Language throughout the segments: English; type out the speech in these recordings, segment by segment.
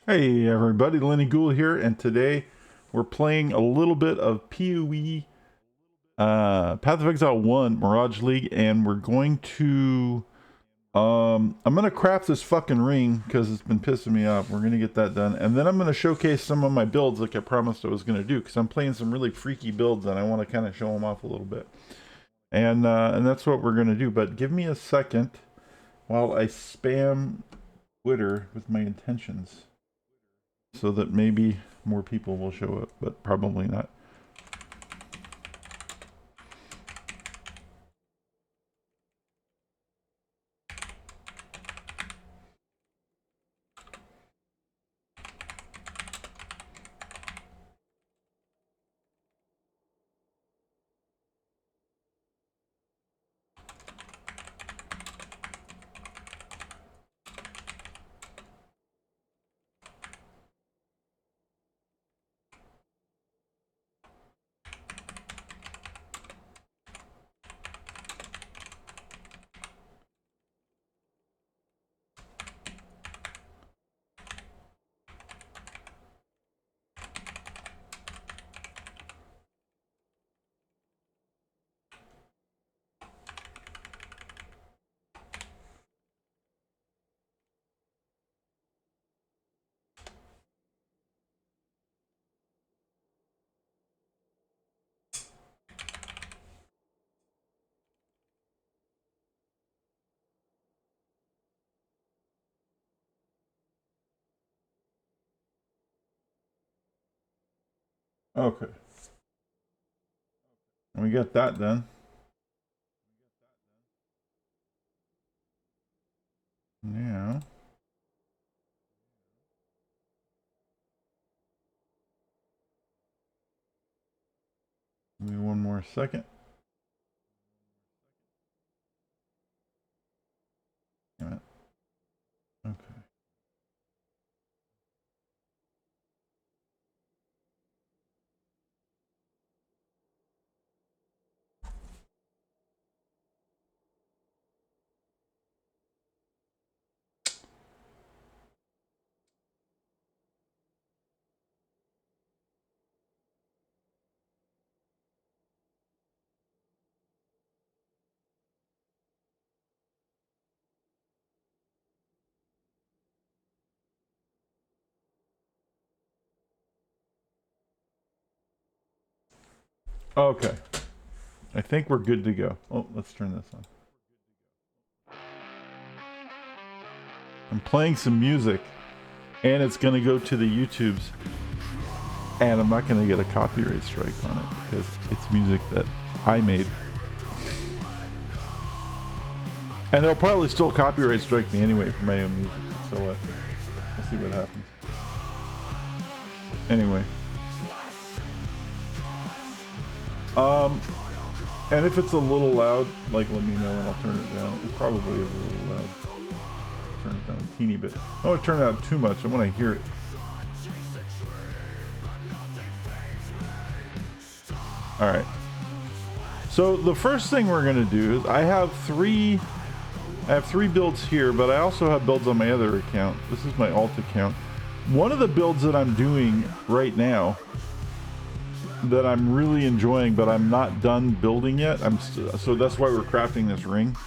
Hey everybody, Lenny Ghoul here, and today we're playing a little bit of PoE Path of Exile 1 Mirage League, and we're going to I'm gonna craft this fucking ring because it's been pissing me off. We're gonna get that done, and then I'm gonna showcase some of my builds like I promised I was gonna do, because I'm playing some really freaky builds and I want to kind of show them off a little bit. And that's what we're gonna do. But give me a second while I spam Twitter with my intentions, so that maybe more people will show up, but probably not. Okay, we got that done. Now, give me one more second. Damn it. Okay. Okay. I think we're good to go. Oh, let's turn this on. I'm playing some music, and it's going to go to the YouTubes, and I'm not going to get a copyright strike on it because it's music that I made. And they'll probably still copyright strike me anyway for my own music, so we'll see what happens. Anyway. And if it's a little loud, like, let me know and I'll turn it down. It probably is a little loud. Turn it down a teeny bit. I don't want to turn it out too much. I want to hear it. Alright. So the first thing we're going to do is I have three builds here, but I also have builds on my other account. This is my alt account. One of the builds that I'm doing right now that I'm really enjoying, but I'm not done building yet. So that's why we're crafting this ring.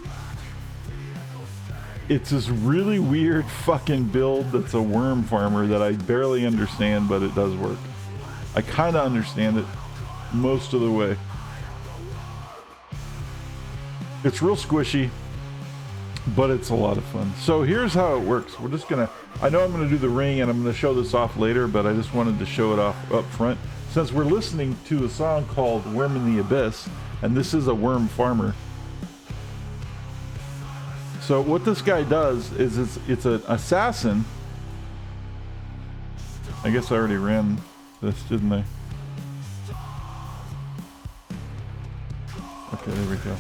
It's this really weird fucking build that's a worm farmer that I barely understand, but it does work. I kind of understand it most of the way. It's real squishy, but it's a lot of fun. So here's how it works. We're just gonna, I know I'm gonna do the ring and I'm gonna show this off later, but I just wanted to show it off up front, since we're listening to a song called Worm in the Abyss, and this is a worm farmer. So what this guy does is it's an assassin. I guess I already ran this, didn't I? Okay, there we go.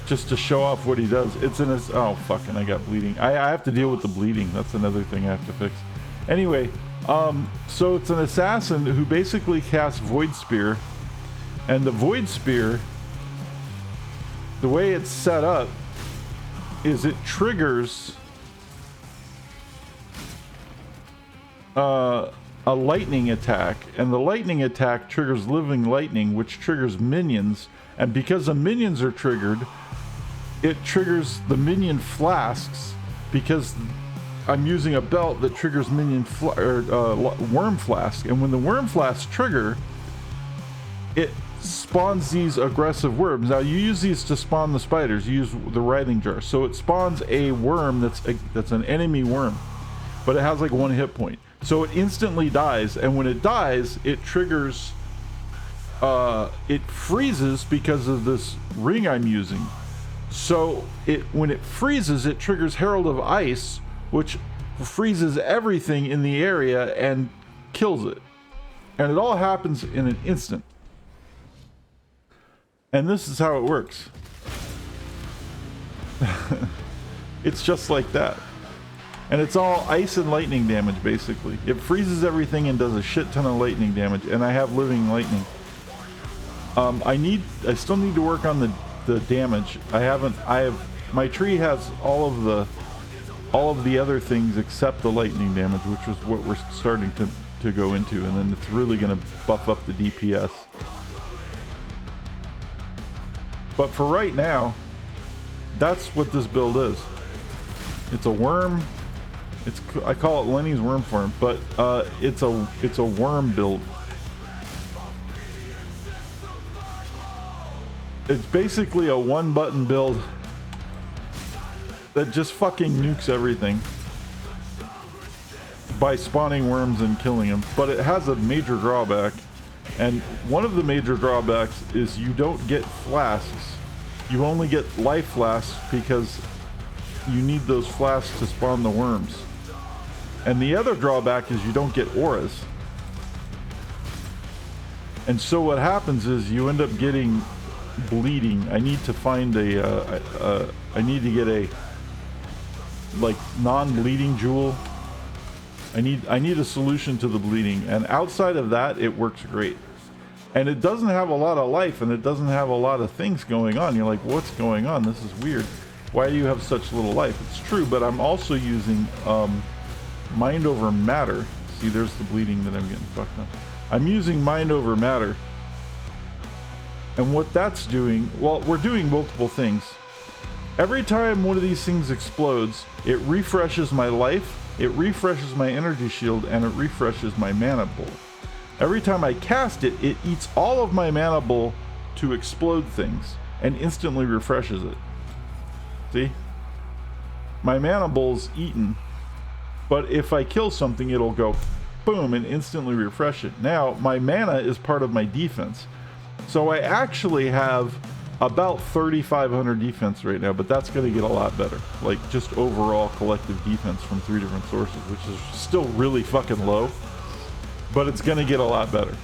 Just to show off what he does. It's in his, oh fucking, I got bleeding. I have to deal with the bleeding. That's another thing I have to fix. Anyway, so it's an assassin who basically casts Void Spear, and the Void Spear, the way it's set up is it triggers a lightning attack, and the lightning attack triggers living lightning, which triggers minions, and because the minions are triggered, it triggers the minion flasks, because I'm using a belt that triggers minion worm flask, and when the worm flasks trigger, it spawns these aggressive worms. Now you use these to spawn the spiders. You use the writhing jar, so it spawns a worm that's an enemy worm, but it has like 1 hit point, so it instantly dies. And when it dies, it triggers it freezes because of this ring I'm using. So when it freezes, it triggers Herald of Ice, which freezes everything in the area and kills it, and it all happens in an instant. And this is how it works. It's just like that. And it's all ice and lightning damage, basically. It freezes everything and does a shit ton of lightning damage, and I have living lightning. I still need to work on the damage. My tree has all of the other things except the lightning damage, which is what we're starting to go into, and then it's really gonna buff up the DPS. But for right now, that's what this build is. It's a worm. I call it Lenny's worm farm, but it's a worm build. It's basically a 1-button build that just fucking nukes everything by spawning worms and killing them. But it has a major drawback. And one of the major drawbacks is you don't get flasks. You only get life flasks because you need those flasks to spawn the worms. And the other drawback is you don't get auras. And so what happens is you end up getting bleeding. I need to find I need to get a like non-bleeding jewel. I need a solution to the bleeding, and outside of that it works great. And it doesn't have a lot of life, and it doesn't have a lot of things going on. You're like, what's going on? This is weird. Why do you have such little life? It's true, but I'm also using mind over matter. See, there's the bleeding that I'm getting fucked up. I'm using mind over matter. And what that's doing, well, we're doing multiple things. Every time one of these things explodes, it refreshes my life, it refreshes my energy shield, and it refreshes my mana bowl. Every time I cast it, it eats all of my mana bowl to explode things and instantly refreshes it. See? My mana bowl's eaten, but if I kill something, it'll go boom and instantly refresh it. Now, my mana is part of my defense. So I actually have about 3,500 defense right now, but that's going to get a lot better. Like, just overall collective defense from 3 different sources, which is still really fucking low, but it's going to get a lot better.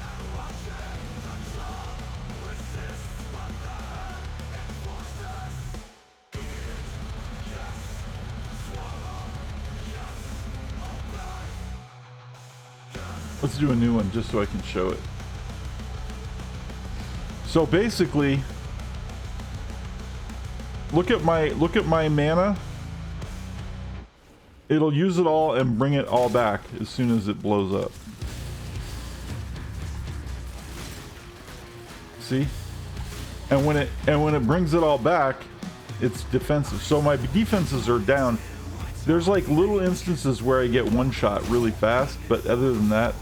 Let's do a new one just so I can show it. So basically, look at my mana. It'll use it all and bring it all back as soon as it blows up. See? And when it brings it all back, it's defensive. So my defenses are down. There's like little instances where I get one shot really fast, but other than that,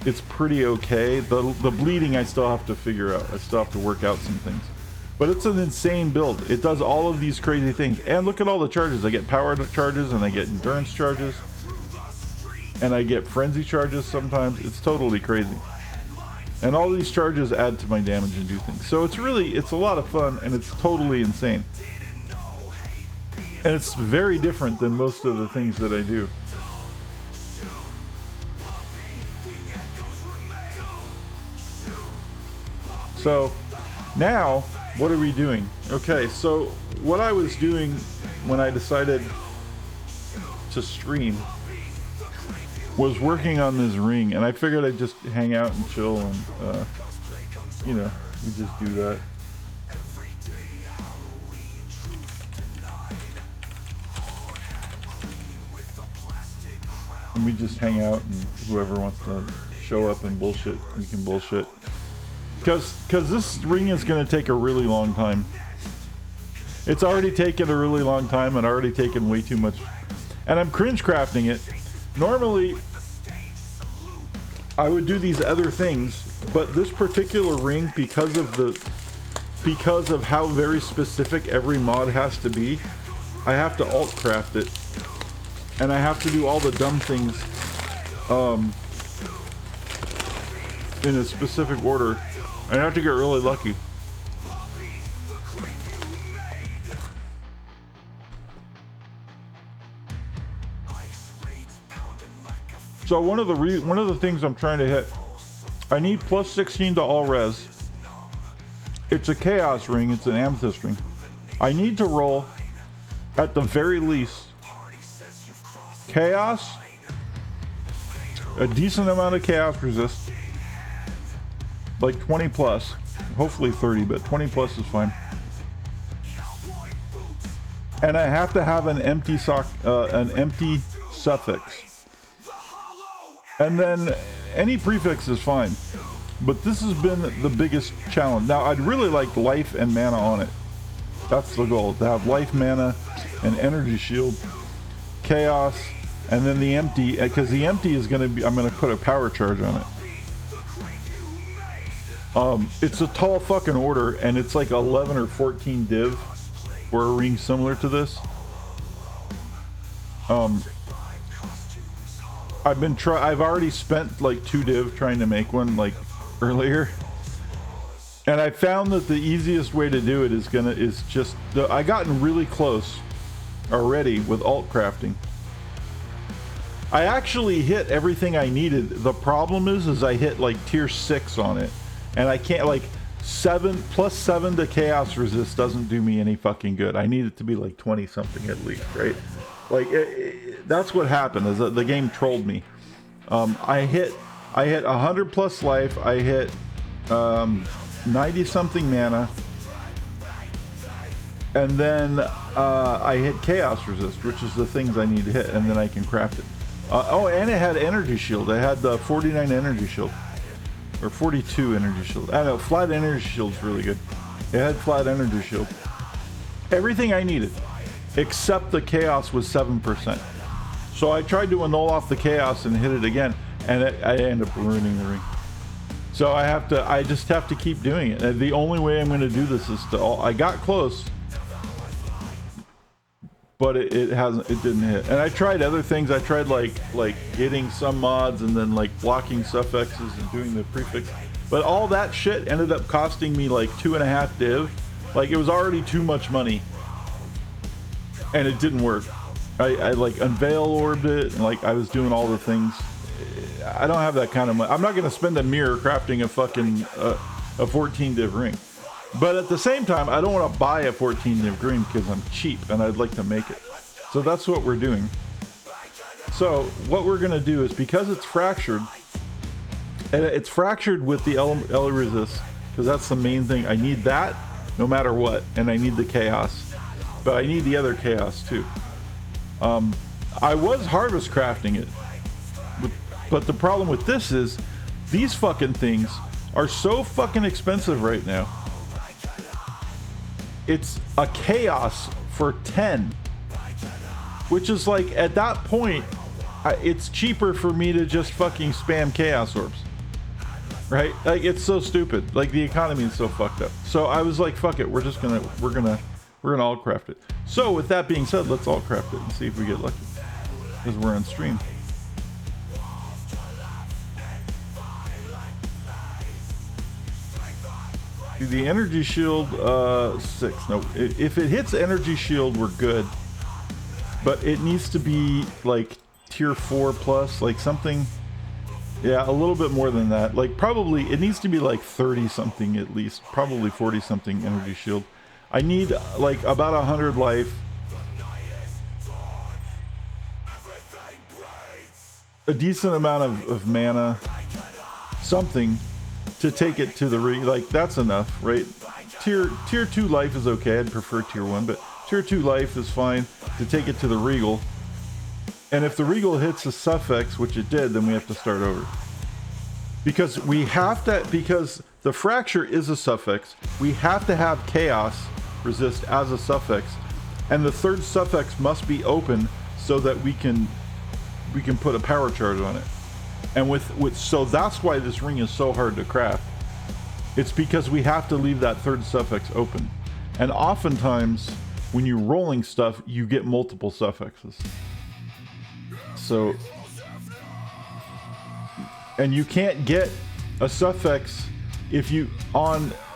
it's pretty okay. The bleeding I still have to figure out. I still have to work out some things. But it's an insane build. It does all of these crazy things. And look at all the charges. I get power charges, and I get endurance charges, and I get frenzy charges sometimes. It's totally crazy. And all these charges add to my damage and do things. So it's a lot of fun, and it's totally insane. And it's very different than most of the things that I do. So now, what are we doing? Okay, so what I was doing when I decided to stream was working on this ring, and I figured I'd just hang out and chill, and you know, we just do that. And we just hang out, and whoever wants to show up and bullshit, we can bullshit. Because this ring is going to take a really long time. It's already taken a really long time and already taken way too much. And I'm cringe crafting it. Normally, I would do these other things, but this particular ring, because of how very specific every mod has to be, I have to alt craft it. And I have to do all the dumb things in a specific order. I have to get really lucky. So one of the things I'm trying to hit, I need plus 16 to all res. It's a chaos ring, it's an amethyst ring. I need to roll, at the very least, chaos, a decent amount of chaos resist, like 20 plus, hopefully 30, but 20 plus is fine. And I have to have an empty suffix. And then any prefix is fine, but this has been the biggest challenge. Now I'd really like life and mana on it. That's the goal, to have life, mana, and energy shield, chaos, and then the empty, because the empty is going to be, I'm going to put a power charge on it. It's a tall fucking order, and it's like 11 or 14 div for a ring similar to this. I've already spent like 2 div trying to make one like earlier, and I found that the easiest way to do it I gotten really close already with alt crafting. I actually hit everything I needed. The problem is I hit like tier 6 on it, and I can't, like, 7 plus 7 to chaos resist doesn't do me any fucking good. I need it to be like 20 something at least, right? Like that's what happened, is that the game trolled me. I hit 100 plus life, I hit 90 something mana, and then I hit chaos resist, which is the things I need to hit, and then I can craft it. Oh, and it had energy shield. I had the 49 energy shield, or 42 energy shield. I don't know, flat energy shield's really good. It had flat energy shield. Everything I needed, except the chaos was 7%. So I tried to annul off the chaos and hit it again, and I ended up ruining the ring. So I just have to keep doing it. And the only way I'm going to do this is I got close, but it didn't hit. And I tried other things. I tried like getting some mods and then like blocking suffixes and doing the prefix, but all that shit ended up costing me like 2.5 div. Like, it was already too much money, and it didn't work. I like unveil orbed it, and like I was doing all the things. I don't have that kind of money. I'm not going to spend a mirror crafting a fucking a 14 div ring. But at the same time, I don't want to buy a 14 div ring because I'm cheap and I'd like to make it. So that's what we're doing. So what we're going to do is, because it's fractured, and it's fractured with the L resist, because that's the main thing. I need that no matter what, and I need the chaos. But I need the other chaos too. I was harvest crafting it, but the problem with this is these fucking things are so fucking expensive right now. It's a chaos for 10, which is like, at that point, it's cheaper for me to just fucking spam chaos orbs, right? Like, it's so stupid. Like, the economy is so fucked up. So I was like, fuck it, we're gonna all craft it. So with that being said, let's all craft it and see if we get lucky, because we're on stream. The energy shield, 6. No, if it hits energy shield, we're good. But it needs to be like tier 4 plus, like something. Yeah, a little bit more than that. Like, probably it needs to be like 30 something at least, probably 40 something energy shield. I need like about 100 life, a decent amount of mana, something to take it to the like, that's enough, right? Tier 2 life is okay. I'd prefer tier 1, but tier 2 life is fine to take it to the regal. And if the Regal hits a suffix, which it did, then we have to start over. Because we have to, because the fracture is a suffix, we have to have chaos resist as a suffix, and the third suffix must be open so that we can put a power charge on it. And so that's why this ring is so hard to craft. It's because we have to leave that third suffix open. And oftentimes, when you're rolling stuff, you get multiple suffixes. So, and you can't get a suffix if you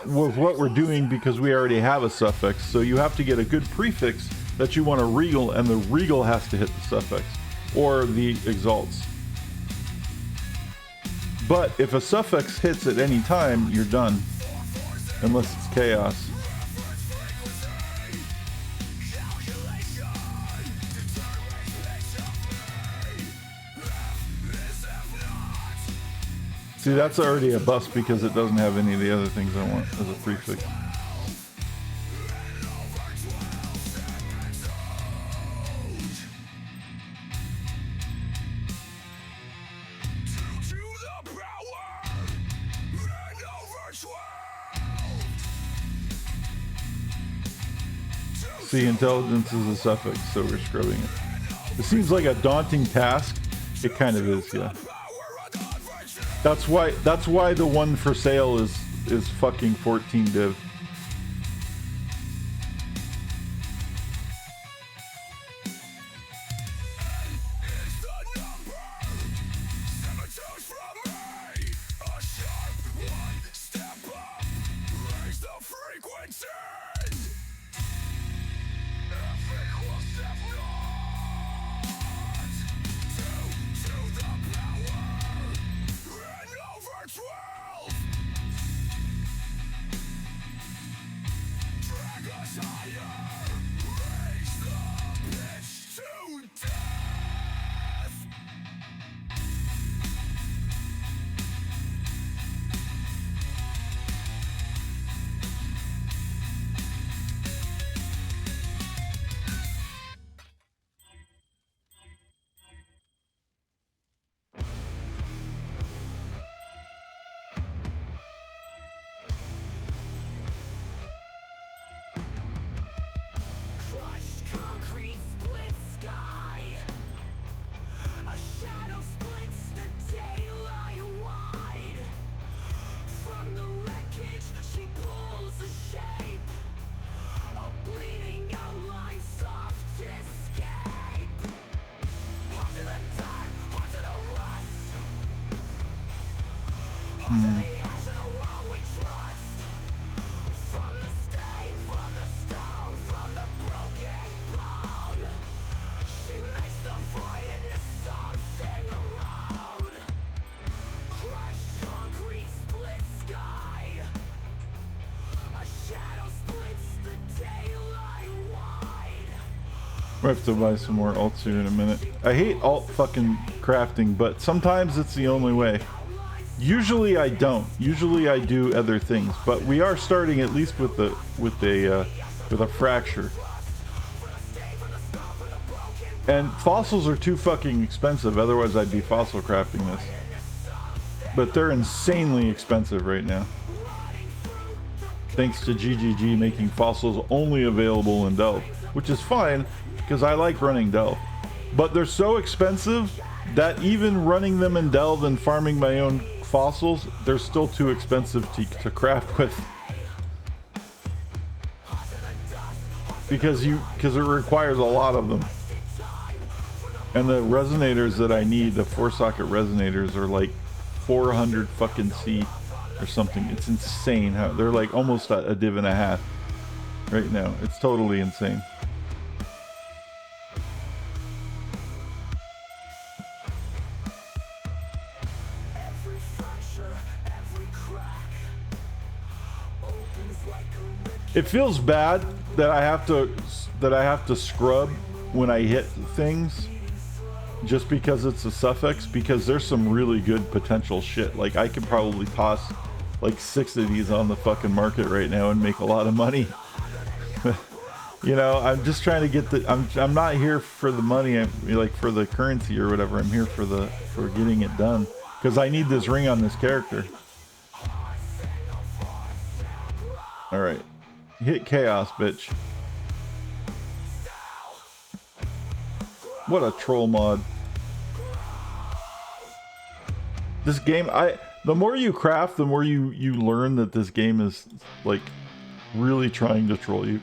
with what we're doing, because we already have a suffix. So you have to get a good prefix that you want to regal, and the regal has to hit the suffix or the exalts. But if a suffix hits at any time, you're done, unless it's chaos. See, that's already a bust because it doesn't have any of the other things I want as a prefix. See, intelligence is a suffix, so we're scrubbing it. It seems like a daunting task. It kind of is, yeah. That's why the one for sale is fucking 14 div. I have to buy some more alts here in a minute. I hate alt fucking crafting, but sometimes it's the only way. Usually I don't. Usually I do other things, but we are starting at least with a fracture. And fossils are too fucking expensive, otherwise I'd be fossil crafting this. But they're insanely expensive right now. Thanks to GGG making fossils only available in Delve, which is fine, because I like running Delve. But they're so expensive that even running them in Delve and farming my own fossils, they're still too expensive to craft with. Because it requires a lot of them. And the resonators that I need, the 4-socket resonators, are like 400 fucking C or something. It's insane how they're like almost a div and a half right now. It's totally insane. It feels bad that I have to scrub when I hit things just because it's a suffix, because there's some really good potential shit. Like I could probably toss like 6 of these on the fucking market right now and make a lot of money. You know, I'm just trying to get the. I'm not here for the money. I'm like for the currency or whatever. I'm here for getting it done because I need this ring on this character. All right, hit chaos, bitch. What a troll mod. This game, the more you craft, the more you learn that this game is like really trying to troll you.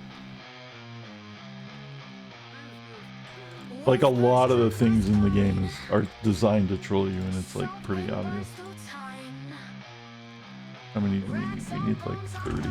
Like a lot of the things in the game are designed to troll you, and it's like pretty obvious. How many do we need? We need like 30.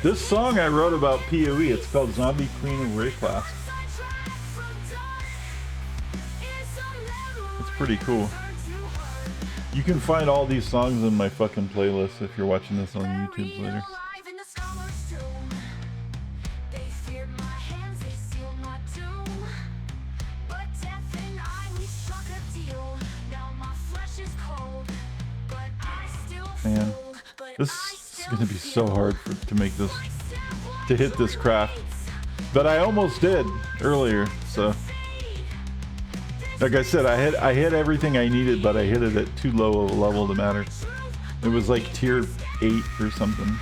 This song I wrote about PoE, it's called Zombie Queen of Rayclass. It's pretty cool. You can find all these songs in my fucking playlist if you're watching this on YouTube later. Man, this is gonna be so hard to make this, to hit this craft. But I almost did earlier, so. Like I said, I hit everything I needed, but I hit it at too low of a level to matter. It was like tier 8 or something.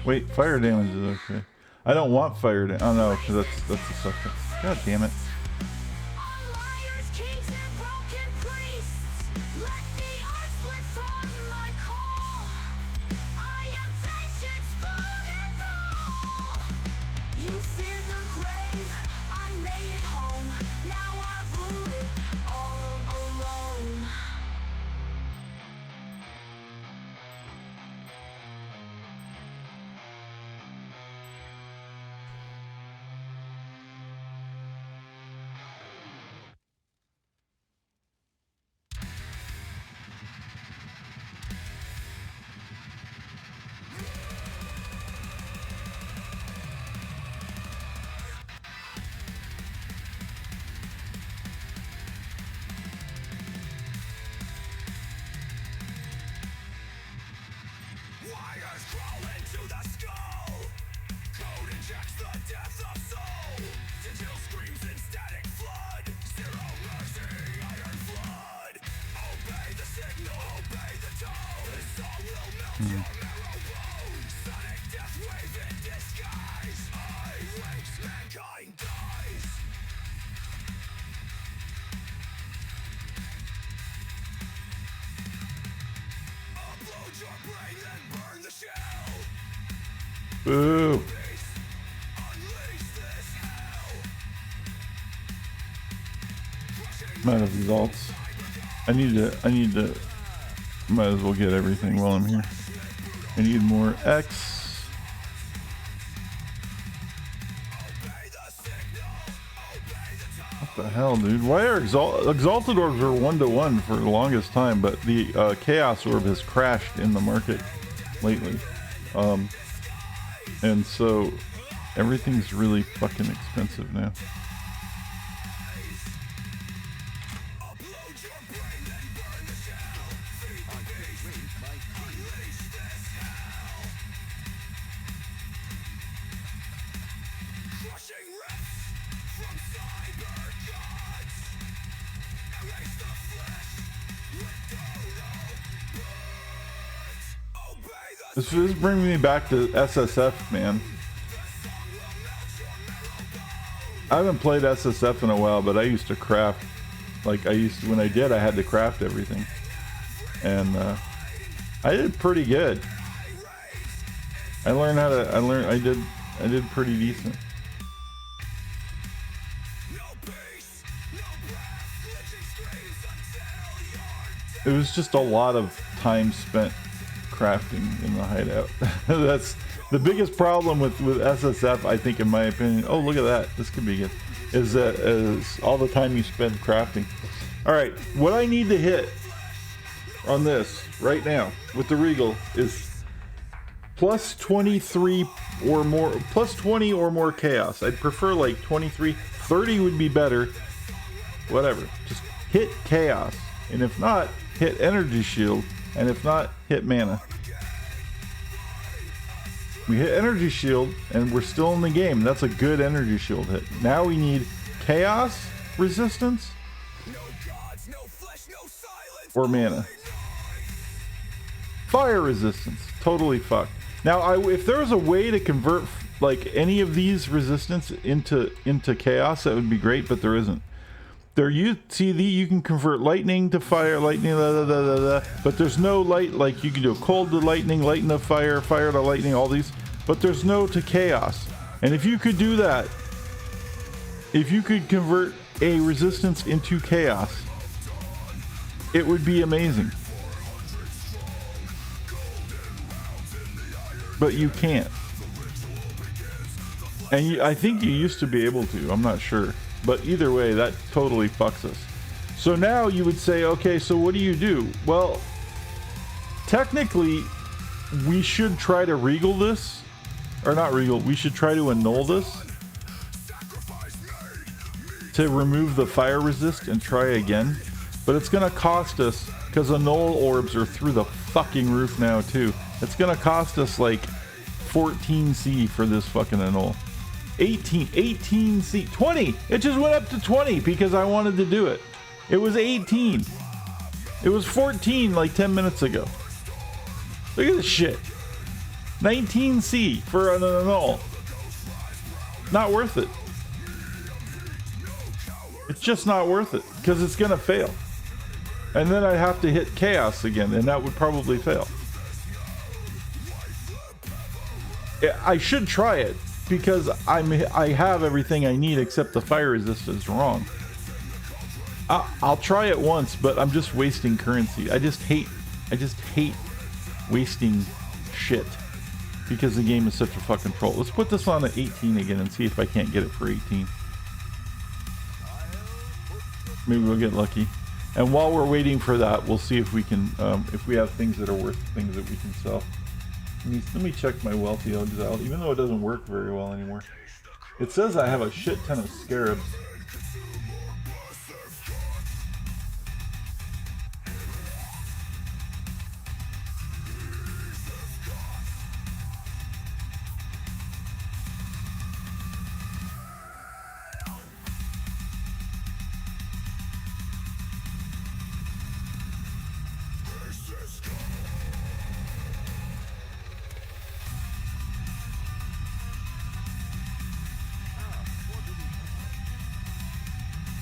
Wait, fire damage is okay. I don't want fire damage. Oh no, because that's the sucker. God damn it. Boo! Might have results. I need to, might as well get everything while I'm here. I need more X. What the hell, dude? Why are Exalted Orbs are 1-to-1 for the longest time, but the Chaos Orb has crashed in the market lately. And so everything's really fucking expensive now. This is bringing me back to SSF, man. I haven't played SSF in a while, but I used to craft. Like when I did, I had to craft everything. And I did pretty good. I did pretty decent. It was just a lot of time spent crafting in the hideout. That's the biggest problem with SSF, I think, in my opinion. Oh, look at that. This could be good. Is all the time you spend crafting. All right, what I need to hit on this right now with the Regal is plus 23 or more, plus 20 or more chaos. I'd prefer like 23. 30 would be better. Whatever. Just hit chaos. And if not, hit energy shield. And if not, hit mana. We hit energy shield and we're still in the game. That's a good energy shield hit. Now we need chaos resistance or mana. Fire resistance. Totally fucked. Now, if there was a way to convert like any of these resistance into chaos, that would be great, but there isn't. You can convert lightning to fire, lightning, but there's no light. Like you can do cold to lightning, lightning to fire, fire to lightning, all these, but there's no to chaos. And if you could do that, if you could convert a resistance into chaos, it would be amazing. But you can't. And I think you used to be able to, I'm not sure. But either way, that totally fucks us. So now you would say, okay, so what do you do? Well, technically, we should try to regal this. Or not regal, we should try to annul this. To remove the fire resist and try again. But it's going to cost us, because annul orbs are through the fucking roof now too. It's going to cost us like 14C for this fucking annul. 18C, 20. It just went up to 20 because I wanted to do it. It was 18. It was 14 like 10 minutes ago. Look at this shit. 19C for an annul. Not worth it. It's just not worth it because it's gonna fail. And then I'd have to hit chaos again, and that would probably fail. I should try it because I have everything I need except the fire resistance is wrong. I'll try it once, but I'm just wasting currency. I just hate wasting shit because the game is such a fucking troll. Let's put this on at 18 again and see if I can't get it for 18. Maybe we'll get lucky. And while we're waiting for that, we'll see if we can, if we have things that are worth things that we can sell. Let me check my wealthy Exile, even though it doesn't work very well anymore. It says I have a shit ton of scarabs.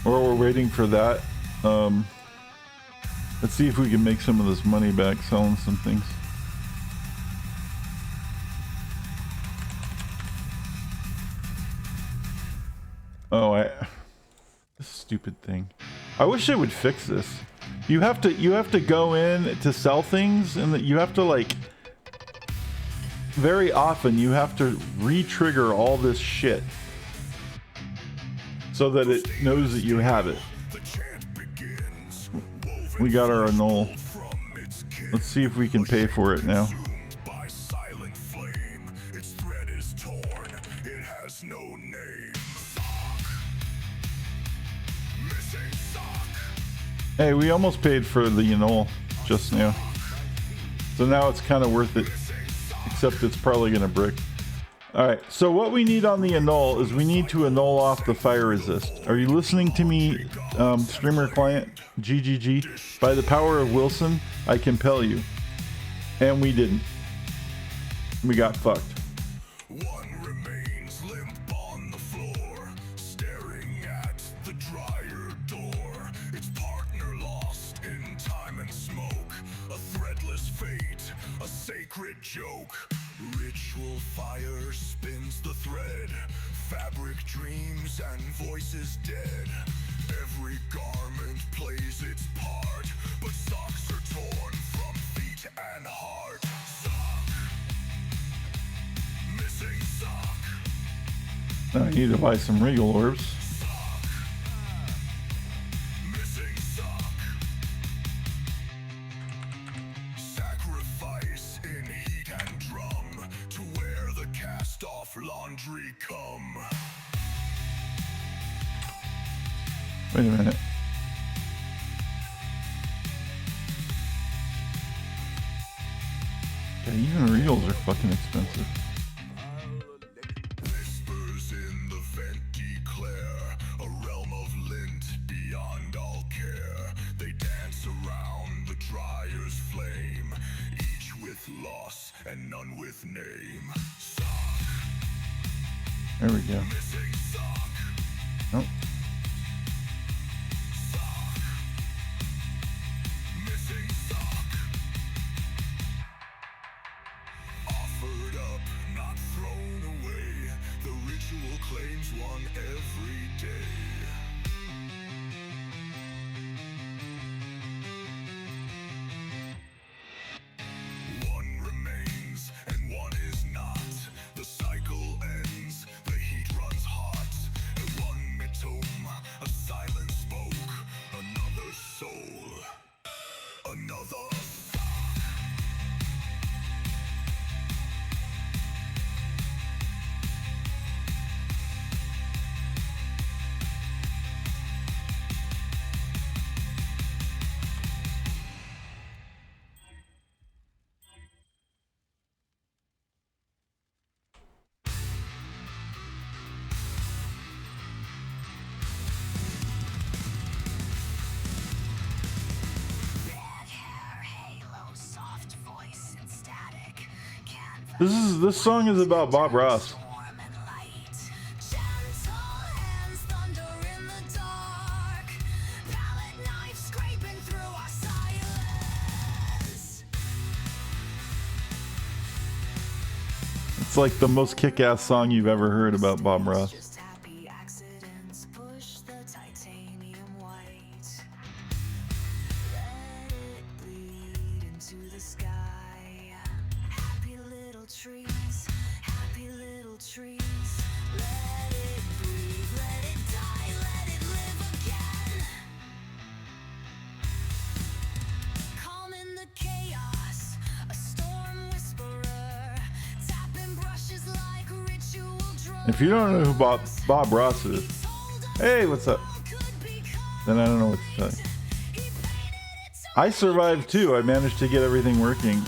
While we're waiting for that, let's see if we can make some of this money back selling some things. Oh, this stupid thing. I wish they would fix this. You have to go in to sell things, and you have to like very often you have to re-trigger all this shit so that it knows that you have it. We got our annul. Let's see if we can pay for it now. Hey, we almost paid for the annul just now. So now it's kind of worth it. Except it's probably gonna brick. Alright, so what we need on the annul is we need to annul off the fire resist. Are you listening to me, streamer client? GGG. By the power of Wilson, I compel you. And we didn't. we got fucked. One remains limp on the floor, staring at the dryer door. Its partner lost in time and smoke. A threadless fate, a sacred joke. Ritual fire spins the thread. Fabric dreams and voices dead. Every garment plays its part, but socks are torn from feet and heart. Sock, missing sock. I need to buy some Regal orbs. Sock, missing sock. Sacrifice in heat and drum to wear the cast-off laundry come. Wait a minute. Yeah, even Regals are fucking expensive. Whispers in the vent declare a realm of lint beyond all care. They dance around the dryer's flame, each with loss and none with name. Sock, There we go. missing sock. Nope. Sock, missing sock. Offered up, not thrown away. The ritual claims one every day. One remains and one is not. The cycle ends, the heat runs hot. And one mitome, a silent spoke. Another soul, another sock. This song is about Bob Ross. It's like the most kick-ass song you've ever heard about Bob Ross. If you don't know who Bob Ross is, hey, what's up? Then I don't know what to tell you. I survived too. I managed to get everything working.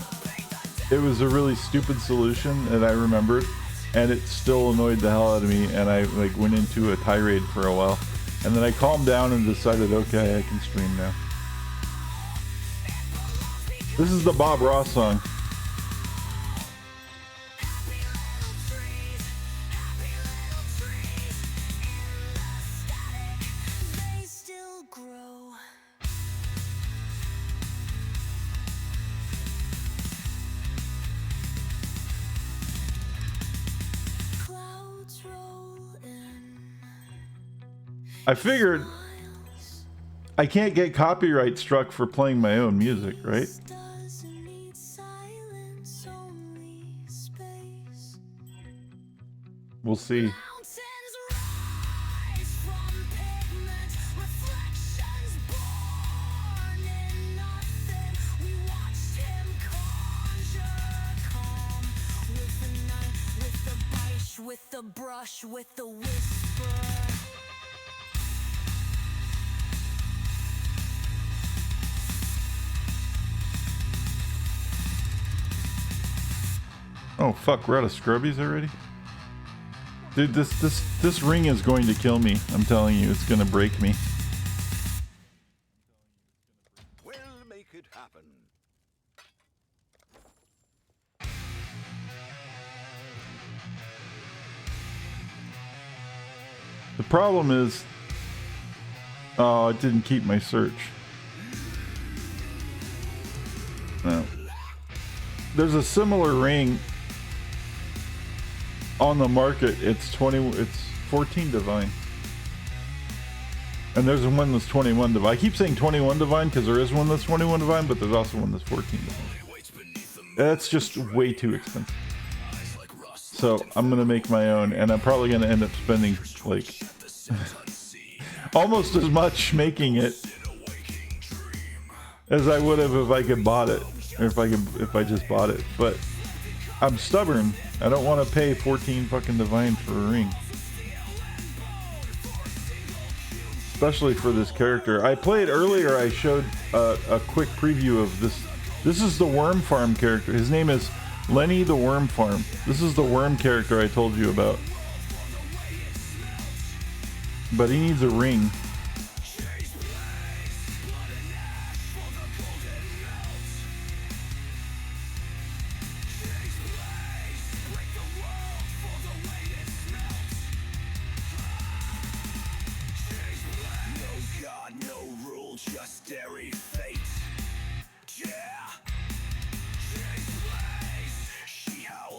It was a really stupid solution that I remembered, and it still annoyed the hell out of me, and I like went into a tirade for a while. And then I calmed down and decided, okay, I can stream now. This is the Bob Ross song. I figured I can't get copyright struck for playing my own music, right? We'll see. With the brush, with the whisper. Oh fuck, we're out of scrubbies already? Dude, this ring is going to kill me. I'm telling you, it's gonna break me. We'll make it happen. The problem is, oh, it didn't keep my search. No. There's a similar ring on the market. It's 14 divine. And there's one that's 21 divine. I keep saying 21 divine because there is one that's 21 divine, but there's also one that's 14 divine. That's just way too expensive. So I'm gonna make my own, and I'm probably gonna end up spending like almost as much making it as I would have if I could bought it, or if I just bought it. But I'm stubborn. I don't want to pay 14 fucking divine for a ring, especially for this character. I played earlier. I showed a quick preview of this. This is the Worm Farm character. His name is Lenny the Worm Farm. This is the worm character I told you about. But he needs a ring.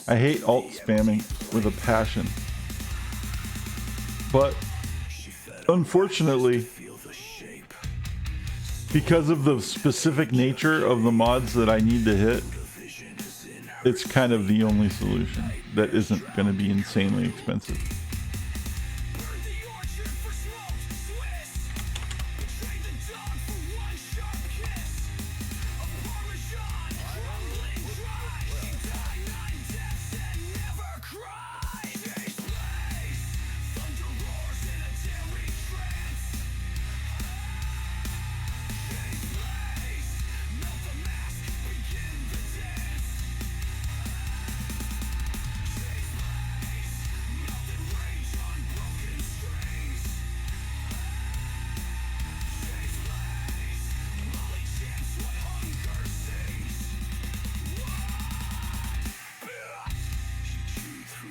I hate alt spamming with a passion. But unfortunately, because of the specific nature of the mods that I need to hit, it's kind of the only solution that isn't going to be insanely expensive.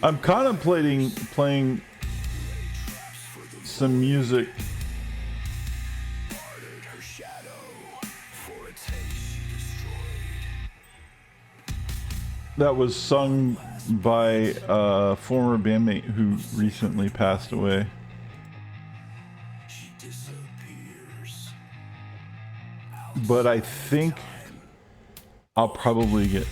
I'm contemplating playing some music that was sung by a former bandmate who recently passed away. But I think I'll probably get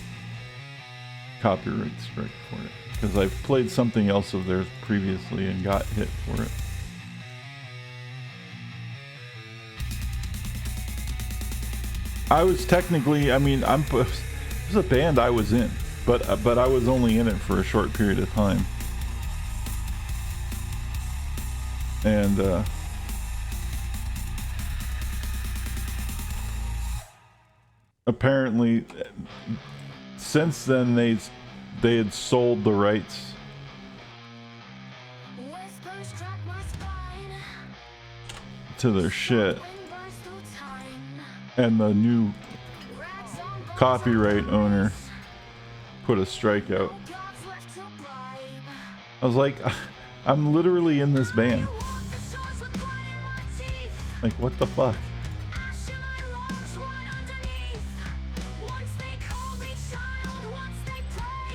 copyright strike for it, because I've played something else of theirs previously and got hit for it. I was technically, I mean, it was a band I was in, but I was only in it for a short period of time. And apparently since then they had sold the rights to their shit, and the new copyright owner put a strike out. I was like, I'm literally in this band. Like, what the fuck?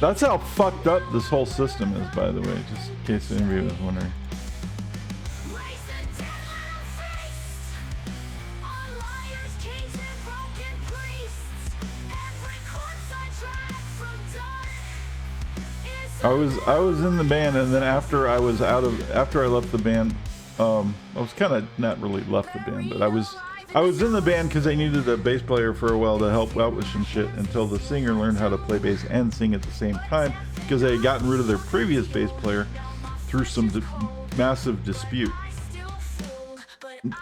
That's how fucked up this whole system is, by the way, just in case anybody was wondering. I was in the band, and then after I left the band, I was kind of not really left the band, but I was in the band because I needed a bass player for a while to help out with some shit until the singer learned how to play bass and sing at the same time, because they had gotten rid of their previous bass player through some massive dispute.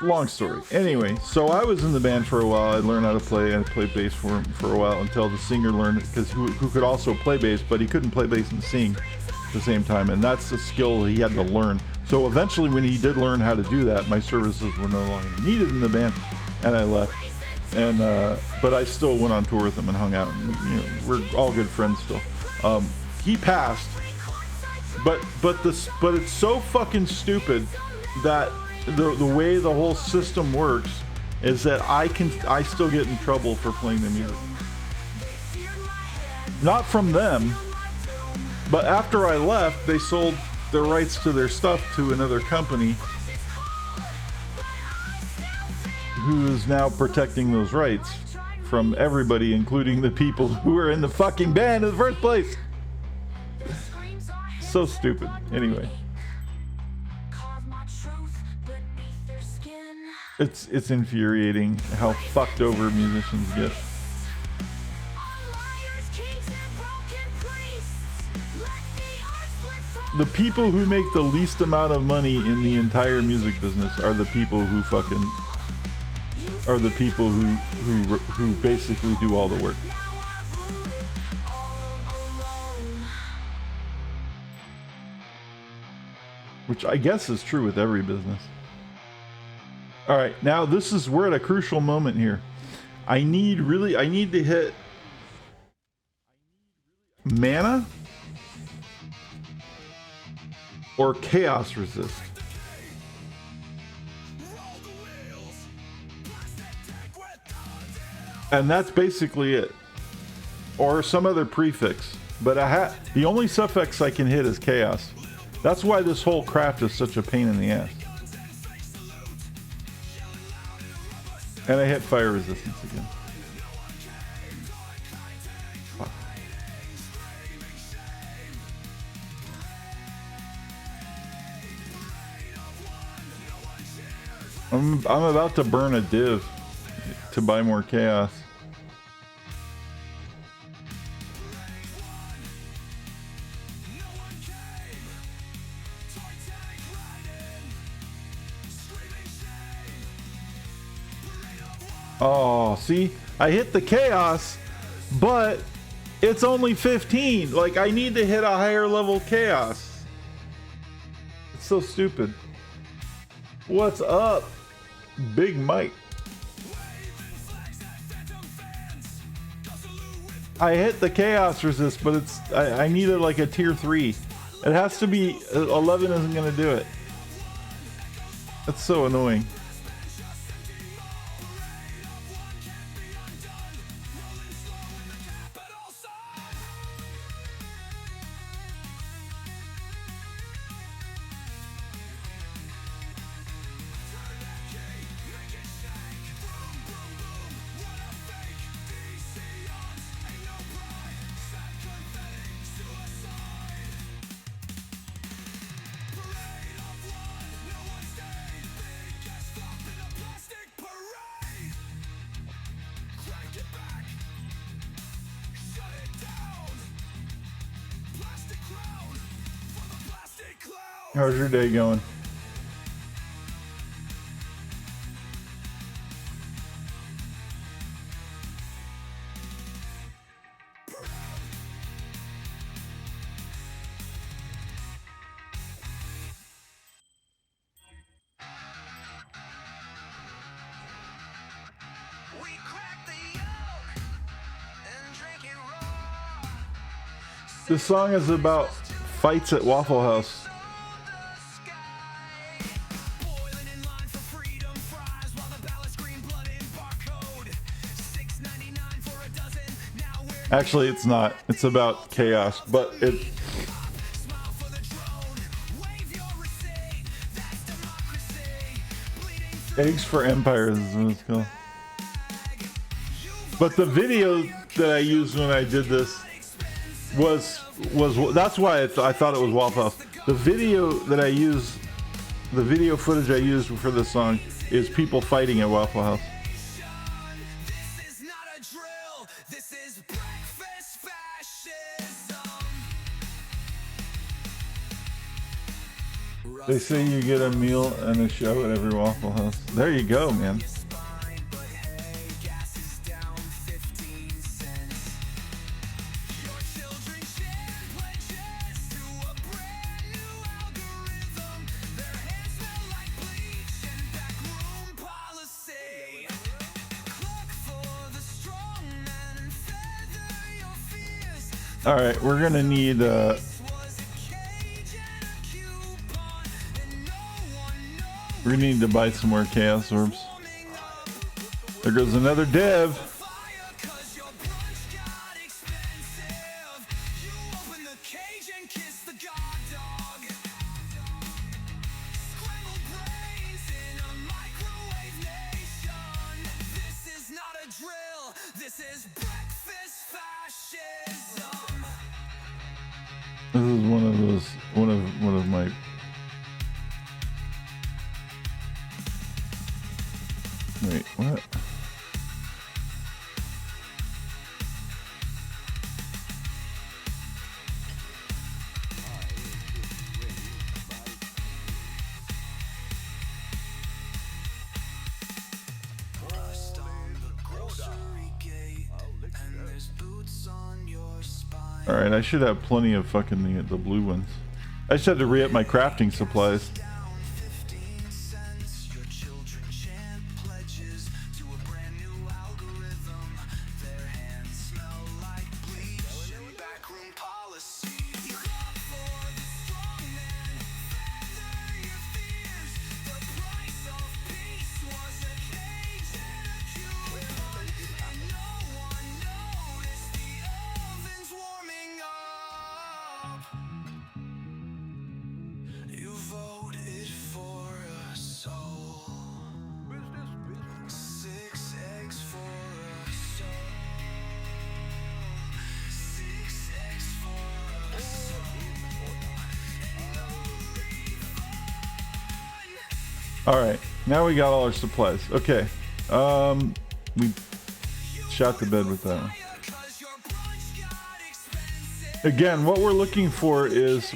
Long story. Anyway, so I was in the band for a while. I learned how to play, and I played bass for him for a while until the singer learned, because who could also play bass, but he couldn't play bass and sing at the same time, and that's a skill he had to learn. So eventually, when he did learn how to do that, my services were no longer needed in the band, and I left. And but I still went on tour with him and hung out. And, you know, we're all good friends still. He passed, but it's so fucking stupid that the way the whole system works is that I still get in trouble for playing the music. Not from them, but after I left, they sold the rights to their stuff to another company who is now protecting those rights from everybody, including the people who were in the fucking band in the first place. So stupid. Anyway. It's infuriating how fucked over musicians get. The people who make the least amount of money in the entire music business are the people who who basically do all the work. Which I guess is true with every business. All right, now we're at a crucial moment here. I need to hit mana or chaos resist. And that's basically it. Or some other prefix. But the only suffix I can hit is chaos. That's why this whole craft is such a pain in the ass. And I hit fire resistance again. Fuck. I'm about to burn a div to buy more chaos. Oh, see, I hit the chaos, but it's only 15. Like, I need to hit a higher level chaos. It's so stupid. What's up, Big Mike? I hit the chaos resist, but I needed like a tier 3. It has to be 11 isn't gonna do it. That's so annoying. How's your day going? This song is about fights at Waffle House. Actually, it's not. It's about chaos, but it... Eggs for Empires is what it's called. But the video that I used when I did this was that's why I thought it was Waffle House. The video that I used, the video footage I used for this song is people fighting at Waffle House. They say you get a meal and a show at every Waffle House. There you go, man. All right, we're gonna need We need to buy some more chaos orbs. There goes another dev. This is one of those, one of my. Wait, what? Alright, I should have plenty of fucking the blue ones. I just had to re-up my crafting supplies. Alright, now we got all our supplies. Okay. We shot the bed with that one. Again, what we're looking for is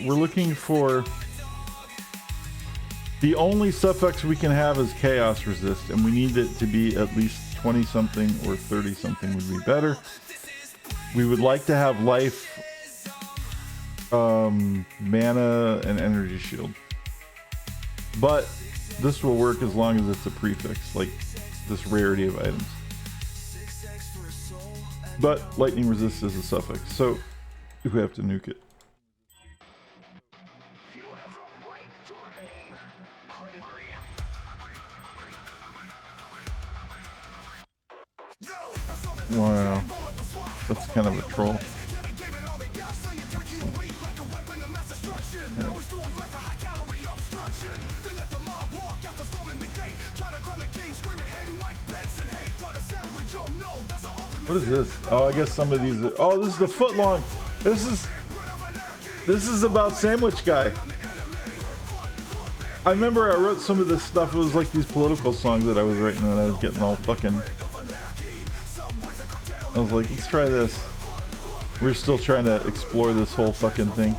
the only suffix we can have is chaos resist, and we need it to be at least 20 something or 30 something would be better. We would like to have life, mana, and energy shield. But this will work as long as it's a prefix, like this rarity of items. But lightning resist is a suffix, so we have to nuke it. Wow, that's kind of a troll. What is this? Oh, I guess some of these are, oh, this is the foot long. This is about Sandwich Guy. I remember I wrote some of this stuff. It was like these political songs that I was writing and I was getting all fucking, I was like, let's try this. We're still trying to explore this whole fucking thing.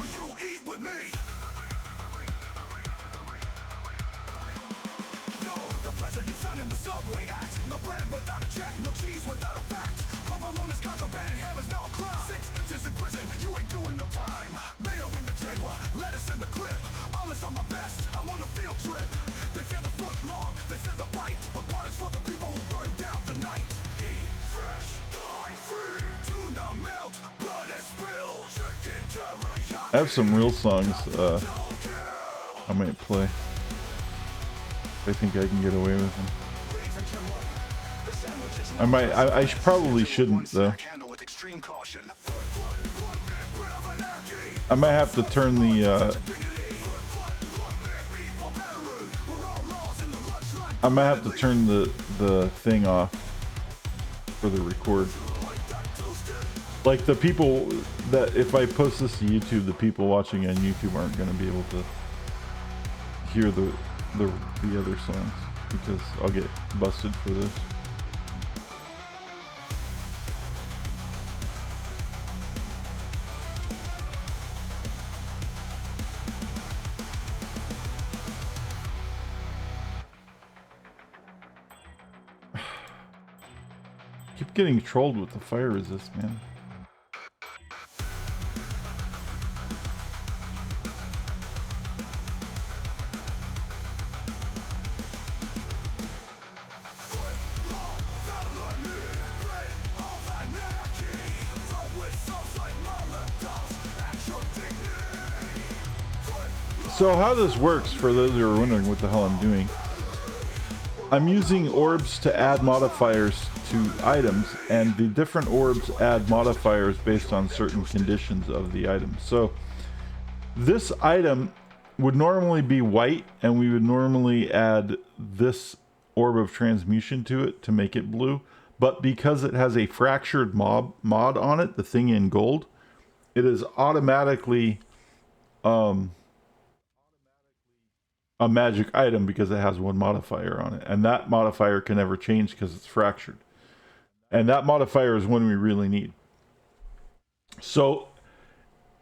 I have some real songs I might play. I think I can get away with them. I might. I probably shouldn't though. I might have to turn the. I might have to turn the thing off for the record. Like the people that if I post this to YouTube, the people watching on YouTube aren't going to be able to hear the other songs because I'll get busted for this. Keep getting trolled with the fire resist, man. So how this works, for those who are wondering what the hell I'm doing, I'm using orbs to add modifiers to items, and the different orbs add modifiers based on certain conditions of the item. So this item would normally be white, and we would normally add this orb of transmutation to it to make it blue. But because it has a fractured mod on it, the thing in gold, it is automatically a magic item because it has one modifier on it, and that modifier can never change because it's fractured, and that modifier is one we really need. So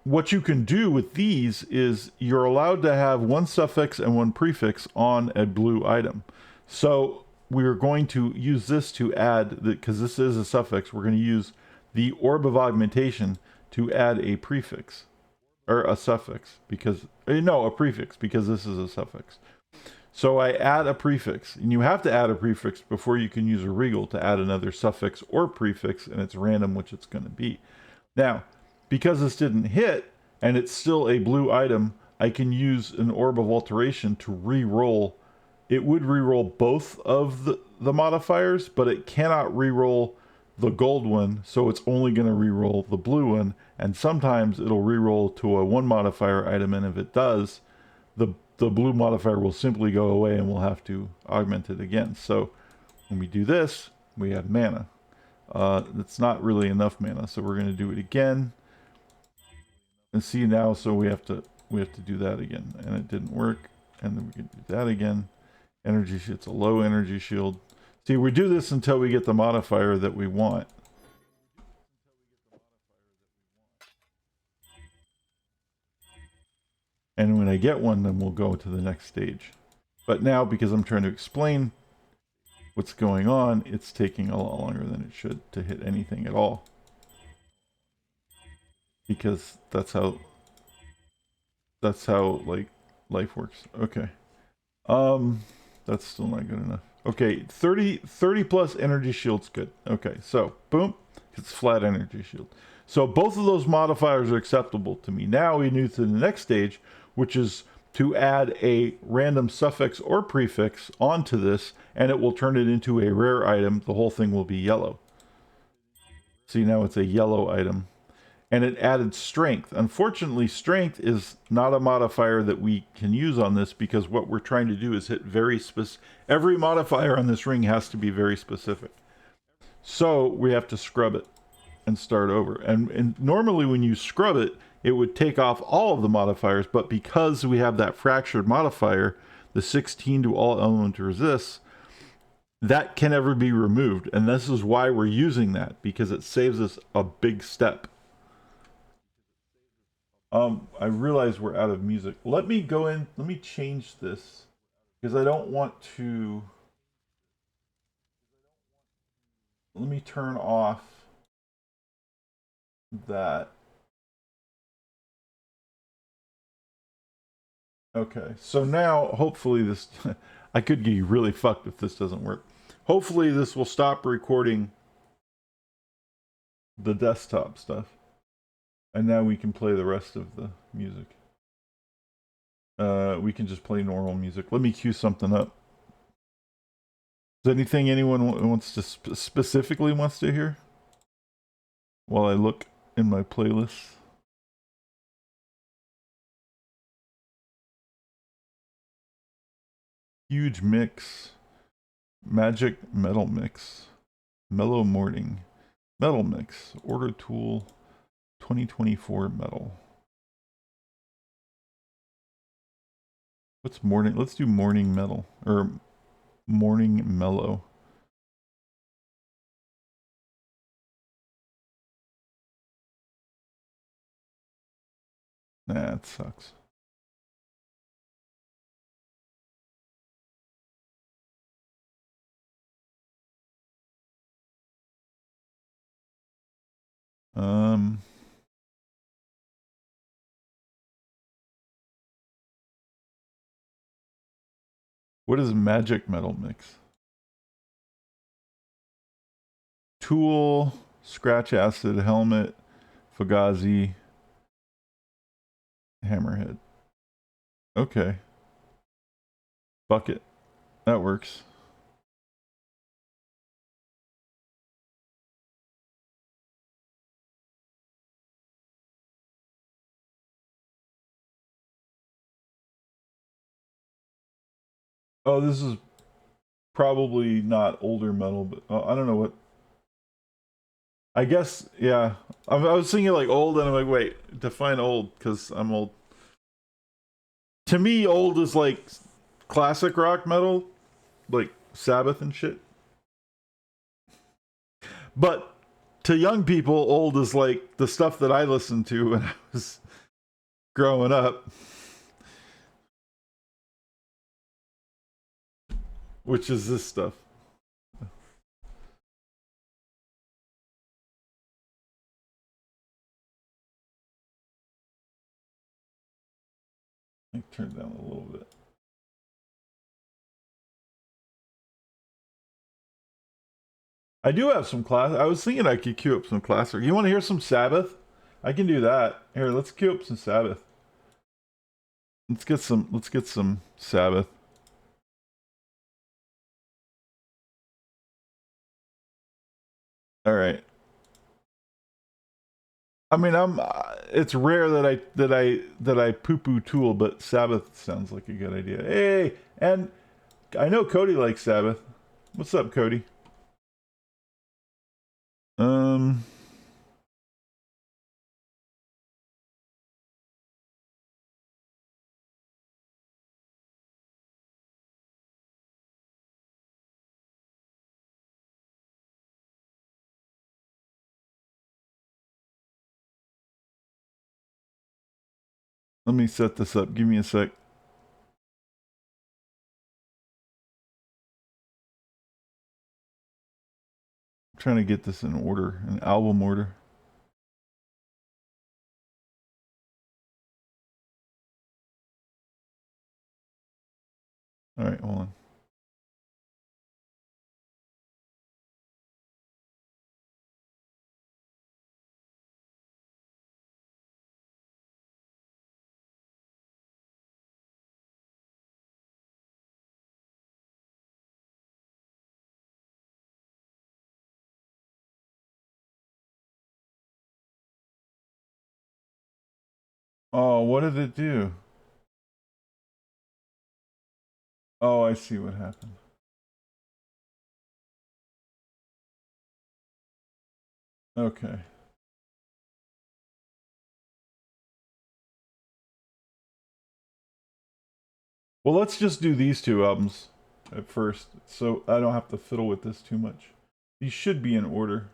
what you can do with these is you're allowed to have one suffix and one prefix on a blue item. So we're going to use this to add, because this is a suffix, we're going to use the orb of augmentation to add a prefix. Or a suffix, because no, a prefix, because this is a suffix. So I add a prefix, and you have to add a prefix before you can use a regal to add another suffix or prefix, and it's random which it's going to be. Now, because this didn't hit and it's still a blue item, I can use an orb of alteration to re-roll. It would re-roll both of the modifiers, but it cannot re-roll the gold one, so it's only going to re-roll the blue one, and sometimes it'll re-roll to a one modifier item, and if it does, the blue modifier will simply go away and we'll have to augment it again. So when we do this, we add mana. It's not really enough mana, so we're going to do it again. And see now, so we have to do that again, and it didn't work, and then we can do that again. Energy shield's a low energy shield. See, we do this until we get the modifier that we want. And when I get one, then we'll go to the next stage. But now, because I'm trying to explain what's going on, it's taking a lot longer than it should to hit anything at all. Because that's how like life works. Okay. That's still not good enough. Okay, 30 plus energy shield's good. Okay, so boom, it's flat energy shield. So both of those modifiers are acceptable to me. Now we move to the next stage, which is to add a random suffix or prefix onto this, and it will turn it into a rare item. The whole thing will be yellow. See, now it's a yellow item. And it added strength. Unfortunately, strength is not a modifier that we can use on this, because what we're trying to do is hit very specific. Every modifier on this ring has to be very specific. So we have to scrub it and start over. And normally when you scrub it, it would take off all of the modifiers, but because we have that fractured modifier, the 16 to all element resists, that can never be removed. And this is why we're using that, because it saves us a big step. I realize we're out of music. Let me go in, let me change this, because I don't want to. Let me turn off that. Okay, so now hopefully this, I could get really fucked if this doesn't work. Hopefully this will stop recording the desktop stuff. And now we can play the rest of the music. We can just play normal music. Let me cue something up. Is there anything anyone wants to specifically wants to hear while I look in my playlist? Huge mix. Magic metal mix. Mellow morning. Metal mix. Order tool. 2024 metal. What's morning? Let's do morning metal, or morning mellow. Nah, it sucks. What is magic metal mix? Tool, Scratch Acid, Helmet, Fugazi, Hammerhead. Okay. Bucket. That works. Oh, this is probably not older metal, but I don't know what. I guess, yeah. I was thinking like old, and I'm like, wait, define old, because I'm old. To me, old is like classic rock metal, like Sabbath and shit. But to young people, old is like the stuff that I listened to when I was growing up, which is this stuff. Let me turn down a little bit. I do have some class. I was thinking I could queue up some classic. You want to hear some Sabbath? I can do that. Here, let's queue up some Sabbath. Let's get some Sabbath. All right. I mean, it's rare that I poo-poo Tool, but Sabbath sounds like a good idea. Hey, and I know Cody likes Sabbath. What's up, Cody? Um, Let me set this up. Give me a sec. I'm trying to get this in order, an album order. All right, hold on. Oh, what did it do? Oh, I see what happened. Okay. Well, let's just do these two albums at first, so I don't have to fiddle with this too much. These should be in order.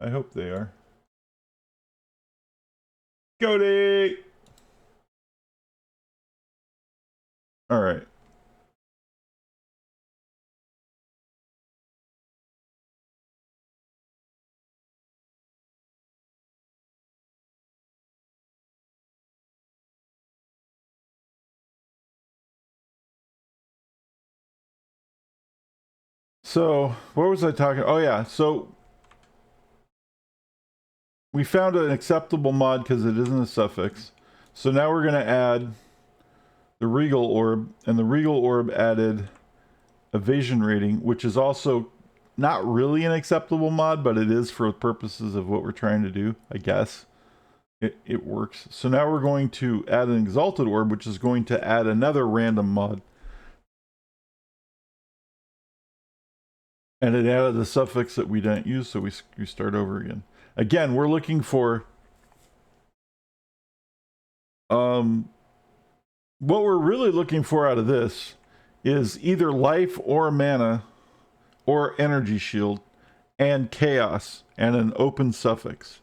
I hope they are. Cody! All right. So, what was I talking? Oh, yeah. So, we found an acceptable mod because it isn't a suffix. So now we're going to add the Regal Orb, and the Regal Orb added evasion rating, which is also not really an acceptable mod, but it is for purposes of what we're trying to do, I guess. It works. So now we're going to add an Exalted Orb, which is going to add another random mod. And it added a suffix that we didn't use, so we start over again. Again, we're looking for what we're really looking for out of this is either life or mana or energy shield and chaos and an open suffix.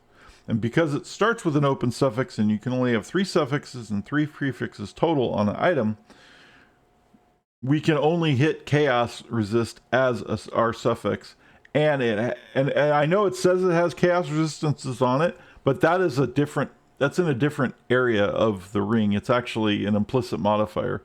And because it starts with an open suffix and you can only have 3 suffixes and 3 prefixes total on an item, we can only hit chaos resist as our suffix. And I know it says it has chaos resistances on it, but that's in a different area of the ring. It's actually an implicit modifier.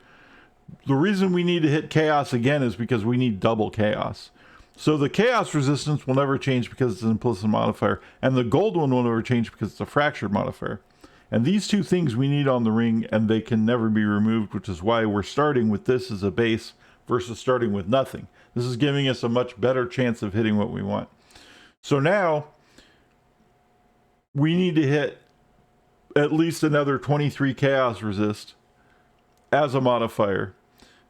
The reason we need to hit chaos again is because we need double chaos. So the chaos resistance will never change because it's an implicit modifier, and the gold one will never change because it's a fractured modifier. And these two things we need on the ring, and they can never be removed, which is why we're starting with this as a base versus starting with nothing. This is giving us a much better chance of hitting what we want. So now we need to hit at least another 23 chaos resist as a modifier.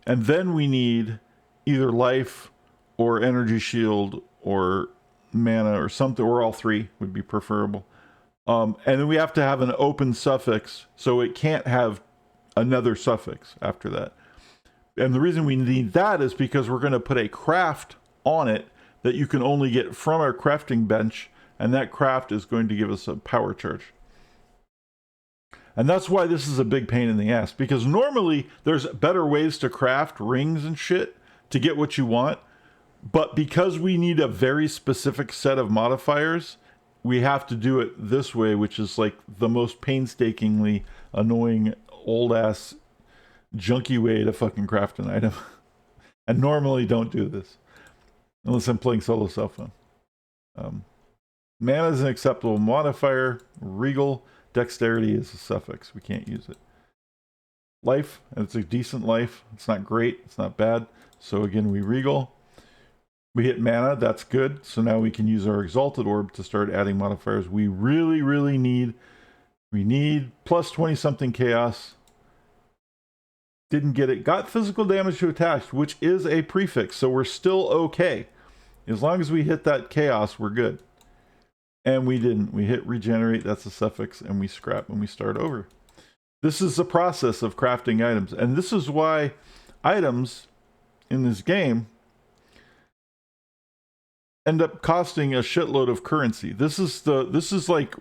And then we need either life or energy shield or mana or something, or all three would be preferable. And then we have to have an open suffix, so it can't have another suffix after that. And the reason we need that is because we're going to put a craft on it that you can only get from our crafting bench, and that craft is going to give us a power charge. And that's why this is a big pain in the ass, because normally there's better ways to craft rings and shit to get what you want, but because we need a very specific set of modifiers, we have to do it this way, which is like the most painstakingly annoying old ass junky way to fucking craft an item. I normally don't do this unless I'm playing solo cell phone. Mana is an acceptable modifier. Regal dexterity is a suffix. We can't use it. Life, and it's a decent life. It's not great. It's not bad. So again, we regal. We hit mana. That's good. So now we can use our exalted orb to start adding modifiers. We really need. We need plus 20 something chaos. Didn't get it. Got physical damage to attached, which is a prefix. So we're still okay. As long as we hit that chaos, we're good. And we didn't. We hit regenerate, that's a suffix, and we scrap and we start over. This is the process of crafting items. And this is why items in this game end up costing a shitload of currency. This is like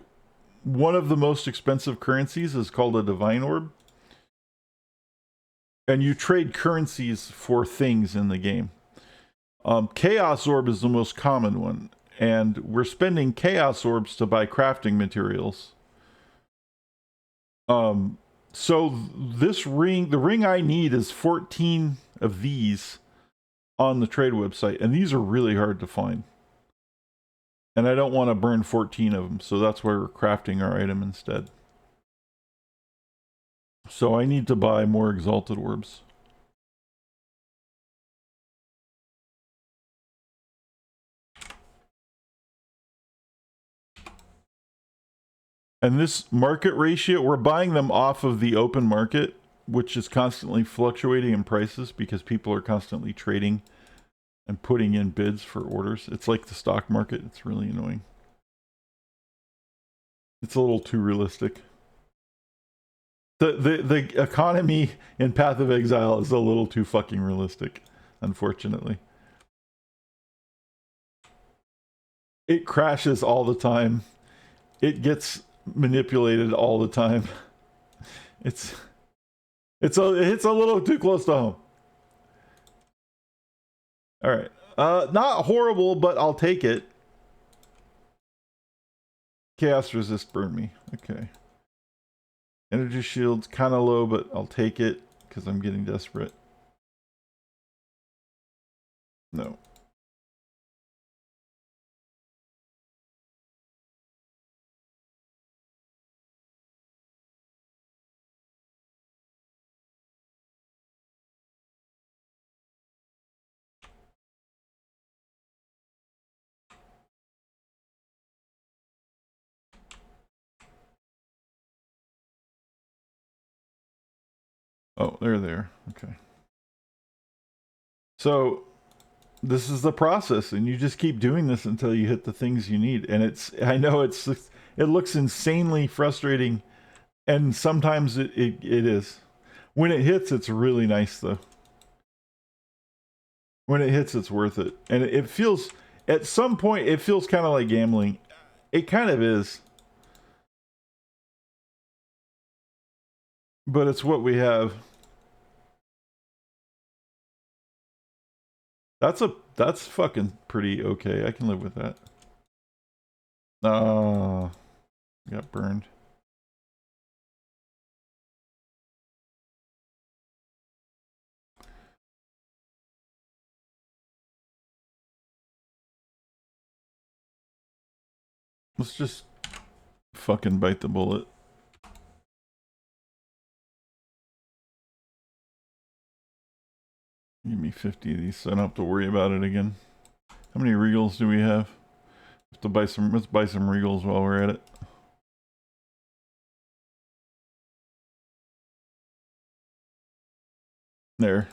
one of the most expensive currencies is called a divine orb. And you trade currencies for things in the game. Chaos orb is the most common one. And we're spending chaos orbs to buy crafting materials. So this ring, the ring I need is 14 of these on the trade website. And these are really hard to find. And I don't want to burn 14 of them. So that's why we're crafting our item instead. So I need to buy more exalted orbs. And this market ratio, we're buying them off of the open market, which is constantly fluctuating in prices because people are constantly trading and putting in bids for orders. It's like the stock market. It's really annoying. It's a little too realistic. The economy in Path of Exile is a little too fucking realistic, unfortunately. It crashes all the time. It gets manipulated all the time. It's a little too close to home. All right. Not horrible, but I'll take it. Chaos resist burn me. Okay. Energy shield's kind of low, but I'll take it because I'm getting desperate. No. Oh, they're there. Okay. So this is the process, and you just keep doing this until you hit the things you need. And I know it looks insanely frustrating, and sometimes it is. When it hits, it's really nice though. When it hits, it's worth it. And it feels, at some point, it feels kind of like gambling. It kind of is. But it's what we have. That's fucking pretty okay. I can live with that. Got burned. Let's just fucking bite the bullet. Give me 50 of these so I don't have to worry about it again. How many regals do we have? To buy some, let's buy some regals while we're at it. There.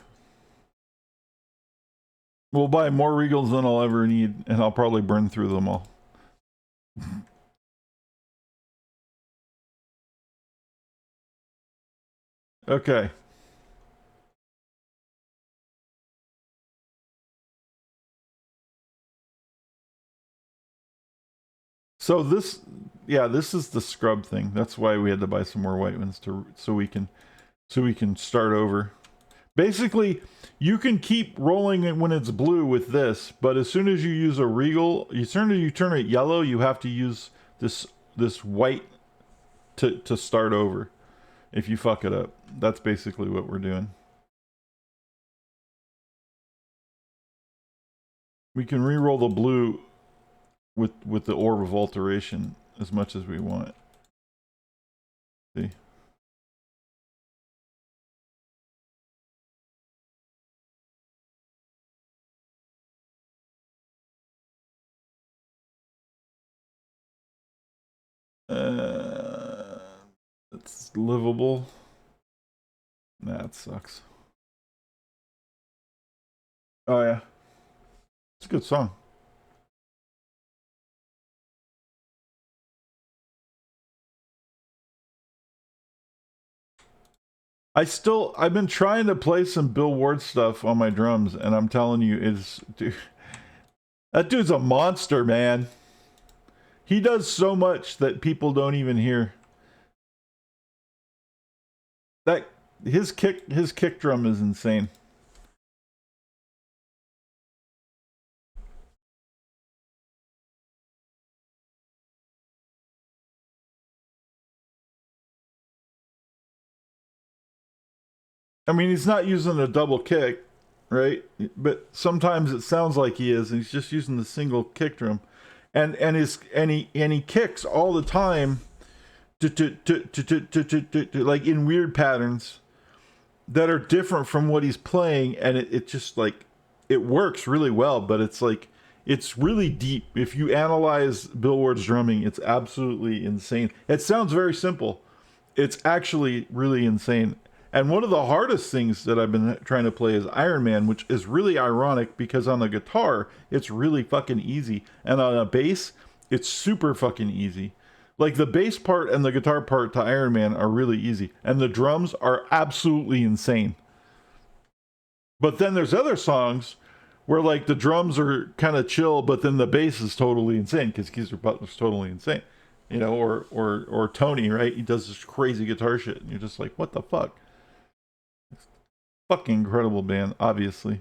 We'll buy more Regals than I'll ever need, and I'll probably burn through them all. Okay. So this, yeah, this is the scrub thing. That's why we had to buy some more white ones so we can start over. Basically, you can keep rolling it when it's blue with this, but as soon as you use a Regal, as soon as you turn it yellow, you have to use this white to start over. If you fuck it up, that's basically what we're doing. We can re-roll the blue with the Orb of Alteration as much as we want. See? It's livable. Nah, it sucks. Oh yeah. It's a good song. I've been trying to play some Bill Ward stuff on my drums, and I'm telling you, dude, that dude's a monster, man. He does so much that people don't even hear. That his kick drum is insane. I mean, he's not using a double kick, right? But sometimes it sounds like he is, and he's just using the single kick drum, and he kicks all the time, like in weird patterns that are different from what he's playing, and it just like it works really well. But it's like it's really deep. If you analyze Bill Ward's drumming, it's absolutely insane. It sounds very simple. It's actually really insane. And one of the hardest things that I've been trying to play is Iron Man, which is really ironic because on the guitar, it's really fucking easy. And on a bass, it's super fucking easy. Like the bass part and the guitar part to Iron Man are really easy. And the drums are absolutely insane. But then there's other songs where like the drums are kind of chill, but then the bass is totally insane because Geezer Butler's totally insane. You know, or Tony, right? He does this crazy guitar shit. And you're just like, what the fuck? Fucking incredible band, obviously.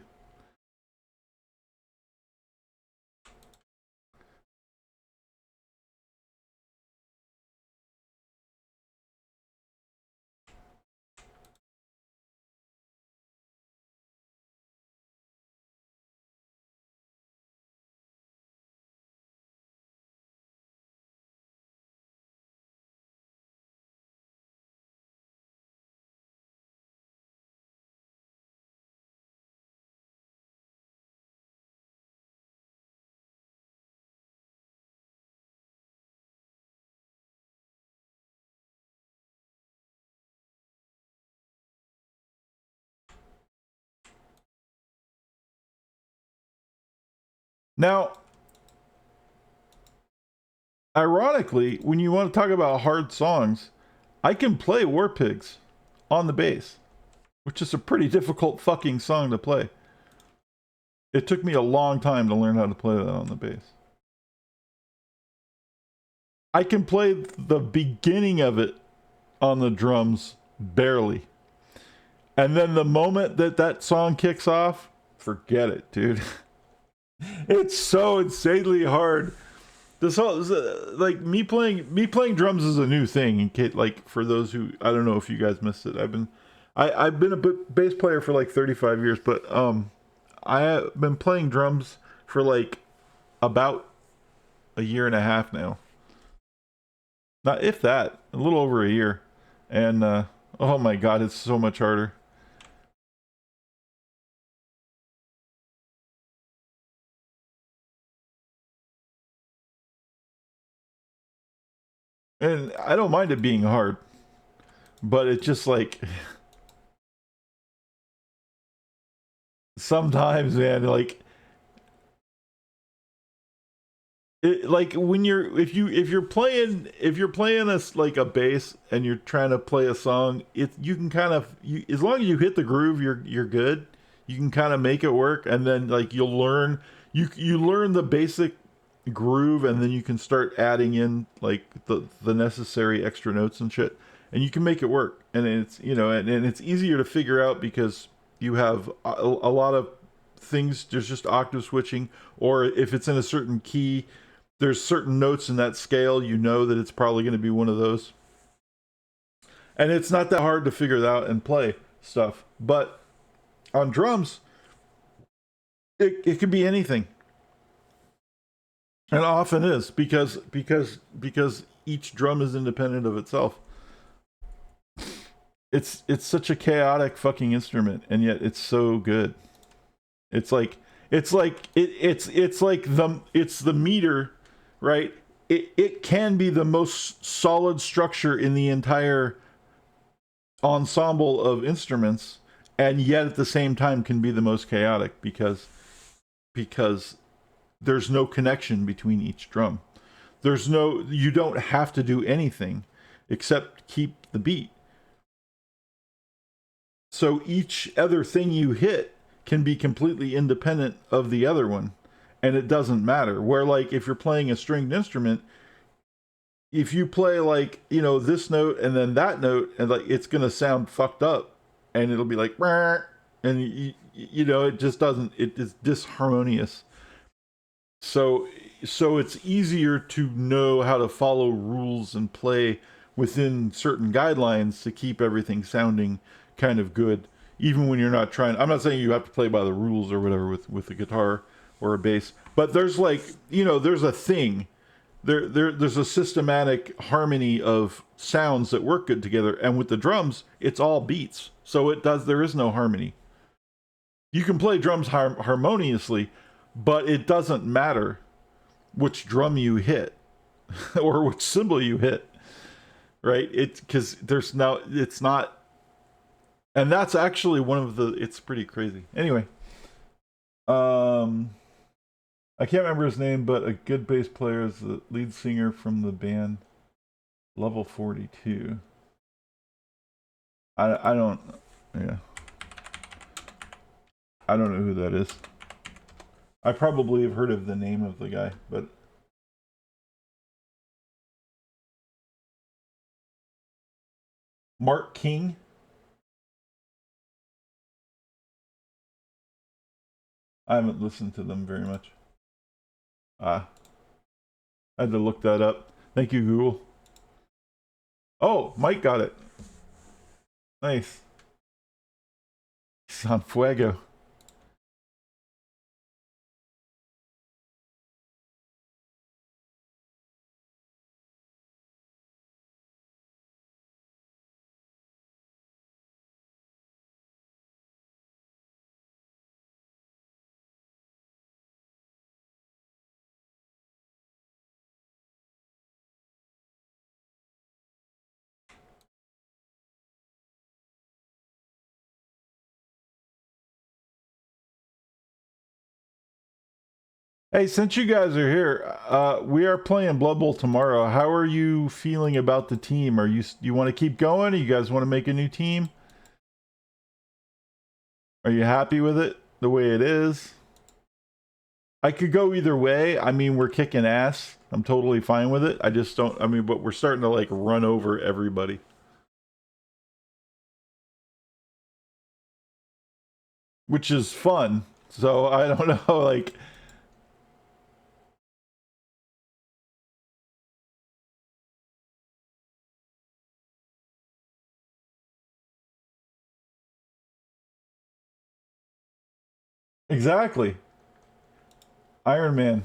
Now, ironically, when you want to talk about hard songs, I can play War Pigs on the bass, which is a pretty difficult fucking song to play. It took me a long time to learn how to play that on the bass. I can play the beginning of it on the drums barely. And then the moment that song kicks off, forget it, dude. It's so insanely hard. This whole like me playing drums is a new thing. In case, like for those who I don't know if you guys missed it. I've been a bass player for like 35 years, but I have been playing drums for like about a year and a half now. Not if that, a little over a year. And oh my god, it's so much harder. And I don't mind it being hard, but it's just like sometimes, man, like like when you're if you're playing a like a bass and you're trying to play a song, you can kind of as long as you hit the groove, you're good. You can kind of make it work, and then like you'll learn you learn the basic groove, and then you can start adding in like the necessary extra notes and shit, and you can make it work. And it's and it's easier to figure out because you have a lot of things. There's just octave switching, or if it's in a certain key, there's certain notes in that scale, that it's probably going to be one of those. And it's not that hard to figure it out and play stuff. But on drums, it could be anything. And often is because each drum is independent of itself. It's such a chaotic fucking instrument, and yet it's so good. It's like it's the meter, right? It can be the most solid structure in the entire ensemble of instruments, and yet at the same time can be the most chaotic because there's no connection between each drum. You don't have to do anything except keep the beat. So each other thing you hit can be completely independent of the other one, and it doesn't matter. Where like if you're playing a stringed instrument, if you play like this note and then that note, and like it's gonna sound fucked up, and it'll be like, and it just doesn't. It is disharmonious. So it's easier to know how to follow rules and play within certain guidelines to keep everything sounding kind of good, even when you're not trying. I'm not saying you have to play by the rules or whatever with a guitar or a bass, but there's like there's a thing. There's a systematic harmony of sounds that work good together, and with the drums, it's all beats, so there is no harmony. You can play drums harmoniously, but it doesn't matter which drum you hit or which cymbal you hit, right? Because it's not, and that's actually it's pretty crazy. Anyway, I can't remember his name, but a good bass player is the lead singer from the band Level 42. I don't, yeah. I don't know who that is. I probably have heard of the name of the guy, but Mark King. I haven't listened to them very much. I had to look that up. Thank you, Google. Oh, Mike got it. Nice. San Fuego. Hey, since you guys are here, we are playing Blood Bowl tomorrow. How are you feeling about the team? You want to keep going? Or you guys want to make a new team? Are you happy with it the way it is? I could go either way. I mean, we're kicking ass. I'm totally fine with it. I just don't. I mean, but we're starting to like run over everybody. Which is fun. So I don't know, like. Exactly. Iron Man.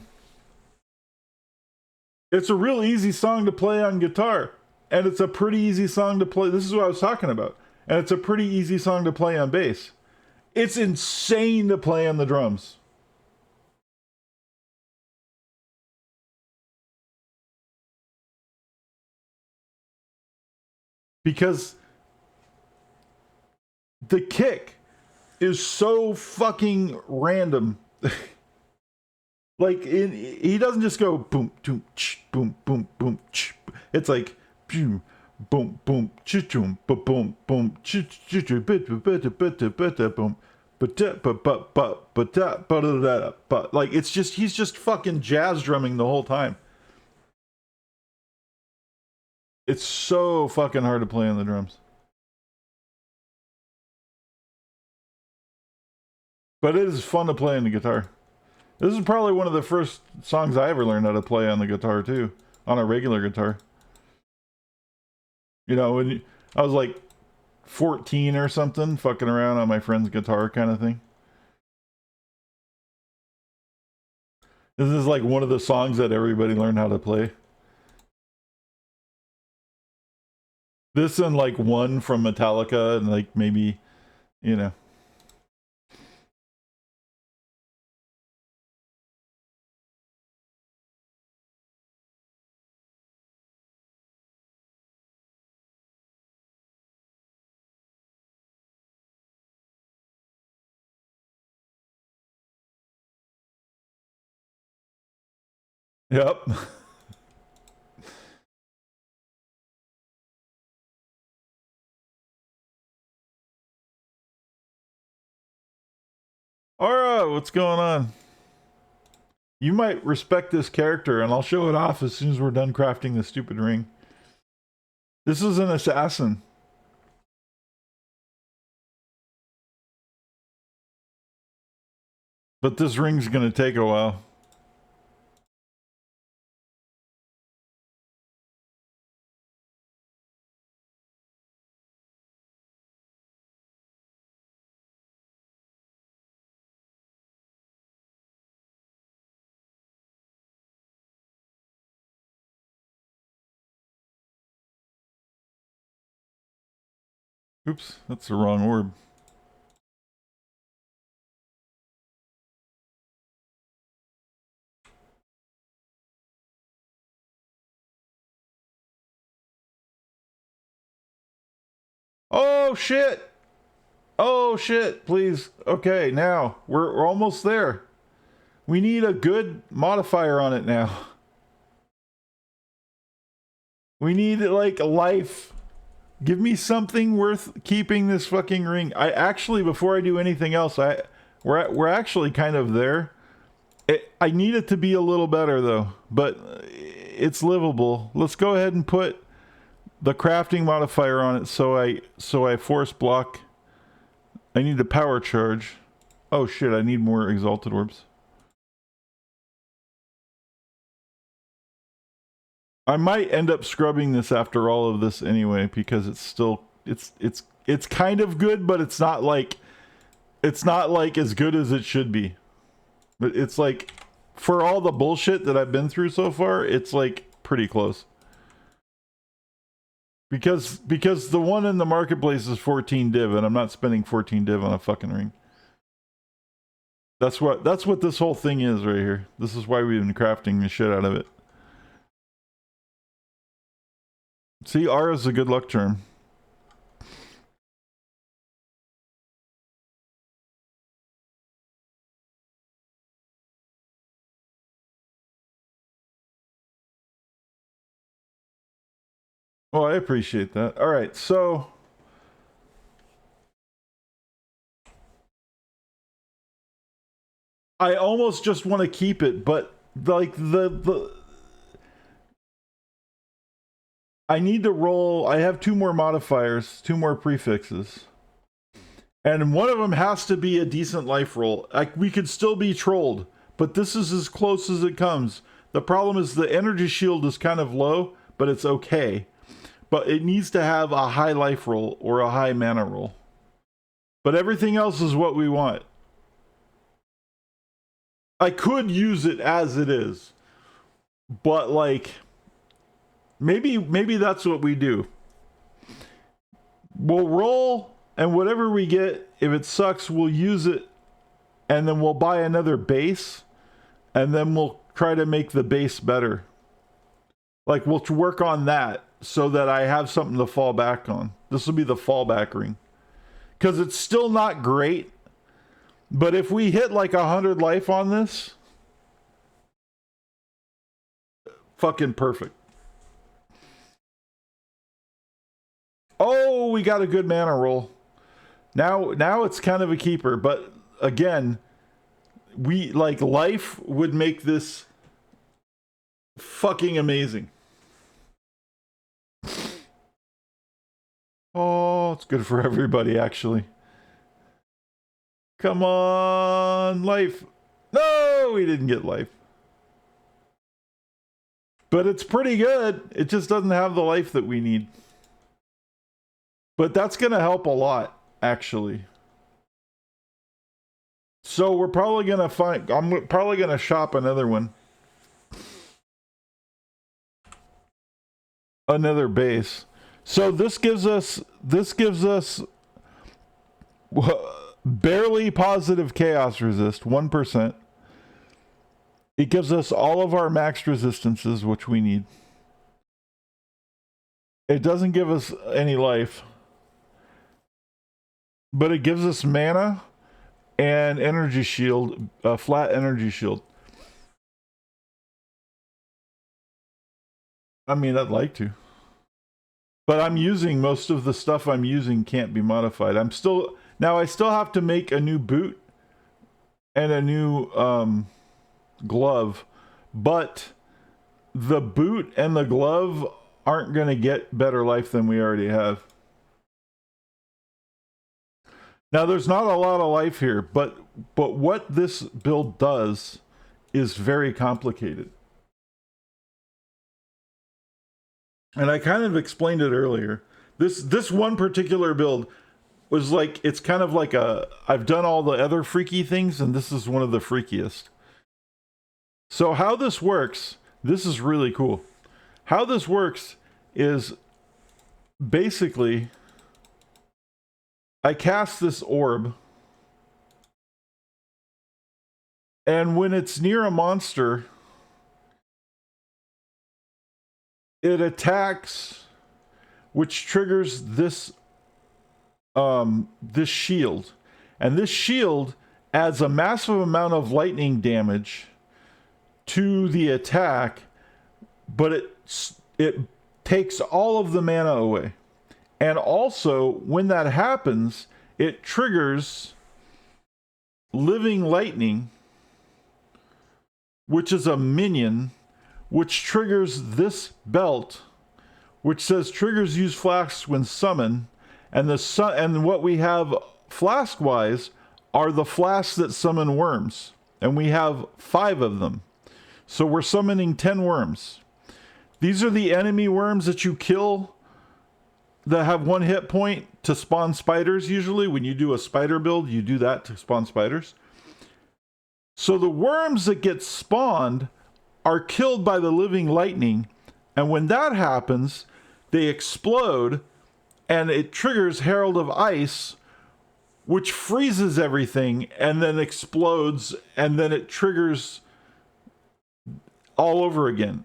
It's a real easy song to play on guitar. And it's a pretty easy song to play. This is what I was talking about. And it's a pretty easy song to play on bass. It's insane to play on the drums. Because the kick is so fucking random. Like he doesn't just go boom, boom, boom, boom, boom. It's like boom, boom, boom, boom, boom, boom, boom. But like it's just he's just fucking jazz drumming the whole time. It's so fucking hard to play on the drums. But it is fun to play on the guitar. This is probably one of the first songs I ever learned how to play on the guitar too, on a regular guitar. You know, when I was like 14 or something, fucking around on my friend's guitar kind of thing. This is like one of the songs that everybody learned how to play. This and like one from Metallica and like maybe, you know. Yep. Alright, what's going on? You might respect this character, and I'll show it off as soon as we're done crafting the stupid ring. This is an assassin. But this ring's gonna take a while. Oops, that's the wrong orb. Oh shit! Oh shit, please. Okay, now we're almost there. We need a good modifier on it now. We need like life. Give me something worth keeping this fucking ring. I actually, before I do anything else, we're actually kind of there. I need it to be a little better though, but it's livable. Let's go ahead and put the crafting modifier on it so I force block. I need a power charge. Oh shit, I need more exalted orbs. I might end up scrubbing this after all of this anyway, because it's still it's kind of good, but it's not like as good as it should be. But it's like, for all the bullshit that I've been through so far, it's like pretty close. Because the one in the marketplace is 14 div, and I'm not spending 14 div on a fucking ring. That's what this whole thing is right here. This is why we've been crafting the shit out of it. See, R is a good luck term. Oh, I appreciate that. All right, so I almost just want to keep it, but like the I need to roll. I have 2 more modifiers, 2 more prefixes. And one of them has to be a decent life roll. We could still be trolled, but this is as close as it comes. The problem is the energy shield is kind of low, but it's okay. But it needs to have a high life roll or a high mana roll. But everything else is what we want. I could use it as it is, but like maybe that's what we do. We'll roll, and whatever we get, if it sucks, we'll use it, and then we'll buy another base, and then we'll try to make the base better. Like, we'll work on that so that I have something to fall back on. This will be the fallback ring. Because it's still not great, but if we hit like 100 life on this, Fucking perfect. Oh, we got a good mana roll. Now it's kind of a keeper, but again, we like life would make this fucking amazing. Oh, it's good for everybody, actually. Come on, life. No, we didn't get life. But it's pretty good. It just doesn't have the life that we need. But that's going to help a lot, actually. So we're probably going to find... I'm probably going to shop another one. Another base. So this gives us barely positive chaos resist, 1%. It gives us all of our max resistances, which we need. It doesn't give us any life, but it gives us mana and energy shield, a flat energy shield. I mean, I'd like to. But I'm using most of the stuff I'm using can't be modified. I still have to make a new boot and a new glove, but the boot and the glove aren't going to get better life than we already have. Now there's not a lot of life here, but what this build does is very complicated. And I kind of explained it earlier. This one particular build was like, it's kind of like I've done all the other freaky things, and this is one of the freakiest. So how this works, this is really cool. How this works is basically I cast this orb, and when it's near a monster, it attacks, which triggers this this shield, and this shield adds a massive amount of lightning damage to the attack, but it takes all of the mana away. And also, when that happens, it triggers living lightning, which is a minion, which triggers this belt, which says triggers use flasks when summoned, and what we have flask wise are the flasks that summon worms, and we have 5 of them. So we're summoning 10 worms. These are the enemy worms that you kill that have 1 hit point to spawn spiders. Usually when you do a spider build, you do that to spawn spiders. So the worms that get spawned are killed by the living lightning, and when that happens, they explode, and it triggers Herald of Ice, which freezes everything and then explodes, and then it triggers all over again.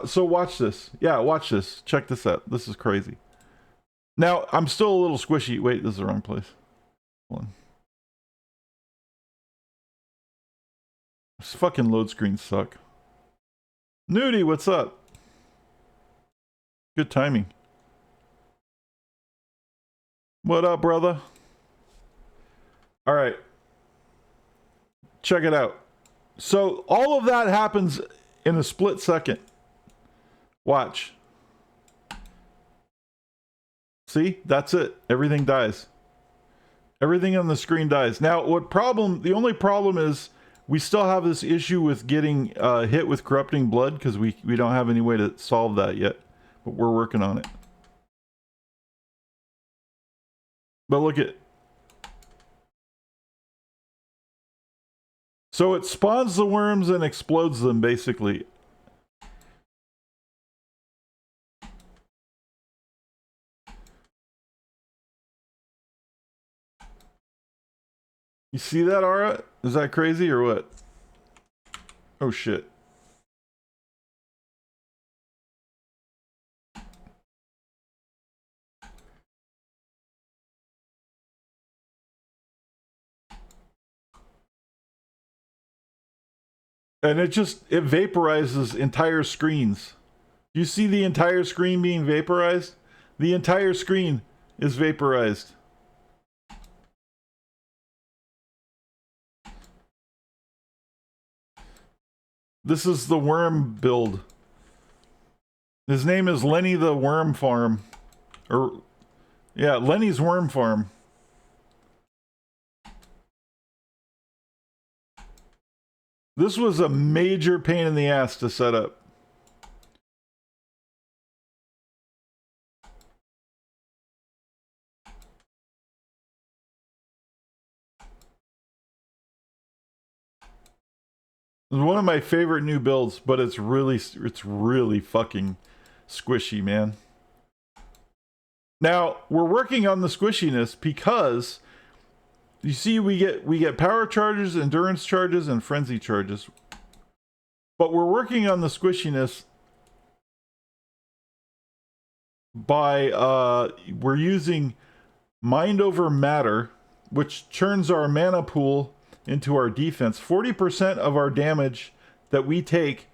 So watch this. Yeah, watch this. Check this out. This is crazy. Now, I'm still a little squishy. Wait, this is the wrong place. Hold on. This fucking load screens suck. Nudie, what's up? Good timing. What up, brother? All right. Check it out. So all of that happens in a split second. Watch. See? That's it. Everything dies. Everything on the screen dies. Now, the only problem is we still have this issue with getting hit with corrupting blood, because we don't have any way to solve that yet. But we're working on it. But look at... So it spawns the worms and explodes them, basically. You see that, Ara? Is that crazy or what? Oh shit. And it vaporizes entire screens. You see the entire screen being vaporized? The entire screen is vaporized. This is the worm build. His name is Lenny the Worm Farm. Or, yeah, Lenny's Worm Farm. This was a major pain in the ass to set up. It's one of my favorite new builds, but it's really fucking squishy, man. Now, we're working on the squishiness because you see we get power charges, endurance charges, and frenzy charges. But we're working on the squishiness by we're using mind over matter, which turns our mana pool into our defense. 40% of our damage that we take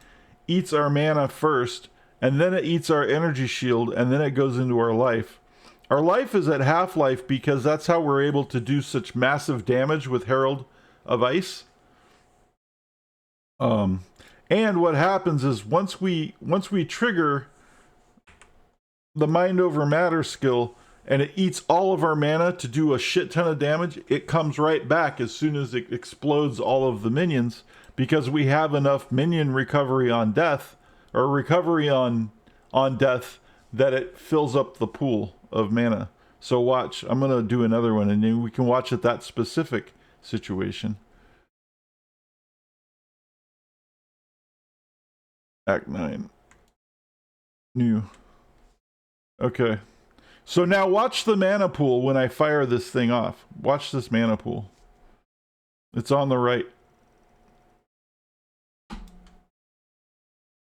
eats our mana first, and then it eats our energy shield, and then it goes into our life. Our life is at half-life because that's how we're able to do such massive damage with Herald of Ice. And what happens is once we trigger the mind over matter skill and it eats all of our mana to do a shit ton of damage, it comes right back as soon as it explodes all of the minions because we have enough minion recovery on death, or recovery on death, that it fills up the pool of mana. So watch, I'm gonna do another one and then we can watch at that specific situation. Act 9. New. Okay. So now watch the mana pool when I fire this thing off. Watch this mana pool. It's on the right.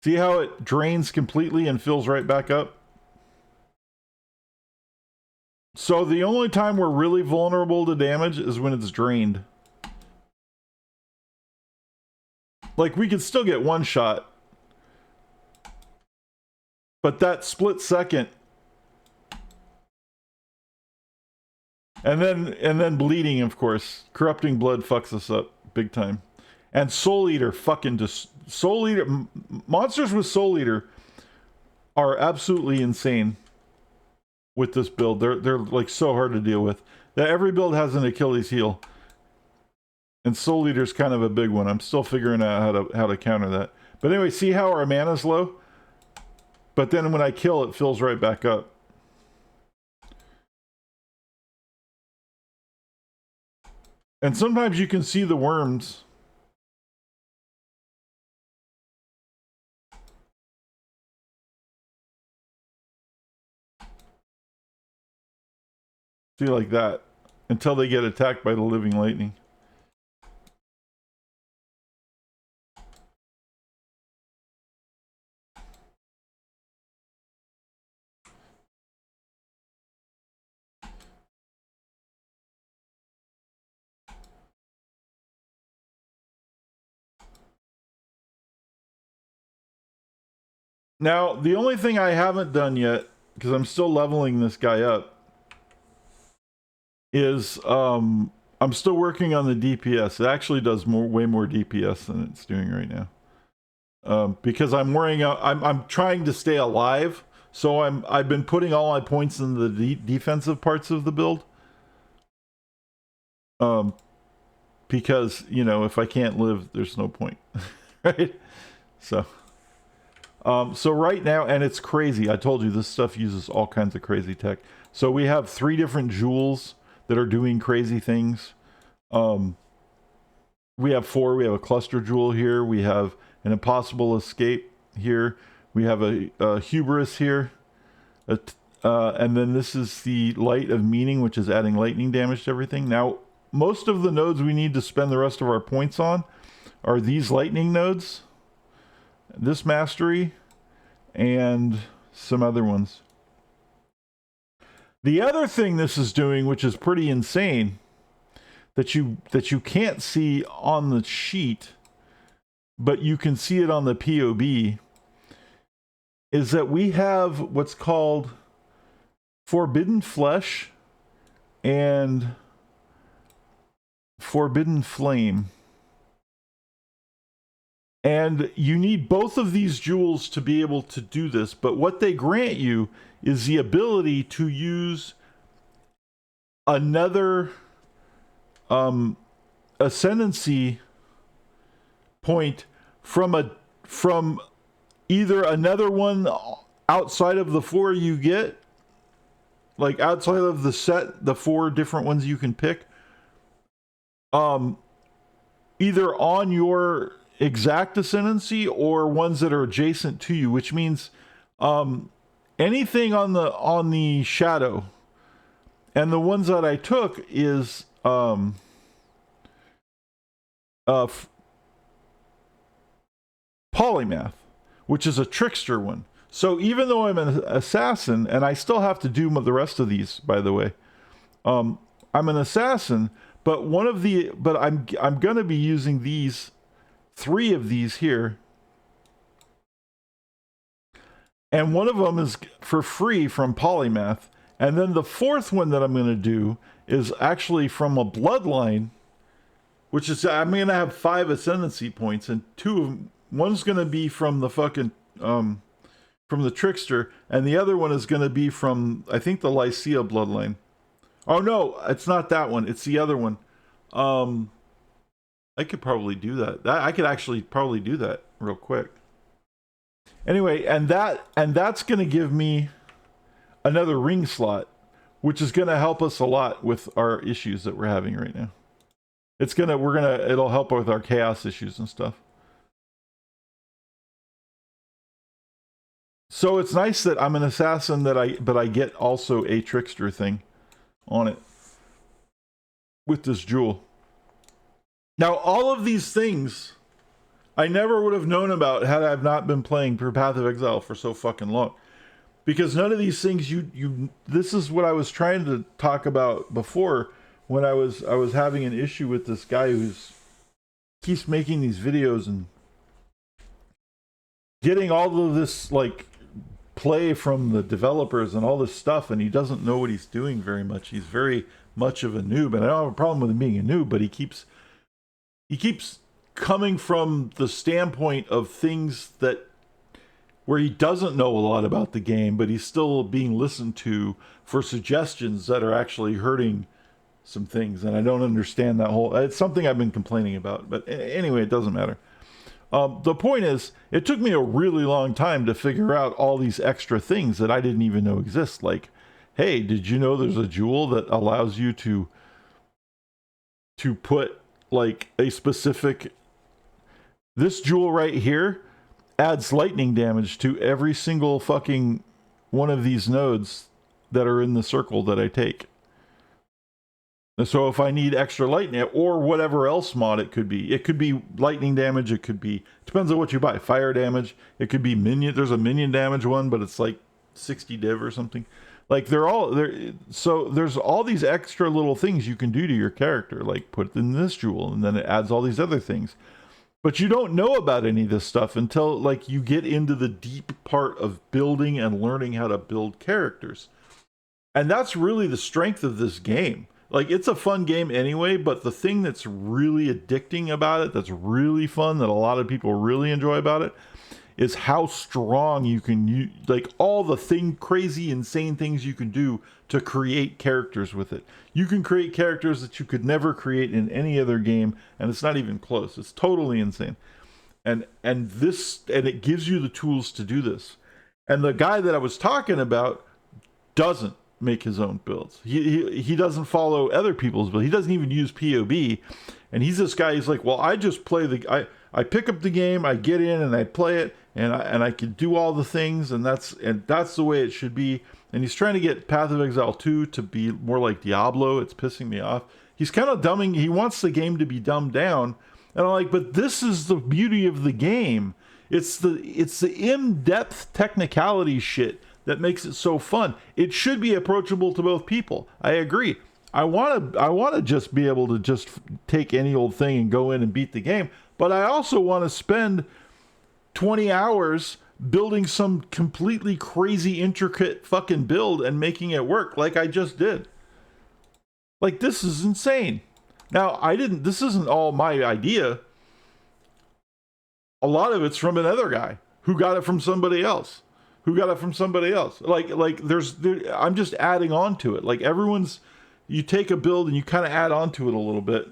See how it drains completely and fills right back up? So the only time we're really vulnerable to damage is when it's drained. Like, we could still get one shot. But that split second... And then bleeding, of course. Corrupting blood fucks us up big time. And Soul Eater fucking just... Soul Eater... Monsters with Soul Eater are absolutely insane with this build. They're like so hard to deal with. That every build has an Achilles heel. And Soul Eater's kind of a big one. I'm still figuring out how to counter that. But anyway, see how our mana's low? But then when I kill, it fills right back up. And sometimes you can see the worms. See, like that. Until they get attacked by the living lightning. Now, the only thing I haven't done yet, because I'm still leveling this guy up, is I'm still working on the DPS. It actually does way more DPS than it's doing right now. Because I'm worrying out, I'm trying to stay alive, so I've been putting all my points in the defensive parts of the build. Because, you know, if I can't live, there's no point, right? So right now, and it's crazy. I told you this stuff uses all kinds of crazy tech. So we have 3 different jewels that are doing crazy things. We have 4. We have a cluster jewel here. We have an impossible escape here. We have a hubris here. And then this is the light of meaning, which is adding lightning damage to everything. Now, most of the nodes we need to spend the rest of our points on are these lightning nodes, this mastery, and some other ones. The other thing this is doing, which is pretty insane, that you can't see on the sheet, but you can see it on the POB, is that we have what's called Forbidden Flesh and Forbidden Flame. And you need both of these jewels to be able to do this, but what they grant you is the ability to use another ascendancy point from either another one outside of the 4 you get, like outside of the set, the 4 different ones you can pick, either on your exact ascendancy or ones that are adjacent to you, which means anything on the shadow. And the ones that I took is Polymath, which is a trickster one. So even though I'm an assassin, and I still have to do the rest of these, by the way, I'm an assassin, but I'm gonna be using these 3 of these here, and one of them is for free from Polymath, and then the 4th one that I'm going to do is actually from a bloodline, which is I'm going to have 5 ascendancy points, and 2 of them, one's going to be from the fucking from the trickster, and the other one is going to be from, I think, the Lycia bloodline. Oh no, it's not that one, it's the other one. I could probably do that. I could actually probably do that real quick. Anyway, and that's going to give me another ring slot, which is going to help us a lot with our issues that we're having right now. It'll help with our chaos issues and stuff. So it's nice that I'm an assassin but I get also a trickster thing on it with this jewel. Now, all of these things I never would have known about had I not been playing for Path of Exile for so fucking long. Because none of these things this is what I was trying to talk about before when I was having an issue with this guy keeps making these videos and getting all of this like play from the developers and all this stuff, and he doesn't know what he's doing very much. He's very much of a noob, and I don't have a problem with him being a noob, but he keeps coming from the standpoint of things where he doesn't know a lot about the game, but he's still being listened to for suggestions that are actually hurting some things, and I don't understand that it's something I've been complaining about, but anyway, it doesn't matter. The point is, it took me a really long time to figure out all these extra things that I didn't even know exist. Like, hey, did you know there's a jewel that allows you to put like a specific... This jewel right here adds lightning damage to every single fucking one of these nodes that are in the circle that I take. And so if I need extra lightning or whatever else mod it could be lightning damage, it could be, depends on what you buy, fire damage, it could be minion, there's a minion damage one, but it's like 60 div or something. Like they're all there. So there's all these extra little things you can do to your character, like put it in this jewel, and then it adds all these other things. But you don't know about any of this stuff until like you get into the deep part of building and learning how to build characters. And that's really the strength of this game. Like, it's a fun game anyway, but the thing that's really addicting about it, that's really fun, that a lot of people really enjoy about it, is how strong you can use, like, all the crazy, insane things you can do to create characters with it. You can create characters that you could never create in any other game, and it's not even close. It's totally insane. And it gives you the tools to do this. And the guy that I was talking about doesn't make his own builds. He doesn't follow other people's builds. He doesn't even use POB. And he's this guy, he's like, well, I just play I pick up the game, I get in and I play it, and I can do all the things, and that's the way it should be. And he's trying to get Path of Exile 2 to be more like Diablo. It's pissing me off. He's kind of dumbing, he wants the game to be dumbed down. And I'm like, but this is the beauty of the game. It's the in-depth technicality shit that makes it so fun. It should be approachable to both people. I agree. I want to just be able to just take any old thing and go in and beat the game. but I also want to spend 20 hours building some completely crazy intricate fucking build and making it work like I just did. Like, this is insane. Now, this isn't all my idea. A lot of it's from another guy who got it from somebody else. Like I'm just adding on to it. Like, you take a build and you kind of add on to it a little bit.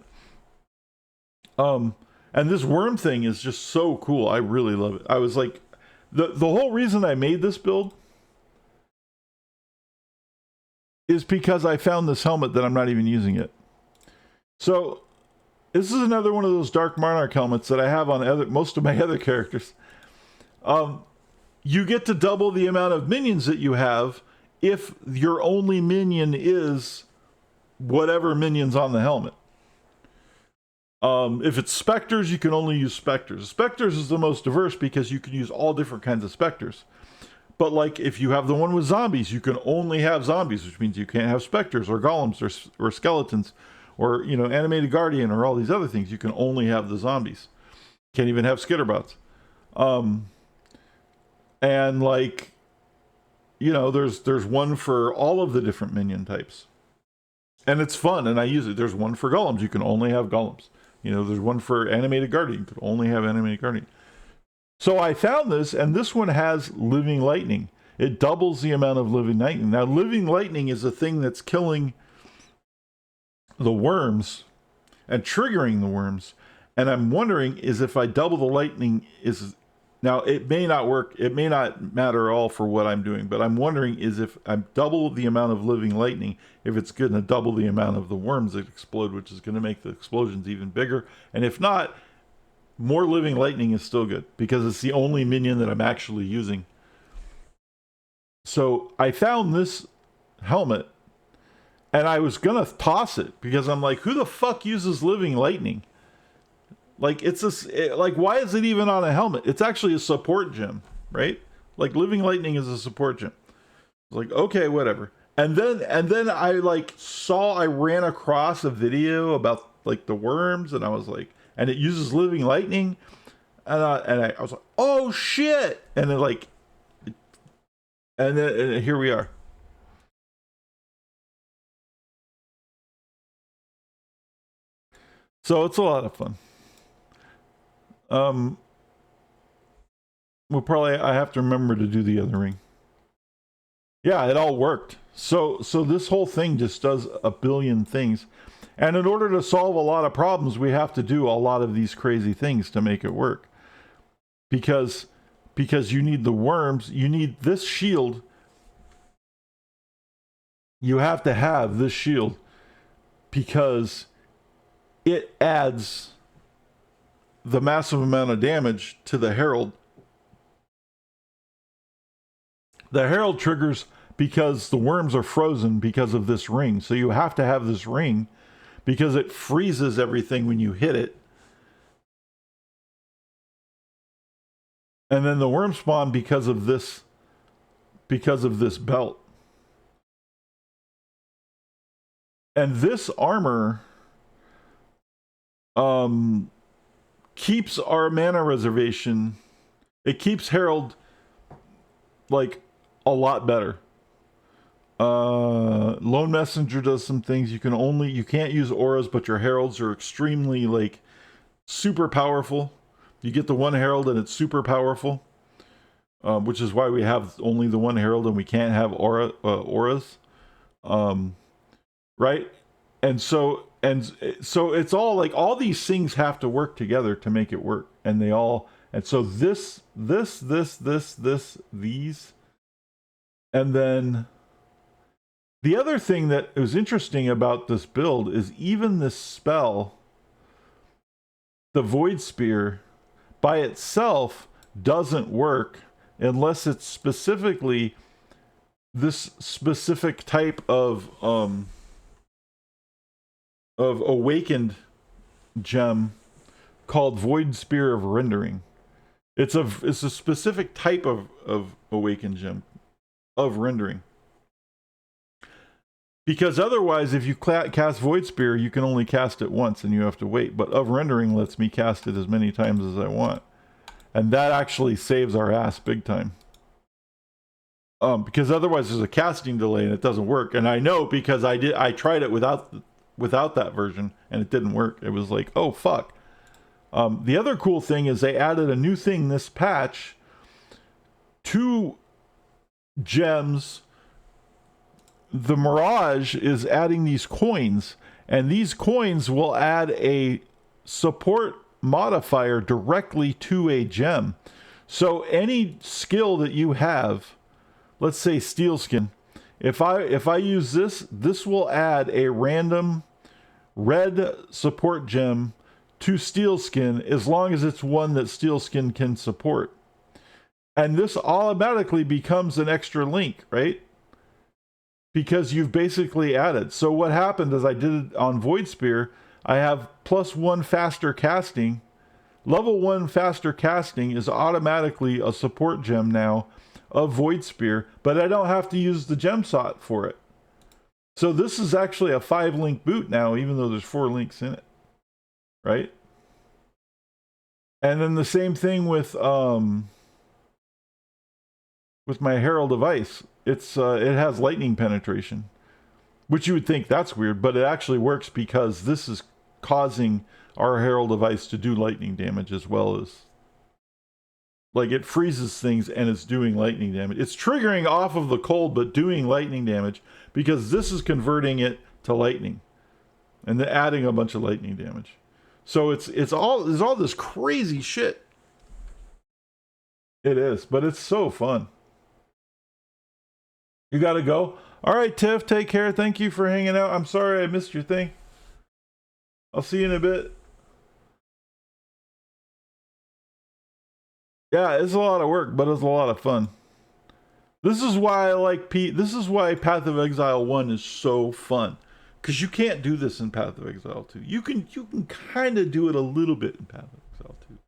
And this worm thing is just so cool. I really love it. I was like, the whole reason I made this build is because I found this helmet that I'm not even using it. So this is another one of those Dark Monarch helmets that I have on most of my other characters. You get to double the amount of minions that you have if your only minion is whatever minion's on the helmet. If it's specters, you can only use specters. Specters is the most diverse because you can use all different kinds of specters. But like, if you have the one with zombies, you can only have zombies, which means you can't have specters or golems or skeletons or, you know, animated guardian or all these other things. You can only have the zombies. Can't even have skitterbots. And like, you know, there's one for all of the different minion types. And it's fun, and I use it. There's one for golems. You can only have golems. You know, there's one for animated guardian. You could only have animated guardian. So I found this, and this one has living lightning. It doubles the amount of living lightning. Now, living lightning is a thing that's killing the worms and triggering the worms. And I'm wondering is if I double the lightning now, it may not work. It may not matter at all for what I'm doing, but I'm wondering is if I double the amount of living lightning, if it's going to double the amount of the worms that explode, which is going to make the explosions even bigger. And if not, more living lightning is still good because it's the only minion that I'm actually using. So I found this helmet and I was going to toss it because I'm like, who the fuck uses living lightning? Like, why is it even on a helmet? It's actually a support gem, right? Like, living lightning is a support gem. Like, okay, whatever. And then I I ran across a video about like the worms, and I was like, and it uses living lightning, and I was like, oh shit! And then here we are. So it's a lot of fun. I have to remember to do the other ring. Yeah, it all worked. So this whole thing just does a billion things. And in order to solve a lot of problems, we have to do a lot of these crazy things to make it work. Because you need the worms, you need this shield. You have to have this shield because it adds the massive amount of damage to the Herald. The Herald triggers because the worms are frozen because of this ring. So you have to have this ring because it freezes everything when you hit it. And then the worm spawn because of this belt. And this armor keeps our mana reservation. It keeps Herald like a lot better. Lone Messenger does some things. You can't use auras, but your heralds are extremely like super powerful. You get the one herald and it's super powerful, which is why we have only the one herald and we can't have auras. Right? And so it's all like all these things have to work together to make it work. And so these, and then the other thing that was interesting about this build is even this spell, the Void Spear, by itself doesn't work unless it's specifically this specific type of awakened gem called Void Spear of Rendering. It's a specific type of awakened gem of rendering. Because otherwise, if you cast Void Spear, you can only cast it once and you have to wait. But Of Rendering lets me cast it as many times as I want. And that actually saves our ass big time. Because otherwise there's a casting delay and it doesn't work. And I know because I tried it without that version and it didn't work. It was like, oh fuck. The other cool thing is they added a new thing this patch. 2 gems. The Mirage is adding these coins, and these coins will add a support modifier directly to a gem. So any skill that you have, let's say Steel Skin, if I use this will add a random red support gem to Steel Skin as long as it's one that Steel Skin can support. And this automatically becomes an extra link, right? Because you've basically added. So what happened is I did it on Void Spear. I have +1 faster casting. Level 1 faster casting is automatically a support gem now of Void Spear, but I don't have to use the gem slot for it. So this is actually a 5-link boot now, even though there's 4 links in it, right? And then the same thing with my Herald of Ice. It has lightning penetration, which you would think that's weird, but it actually works because this is causing our Herald of Ice to do lightning damage as well as, like, it freezes things and it's doing lightning damage. It's triggering off of the cold, but doing lightning damage because this is converting it to lightning and then adding a bunch of lightning damage. So there's all this crazy shit. It is, but it's so fun. You gotta go? All right, Tiff, take care. Thank you for hanging out. I'm sorry I missed your thing. I'll see you in a bit. Yeah, it's a lot of work, but it's a lot of fun. This is why I like this is why Path of Exile 1 is so fun. Because you can't do this in Path of Exile 2. You can kind of do it a little bit in Path of Exile 2.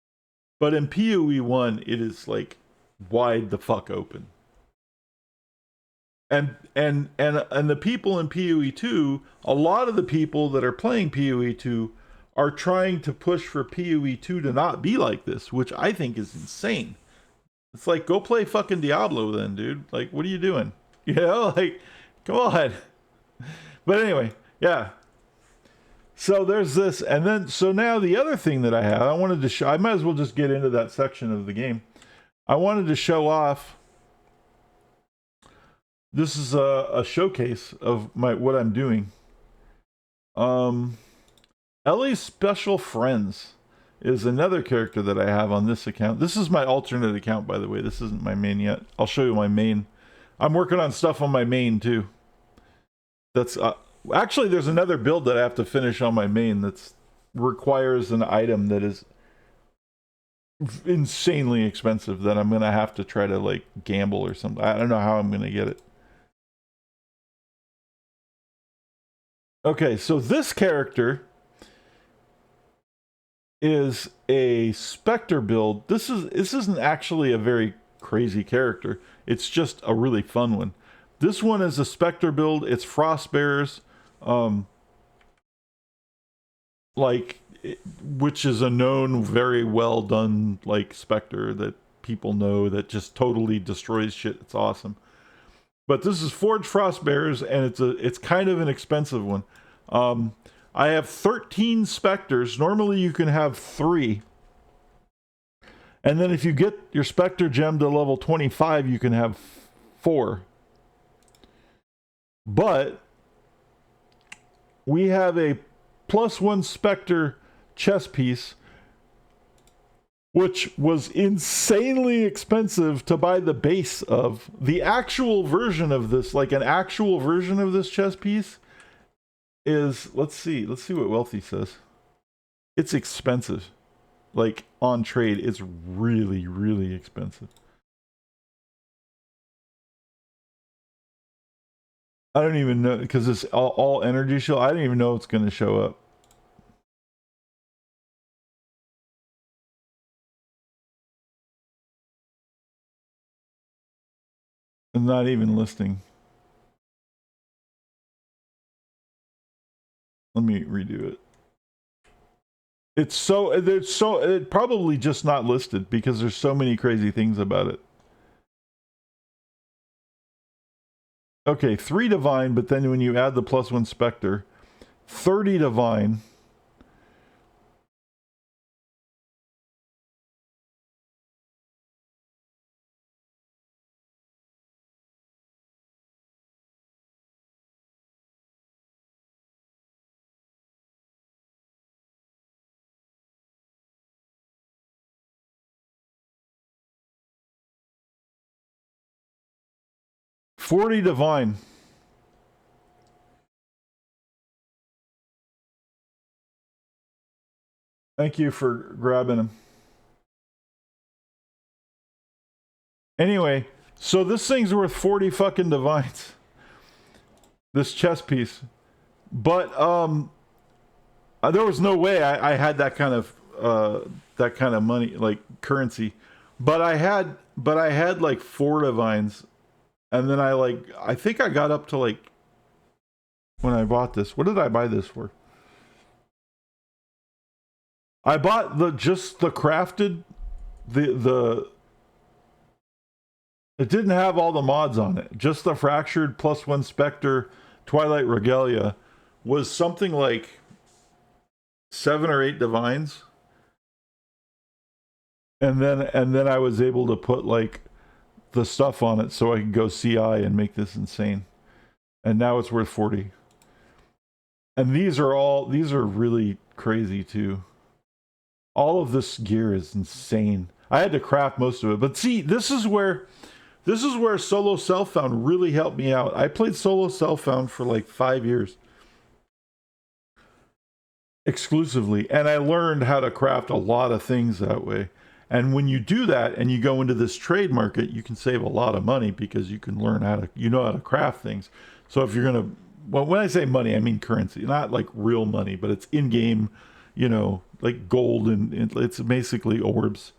But in PoE 1, it is like wide the fuck open. And the people in PoE 2, a lot of the people that are playing PoE 2 are trying to push for PoE 2 to not be like this, which I think is insane. It's like, go play fucking Diablo then, dude. Like, what are you doing? You know, like, come on. But anyway, yeah. So there's this, and then, so now the other thing that I have, I wanted to show, I might as well just get into that section of the game. I wanted to show off, this is a showcase of what I'm doing. Ellie's Special Friends is another character that I have on this account. This is my alternate account, by the way. This isn't my main yet. I'll show you my main. I'm working on stuff on my main too. That's actually, there's another build that I have to finish on my main that requires an item that is insanely expensive that I'm gonna have to try to like gamble or something. I don't know how I'm gonna get it. Okay, so this character is a Spectre build. This isn't actually a very crazy character. It's just a really fun one. This one is a Spectre build. It's Frostbearers, which is a known, very well done like Spectre that people know that just totally destroys shit. It's awesome. But this is Forged Frostbearers, and it's kind of an expensive one. I have 13 Spectres. Normally you can have 3. And then if you get your Spectre gem to level 25, you can have 4. But we have a +1 Spectre chess piece, which was insanely expensive to buy the base of. The actual version of this, like an actual version of this chess piece, is, let's see what Wealthy says. It's expensive. Like, on trade, it's really, really expensive. I don't even know, because it's all energy shield. I don't even know it's going to show up. I'm not even listing. Let me redo it. It's probably just not listed because there's so many crazy things about it. Okay, 3 divine, but then when you add the +1 specter, 30 divine. $40 divine. Thank you for grabbing him. Anyway, so this thing's worth 40 fucking divines. This chess piece. But there was no way I had that kind of money, like currency. But I had like 4 divines. And then I think I got up to like, when I bought this, what did I buy this for? I bought the crafted, it didn't have all the mods on it. Just the fractured +1 specter Twilight Regalia was something like 7 or 8 divines. And then I was able to put like the stuff on it so I could go CI and make this insane. And now it's worth 40. And these are really crazy too. All of this gear is insane. I had to craft most of it. But see, this is where Solo Self-Found really helped me out. I played Solo Self-Found for like 5 years. Exclusively. And I learned how to craft a lot of things that way. And when you do that and you go into this trade market, you can save a lot of money because you can learn how to craft things. So if you're going to, well, when I say money, I mean currency, not like real money, but it's in-game, like gold and it's basically orbs.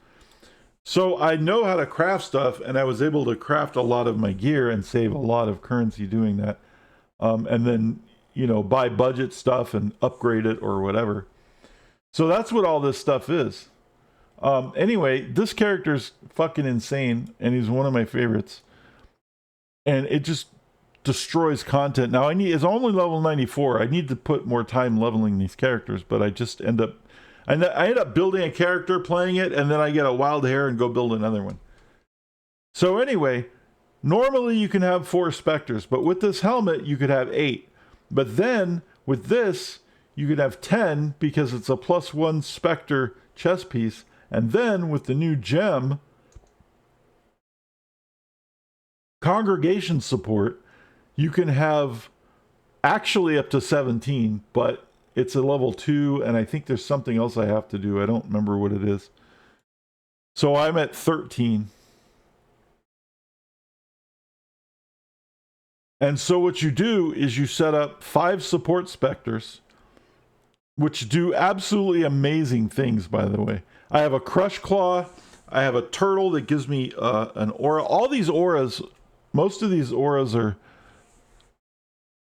So I know how to craft stuff, and I was able to craft a lot of my gear and save a lot of currency doing that. And then, buy budget stuff and upgrade it or whatever. So that's what all this stuff is. Anyway, this character's fucking insane, and he's one of my favorites. And it just destroys content. Now, it's only level 94. I need to put more time leveling these characters, but I just end up building a character, playing it, and then I get a wild hair and go build another one. So anyway, normally you can have 4 specters, but with this helmet, you could have 8. But then, with this, you could have 10 because it's a +1 specter chess piece. And then, with the new gem, congregation support, you can have actually up to 17, but it's a level 2, and I think there's something else I have to do. I don't remember what it is. So I'm at 13. And so what you do is you set up 5 support specters, which do absolutely amazing things, by the way. I have a Crush Claw. I have a turtle that gives me an aura. All these auras, most of these auras are...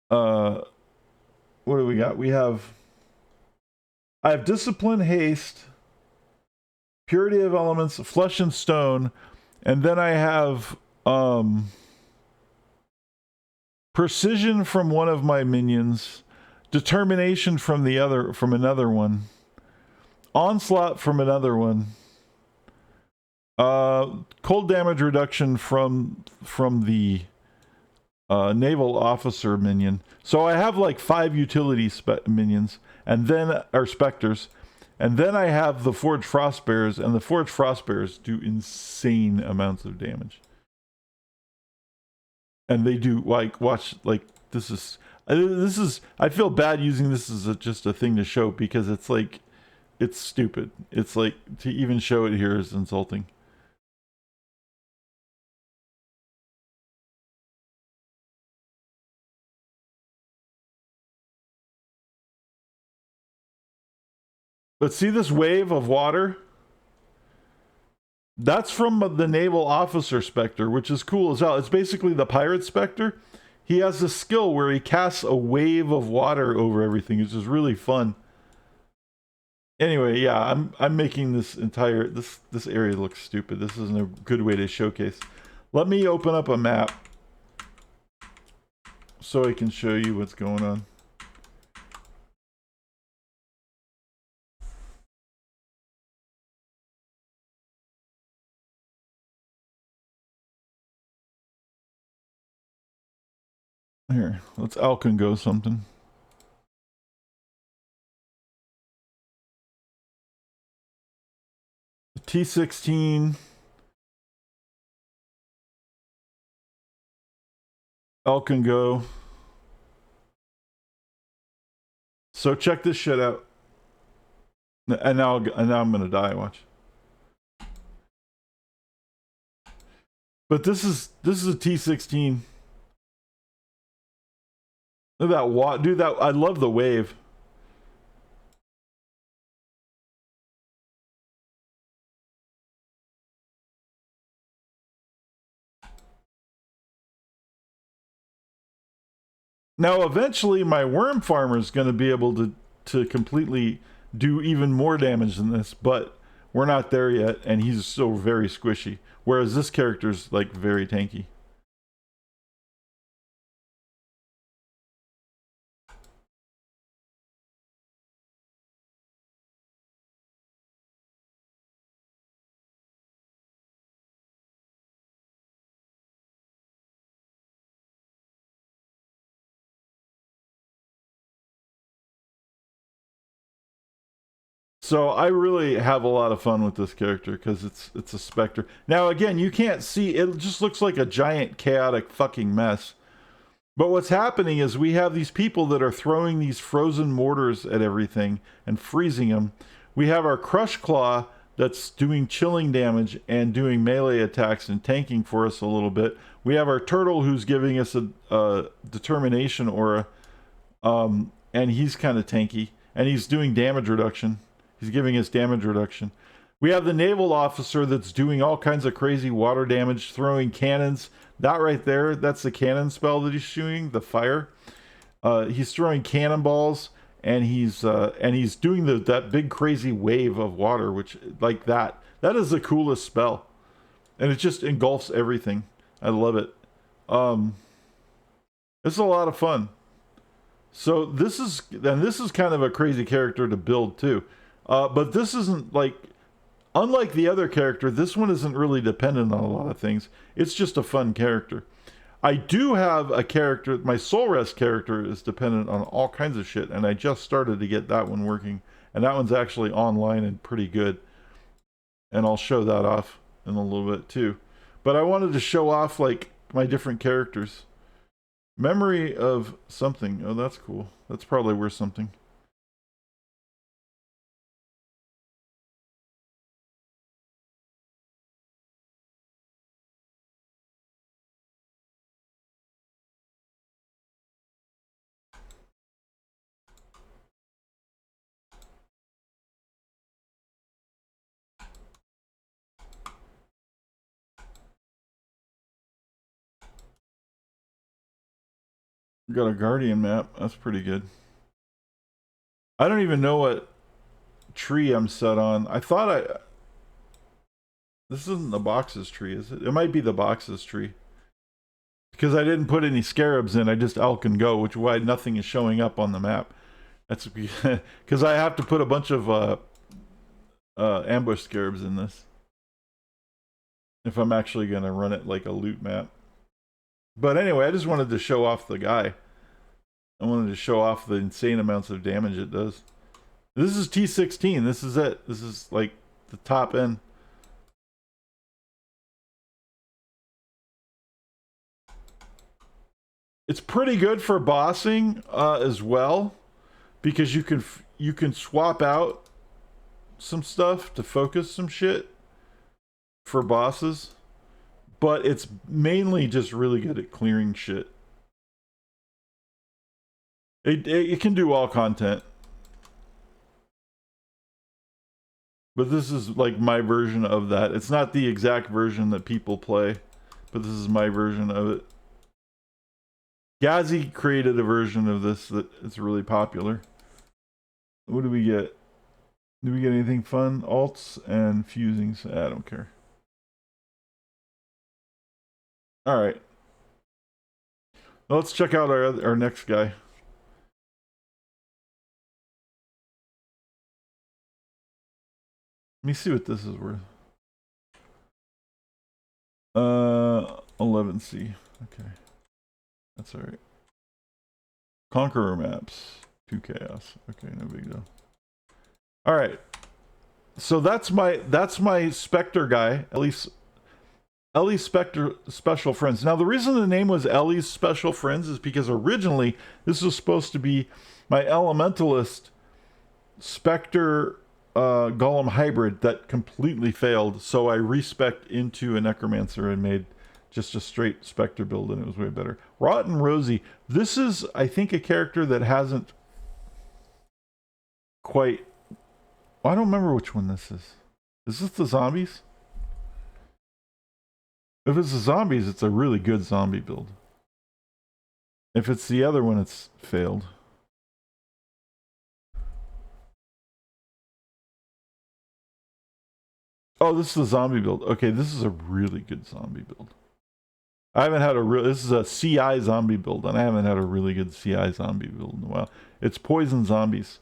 what do we got? I have Discipline, Haste, Purity of Elements, Flesh and Stone, and then I have Precision from one of my minions, Determination from another one, Onslaught from another one, cold damage reduction from the naval officer minion. So I have like 5 utility minions, and then are specters, and then I have the Forged Frostbearers, and the Forged Frostbearers do insane amounts of damage. And they do this is I feel bad using this as just a thing to show because it's like, it's stupid. It's like, to even show it here is insulting. But see this wave of water? That's from the naval officer specter, which is cool as hell. It's basically the pirate specter. he has this skill where he casts a wave of water over everything, which is really fun. Anyway, yeah, I'm making this entire this area look stupid. This isn't a good way to showcase. Let me open up a map so I can show you what's going on. Here, let's Alcon something. T16 Alcon. So check this shit out. And now I'm gonna die. Watch. But this is a T16. Look at that dude. That I love the wave. Now, eventually, my worm farmer is going to be able to completely do even more damage than this, but we're not there yet, and he's so very squishy. Whereas this character's like very tanky. So I really have a lot of fun with this character because it's a specter. Now again, you can't see, it just looks like a giant chaotic fucking mess. But what's happening is we have these people that are throwing these frozen mortars at everything and freezing them. We have our Crush Claw that's doing chilling damage and doing melee attacks and tanking for us a little bit. We have our Turtle who's giving us a determination aura, and he's kind of tanky, and he's doing damage reduction. He's giving us damage reduction. We have the Naval Officer that's doing all kinds of crazy water damage, throwing cannons. That right there, that's the cannon spell that he's shooting, the fire. He's throwing cannonballs, and he's doing that big crazy wave of water, which like that is the coolest spell, and it just engulfs everything. I love it. It's a lot of fun. So this is kind of a crazy character to build too. But this isn't like, unlike the other character, this one isn't really dependent on a lot of things. It's just a fun character. I do have a character, my Soul Rest character is dependent on all kinds of shit, and I just started to get that one working. And that one's actually online and pretty good. And I'll show that off in a little bit too. But I wanted to show off like my different characters. Memory of something. Oh, that's cool. That's probably worth something. Got a Guardian map. That's pretty good. I don't even know what tree I'm set on. I thought this isn't the boxes tree, is it? It might be the boxes tree. Because I didn't put any scarabs in, I just Alcon Go, which is why nothing is showing up on the map. That's because I have to put a bunch of ambush scarabs in this. If I'm actually going to run it like a loot map. But anyway, I just wanted to show off the guy. I wanted to show off the insane amounts of damage it does. This is T16. This is it. This is like the top end. It's pretty good for bossing as well, because you can swap out some stuff to focus some shit for bosses. But it's mainly just really good at clearing shit. It can do all content. But this is like my version of that. It's not the exact version that people play, but this is my version of it. Gazi created a version of this that is really popular. What do we get? Do we get anything fun? Alts and fusings. I don't care. All right. Well, let's check out our next guy. Let me see what this is worth. 11C. Okay. That's alright. Conqueror maps. 2 chaos. Okay, no big deal. Alright. So that's my Spectre guy. Ellie's Spectre Special Friends. Now the reason the name was Ellie's Special Friends is because originally this was supposed to be my Elementalist Spectre Golem hybrid that completely failed, so I respec'd into a Necromancer and made just a straight Spectre build, and it was way better. Rotten Rosie. This is, I think, a character that hasn't quite... I don't remember which one this is. Is this the zombies? If it's the zombies, it's a really good zombie build. If it's the other one, it's failed. Oh, this is a zombie build. Okay, this is a really good zombie build. I haven't had a real... This is a CI zombie build, and I haven't had a really good CI zombie build in a while. It's poison zombies.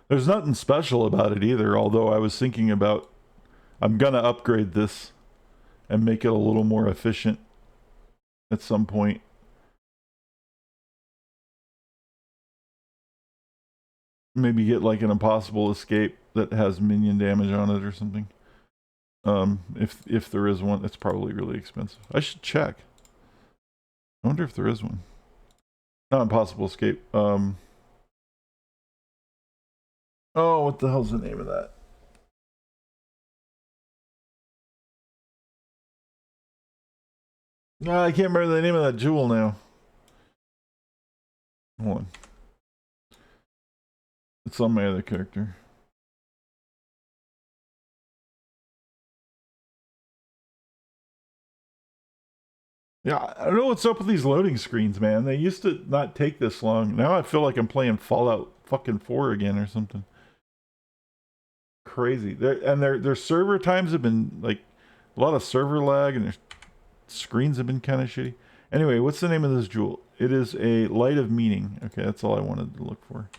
There's nothing special about it either, although I was thinking about... I'm gonna upgrade this and make it a little more efficient at some point. Maybe get like an impossible escape that has minion damage on it or something. If there is one, it's probably really expensive. I should check. I wonder if there is one. Not impossible escape. Oh, what the hell's the name of that? No, I can't remember the name of that jewel now. Hold on. It's on my other character. Yeah, I don't know what's up with these loading screens, man. They used to not take this long. Now I feel like I'm playing Fallout fucking 4 again or something. Crazy. Their server times have been like a lot of server lag, and their screens have been kind of shitty. Anyway, what's the name of this jewel? It is a Light of Meaning. Okay, that's all I wanted to look for.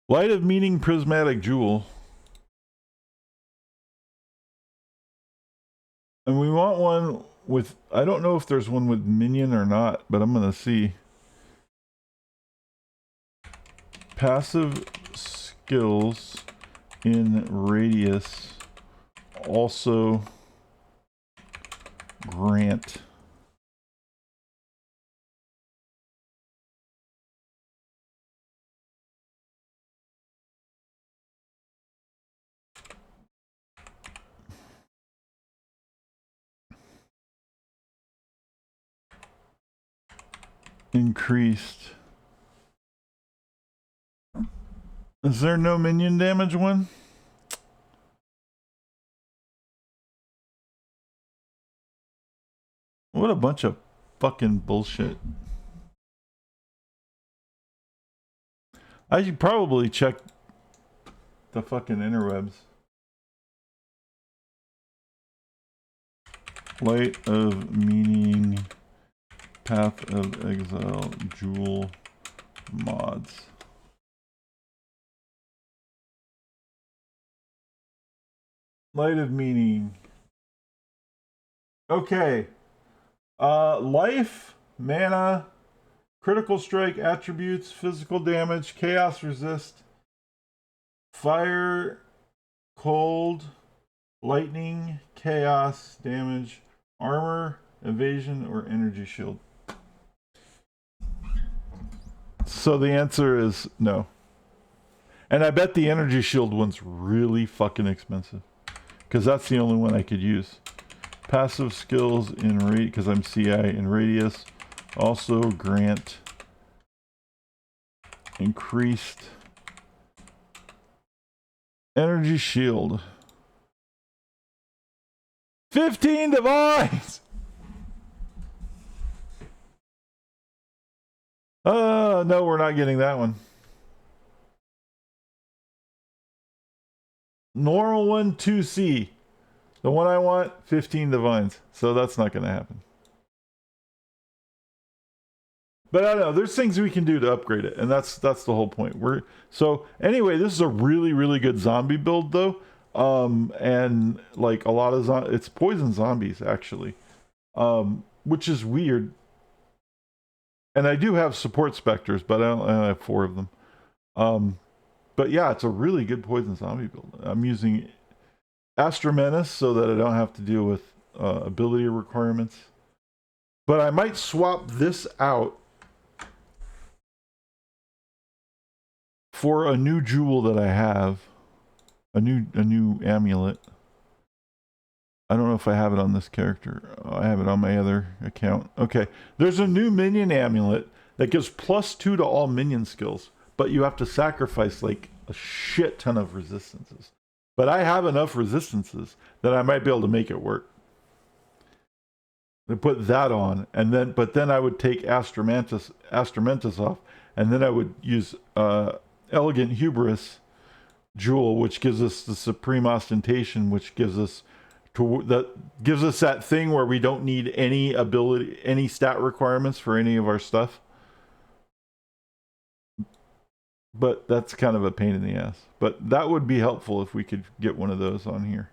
Light of Meaning Prismatic Jewel. And we want one with... I don't know if there's one with minion or not, but I'm going to see. Passive skills in radius also grant... increased. Is there no minion damage one? What a bunch of fucking bullshit. I should probably check the fucking interwebs. Light of Meaning, Path of Exile, Jewel, mods. Light of Meaning. Okay. Life, mana, critical strike, attributes, physical damage, chaos resist, fire, cold, lightning, chaos, damage, armor, evasion, or energy shield. So the answer is no. And I bet the energy shield one's really fucking expensive. because that's the only one I could use. Passive skills in rate, because I'm CI in radius, also grant increased energy shield. 15 divines! No, we're not getting that one. Normal one, 2C. The one I want, 15 divines. So that's not going to happen. But I don't know, there's things we can do to upgrade it, and that's the whole point. So anyway, this is a really, really good zombie build though. And like a lot of it's poison zombies actually. Which is weird. And I do have support specters, but I don't have 4 of them. But yeah, it's a really good poison zombie build. I'm using Astra Menace so that I don't have to deal with ability requirements. But I might swap this out for a new jewel that I have. A new amulet. I don't know if I have it on this character. I have it on my other account. Okay. There's a new minion amulet that gives +2 to all minion skills, but you have to sacrifice like a shit ton of resistances. But I have enough resistances that I might be able to make it work. To put that on, and then I would take Astra Mantis off, and then I would use Elegant Hubris jewel, which gives us the Supreme Ostentation, which gives us that thing where we don't need any stat requirements for any of our stuff. But that's kind of a pain in the ass. But that would be helpful if we could get one of those on here,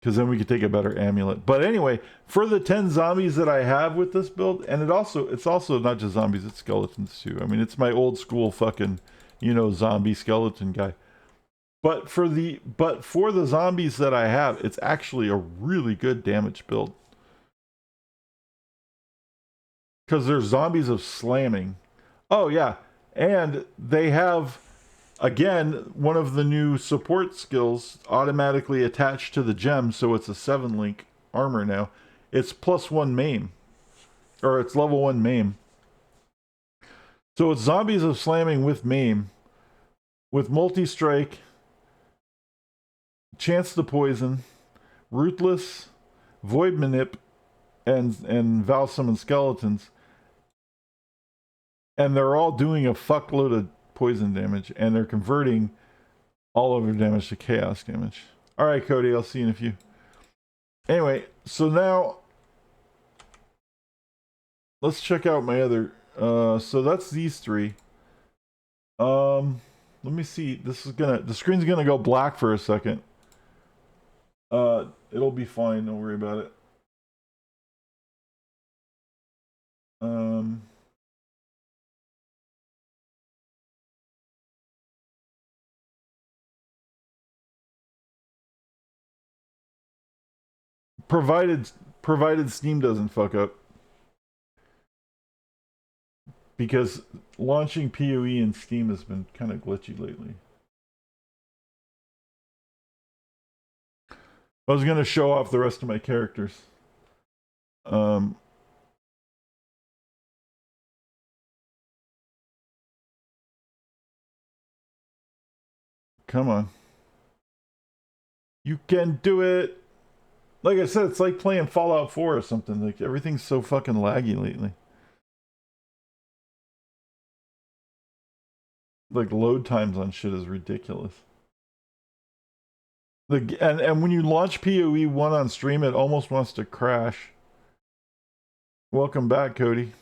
because then we could take a better amulet. But anyway, for the 10 zombies that I have with this build, and it's also not just zombies, it's skeletons too. I mean, it's my old school fucking, zombie skeleton guy. But for the zombies that I have, it's actually a really good damage build. Because there's zombies of slamming. Oh yeah, and they have, again, one of the new support skills automatically attached to the gem, so it's a 7-link armor now. It's +1 maim. Or it's level 1 maim. So it's zombies of slamming with maim. With multi-strike, chance to poison, ruthless, void manip, and Val summon skeletons. And they're all doing a fuckload of poison damage, and they're converting all of their damage to chaos damage. Alright, Cody, I'll see you in a few. Anyway, so now let's check out my other so that's these 3. Let me see. The screen's gonna go black for a second. It'll be fine, don't worry about it. Provided Steam doesn't fuck up. Because launching PoE in Steam has been kind of glitchy lately. I was going to show off the rest of my characters. Come on. You can do it! Like I said, it's like playing Fallout 4 or something. Like, everything's so fucking laggy lately. Like, load times on shit is ridiculous. And when you launch PoE 1 on stream, it almost wants to crash. Welcome back, Cody.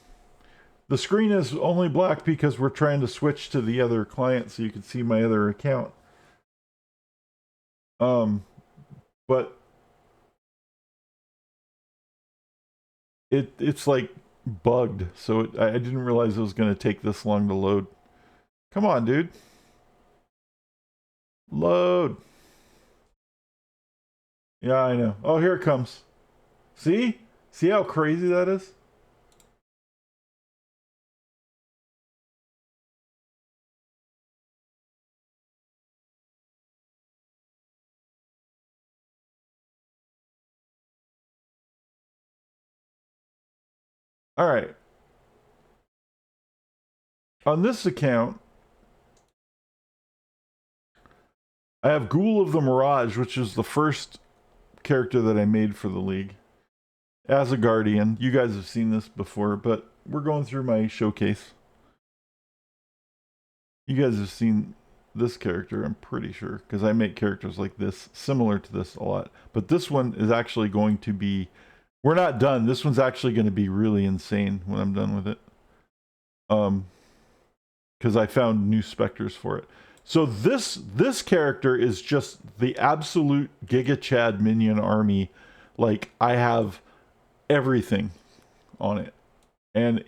The screen is only black because we're trying to switch to the other client so you can see my other account. But it's like bugged, so I didn't realize it was going to take this long to load. Come on, dude. Load. Yeah, I know. Oh, here it comes. See? See how crazy that is? All right. On this account, I have Ghoul of the Mirage, which is the first character that I made for the League. As a Guardian. You guys have seen this before, but we're going through my showcase. You guys have seen this character, I'm pretty sure, because I make characters like this, similar to this a lot. But this one is actually going to be... We're not done. This one's actually going to be really insane when I'm done with it. Because I found new specters for it. So this character is just the absolute Giga Chad minion army. Like, I have everything on it. And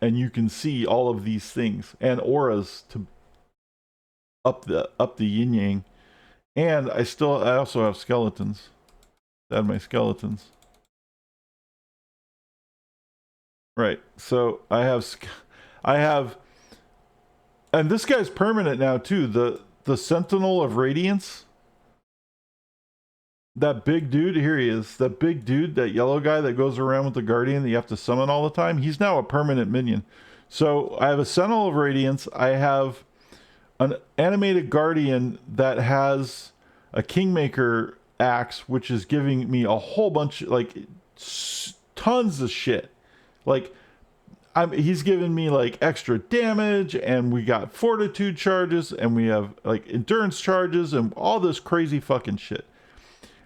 you can see all of these things and auras to up the yin yang. And I also have skeletons. I have my skeletons. Right. So I have, and this guy's permanent now too. The Sentinel of Radiance. That big dude, here he is. That big dude, that yellow guy that goes around with the Guardian that you have to summon all the time. He's now a permanent minion. So I have a Sentinel of Radiance. I have an animated Guardian that has a Kingmaker axe, which is giving me a whole bunch, like tons of shit. Like, he's giving me like extra damage, and we got fortitude charges, and we have like endurance charges, and all this crazy fucking shit.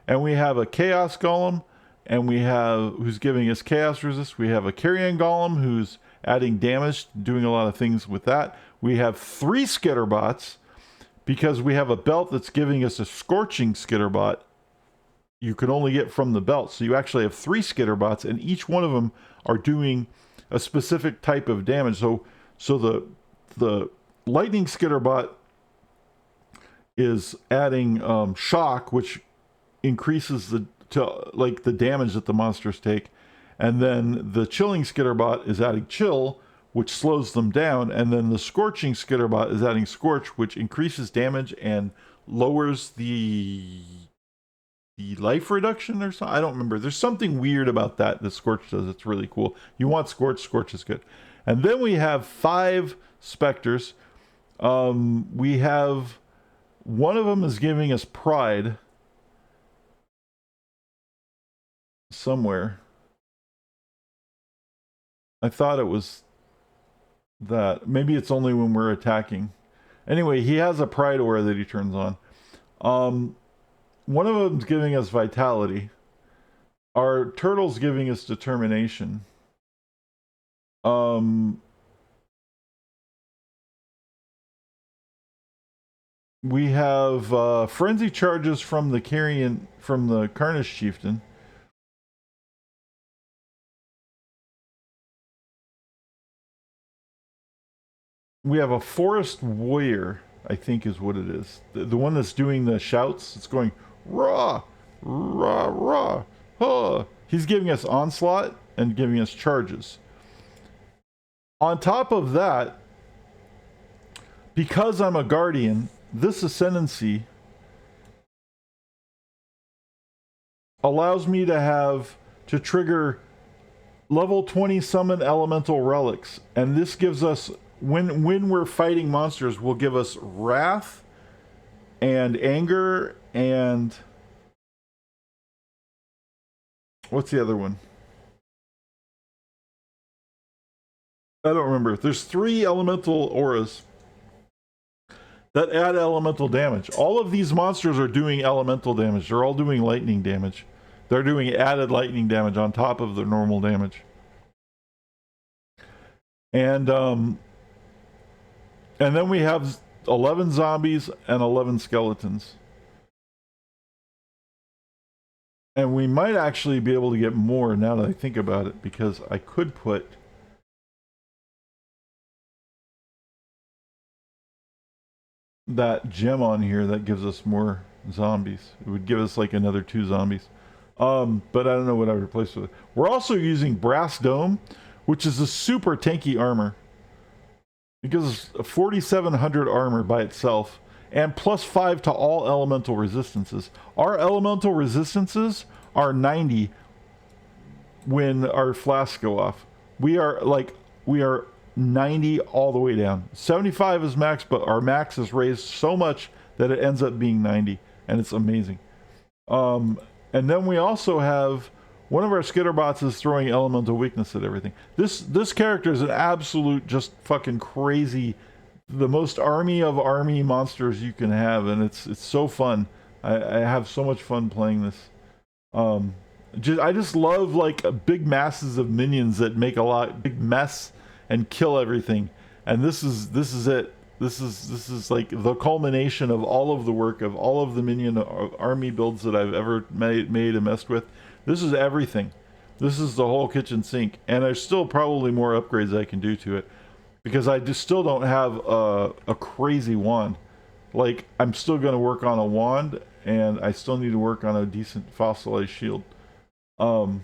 And we have a Chaos Golem, and we have who's giving us Chaos Resist. We have a Carrion Golem who's adding damage, doing a lot of things with that. We have 3 Skitterbots because we have a belt that's giving us a Scorching Skitterbot. You can only get from the belt, so you actually have 3 Skitterbots, and each one of them are doing a specific type of damage. So the Lightning Skitterbot is adding shock, which increases the damage that the monsters take, and then the Chilling Skitterbot is adding chill, which slows them down, and then the Scorching Skitterbot is adding scorch, which increases damage and lowers the life reduction or something. I don't remember. There's something weird about that Scorch does. It's really cool. You want Scorch, Scorch is good. And then we have 5 specters. We have one of them is giving us pride somewhere. I thought it was that. Maybe it's only when we're attacking. Anyway, he has a pride aura that he turns on. One of them's giving us vitality. Our turtle's giving us determination. We have frenzy charges from the Carnage Chieftain. We have a Forest Warrior, I think is what it is. The one that's doing the shouts. It's going rah, rah, rah, huh. He's giving us onslaught and giving us charges. On top of that, because I'm a Guardian, this Ascendancy allows me to trigger level 20 summon elemental relics, and this gives us, when we're fighting monsters, will give us wrath and anger and what's the other one? I don't remember. There's 3 elemental auras that add elemental damage. All of these monsters are doing elemental damage. They're all doing lightning damage. They're doing added lightning damage on top of their normal damage. And then we have 11 zombies and 11 skeletons. And we might actually be able to get more now that I think about it, because I could put that gem on here that gives us more zombies. It would give us like another 2 zombies. But I don't know what I would replace with it. We're also using Brass Dome, which is a super tanky armor. It gives us a 4,700 armor by itself, and plus 5 to all elemental resistances. Our elemental resistances are 90 when our flasks go off. We are 90 all the way down. 75 is max, but our max is raised so much that it ends up being 90, and it's amazing. And then we also have one of our skitterbots is throwing elemental weakness at everything. This character is an absolute just fucking crazy, the most army of army monsters you can have, and it's so fun. I have so much fun playing this. I just love like big masses of minions that make a big mess and kill everything. And this is it. This is like the culmination of all of the work of all of the minion army builds that I've ever made and messed with. This is everything. This is the whole kitchen sink, and there's still probably more upgrades I can do to it because I just still don't have a crazy wand. Like, I'm still going to work on a wand, and I still need to work on a decent fossilized shield. But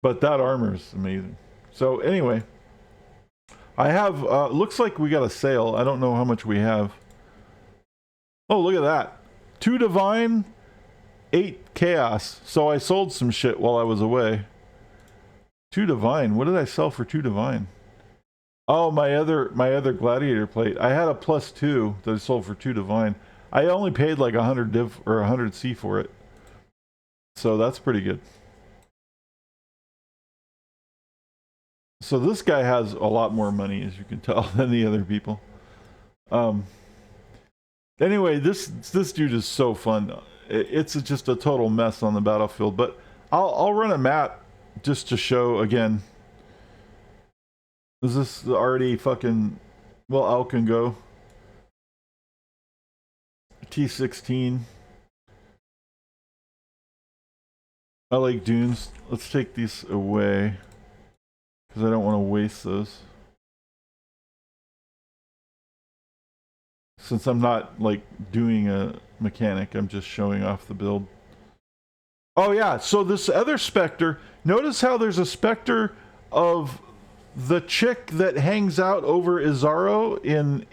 that armor is amazing. So anyway, I have, looks like we got a sale. I don't know how much we have. Oh, look at that. 2 divine, 8 chaos. So I sold some shit while I was away. 2 divine. What did I sell for 2 divine? Oh, my other gladiator plate. I had a +2 that I sold for 2 divine. I only paid like 100 div or 100 C for it. So that's pretty good. So this guy has a lot more money, as you can tell, than the other people. Anyway, this dude is so fun. It's just a total mess on the battlefield, but I'll run a map just to show again. Is this already fucking, well, out can go. T16. I like dunes. Let's take these away because I don't want to waste those. Since I'm not like doing a mechanic, I'm just showing off the build. Oh yeah, so this other specter, notice how there's a specter of the chick that hangs out over Izaro in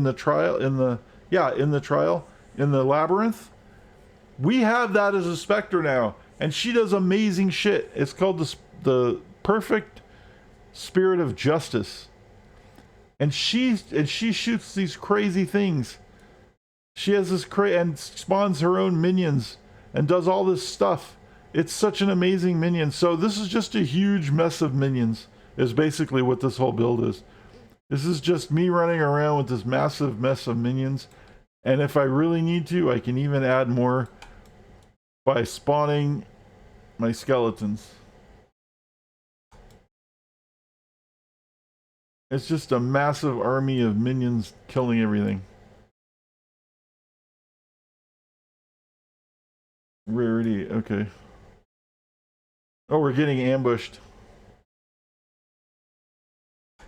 the trial, in the labyrinth. We have that as a specter now, and she does amazing shit. It's called the perfect spirit of justice. And she shoots these crazy things. She has this and spawns her own minions and does all this stuff. It's such an amazing minion. So this is just a huge mess of minions, is basically what this whole build is. This is just me running around with this massive mess of minions. And if I really need to, I can even add more by spawning my skeletons. It's just a massive army of minions killing everything. Rarity, okay. Oh, we're getting ambushed.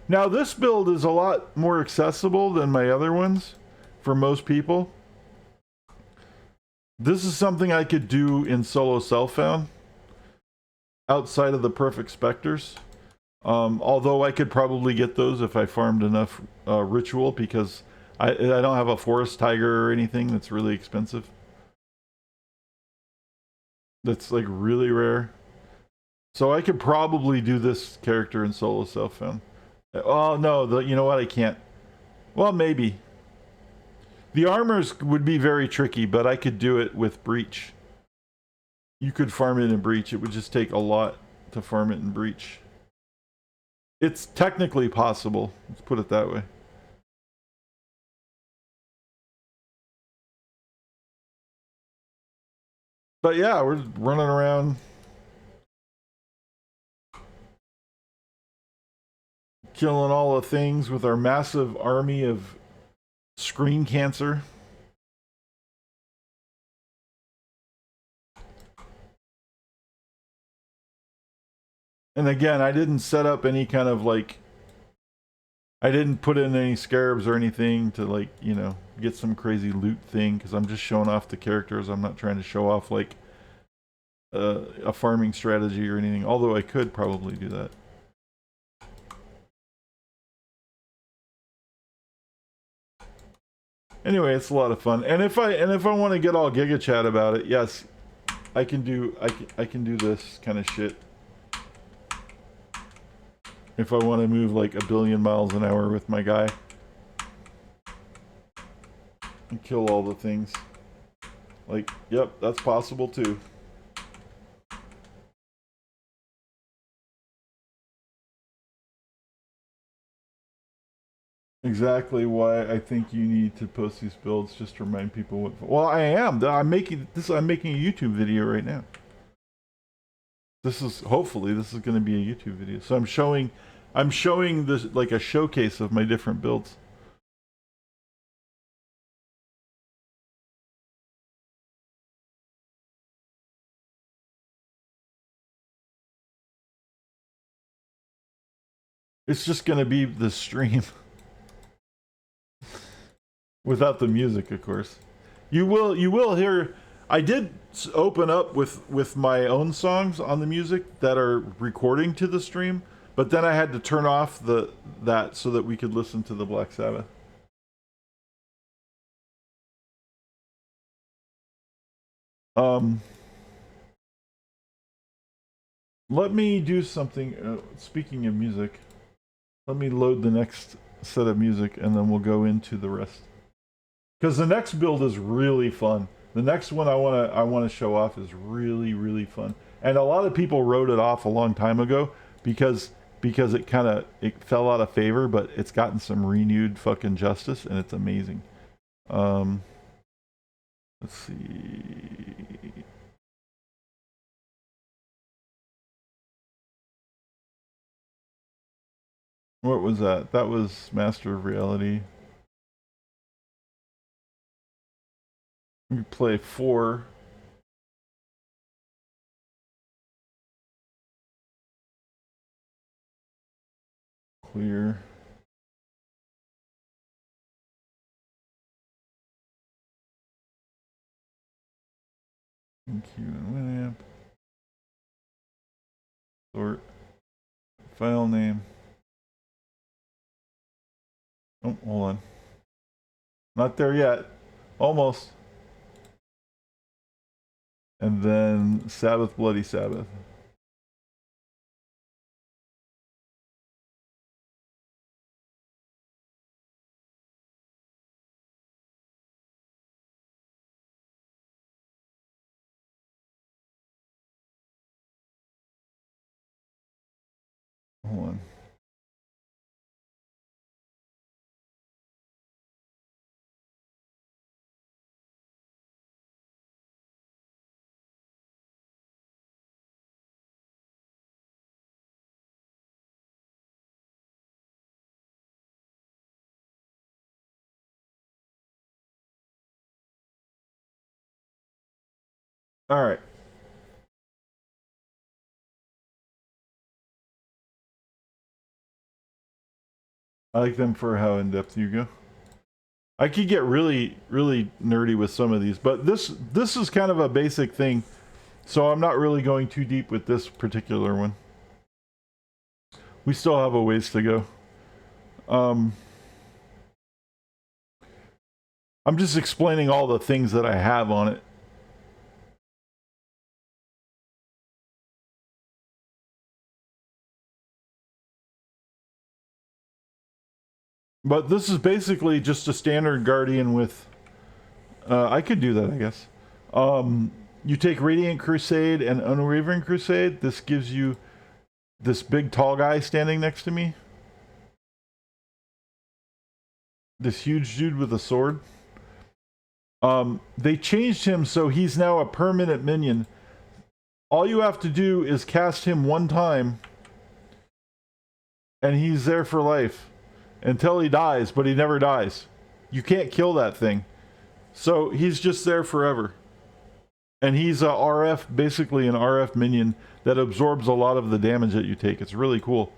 Now this build is a lot more accessible than my other ones for most people. This is something I could do in solo self-found outside of the perfect specters. Although I could probably get those if I farmed enough ritual, because I don't have a forest tiger or anything that's really expensive. That's like really rare. So I could probably do this character in solo self-found. Oh no, you know what, I can't. Well, maybe. The armors would be very tricky, but I could do it with breach. You could farm it in breach. It would just take a lot to farm it in breach. It's technically possible. Let's put it that way. But yeah, we're running around killing all the things with our massive army of screen cancer. And again, I didn't set up any kind of like, I didn't put in any scarabs or anything to like, you know, get some crazy loot thing, because I'm just showing off the characters. I'm not trying to show off like a farming strategy or anything, although I could probably do that. Anyway, it's a lot of fun. And if I want to get all Giga Chat about it, yes, I can do this kind of shit. if I want to move like 1,000,000,000 miles an hour with my guy and kill all the things. Like, yep, that's possible too. Exactly why I think you need to post these builds, just to remind people what. Well, I am. I'm making this. I'm making a YouTube video right now. This is hopefully this is going to be a YouTube video. So I'm showing this like a showcase of my different builds. It's just going to be the stream without the music, of course. You will hear. I did open up with my own songs on the music that are recording to the stream, but then I had to turn off that so that we could listen to the Black Sabbath. Let me do something. Speaking of music, let me load the next set of music, and then we'll go into the rest. Because the next build is really fun. The next one I wanna show off is really fun. And a lot of people wrote it off a long time ago because it fell out of favor, but it's gotten some renewed fucking justice, and it's amazing. Let's see. What was that? That was Master of Reality. We play 4. Clear. EQ and Winamp. Sort. File name. Oh, hold on. Not there yet. Almost. And then Sabbath, Bloody Sabbath. Hold on. All right. I like them for how in depth you go. I could get really nerdy with some of these, but this is kind of a basic thing, so I'm not really going too deep with this particular one. We still have a ways to go. I'm just explaining all the things that I have on it. But this is basically just a standard Guardian with... I could do that, I guess. You take Radiant Crusade and Unwavering Crusade. This gives you this big tall guy standing next to me. This huge dude with a sword. They changed him so he's now a permanent minion. All you have to do is cast him one time, and he's there for life. Until he dies, but he never dies. You can't kill that thing. So he's just there forever. And he's a RF, basically an RF minion that absorbs a lot of the damage that you take. It's really cool.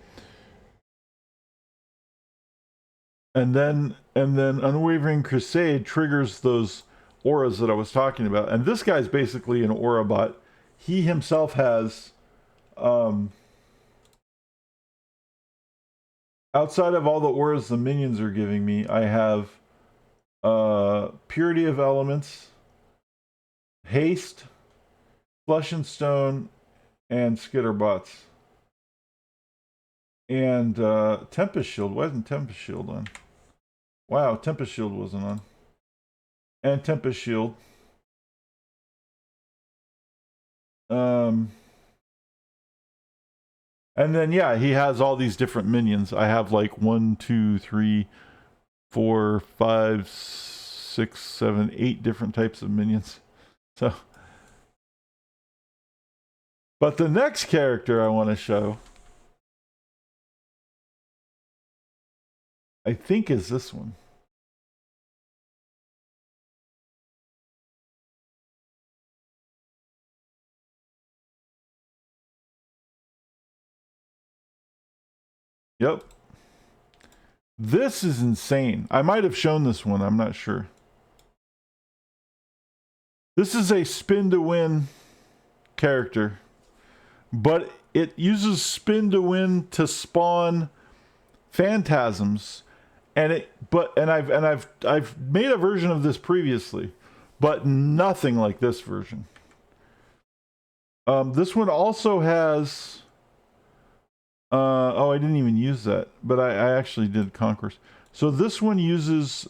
And then Unwavering Crusade triggers those auras that I was talking about. And this guy's basically an aura bot. He himself has outside of all the auras the minions are giving me, I have Purity of Elements, Haste, Flesh and Stone, and Skitterbots. And Tempest Shield. Why isn't Tempest Shield on? Wow, Tempest Shield wasn't on. And Tempest Shield. And then yeah, he has all these different minions. I have like 1, 2, 3, 4, 5, 6, 7, 8 different types of minions. So, but the next character I want to show, I think, is this one. Yep. This is insane. I might have shown this one. I'm not sure. This is a spin to win character, but it uses spin to win to spawn phantasms, and I've made a version of this previously, but nothing like this version. This one also has oh, I didn't even use that, but I actually did Conquerors. So this one uses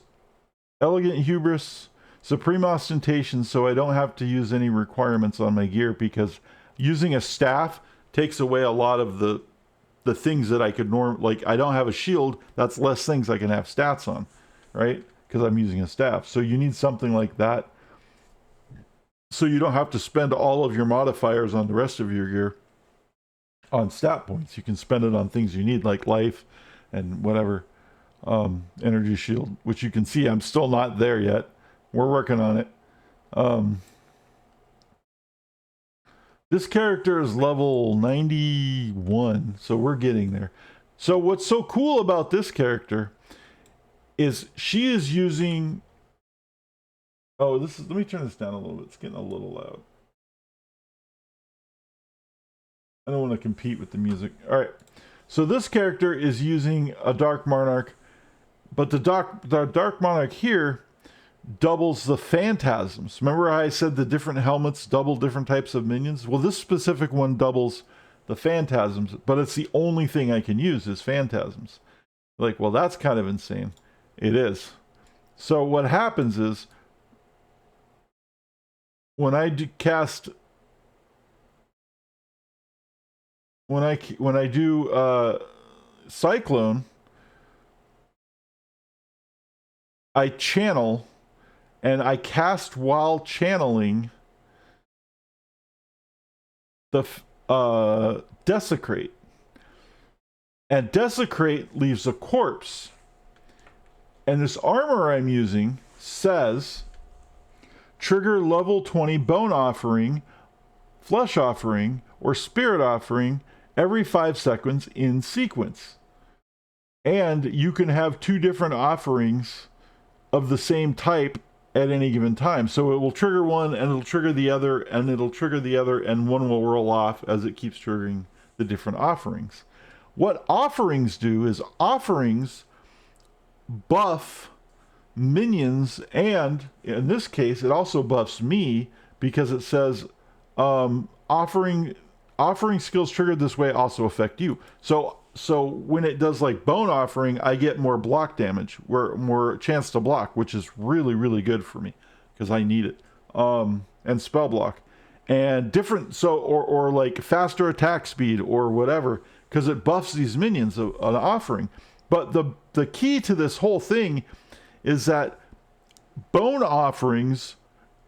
Elegant Hubris, Supreme Ostentation, so I don't have to use any requirements on my gear, because using a staff takes away a lot of the things that I could like I don't have a shield, that's less things I can have stats on, right? Because I'm using a staff. So you need something like that, so you don't have to spend all of your modifiers on the rest of your gear on stat points. You can spend it on things you need, like life and whatever. Energy shield, which you can see I'm still not there yet. We're working on it. This character is level 91, so we're getting there. So what's so cool about this character is she is using... Oh, this is... Let me turn this down a little bit. It's getting a little loud. I don't want to compete with the music. All right. So this character is using a Dark Monarch, but the Dark Monarch here doubles the phantasms. Remember how I said the different helmets double different types of minions? Well, this specific one doubles the phantasms, but it's the only thing I can use is phantasms. Like, well, that's kind of insane. It is. So what happens is, when I do cast... When I do Cyclone, I channel, and I cast while channeling the Desecrate. And Desecrate leaves a corpse. And this armor I'm using says, trigger level 20 Bone Offering, Flesh Offering, or Spirit Offering every 5 seconds in sequence. And you can have 2 different offerings of the same type at any given time. So it will trigger one, and it'll trigger the other, and it'll trigger the other, and one will roll off as it keeps triggering the different offerings. What offerings do is offerings buff minions, and in this case, it also buffs me, because it says offering skills triggered this way also affect you. So when it does like Bone Offering, I get more block damage, more chance to block, which is really, really good for me because I need it. And spell block and different, so or like faster attack speed or whatever, because it buffs these minions an offering. But the key to this whole thing is that Bone Offerings,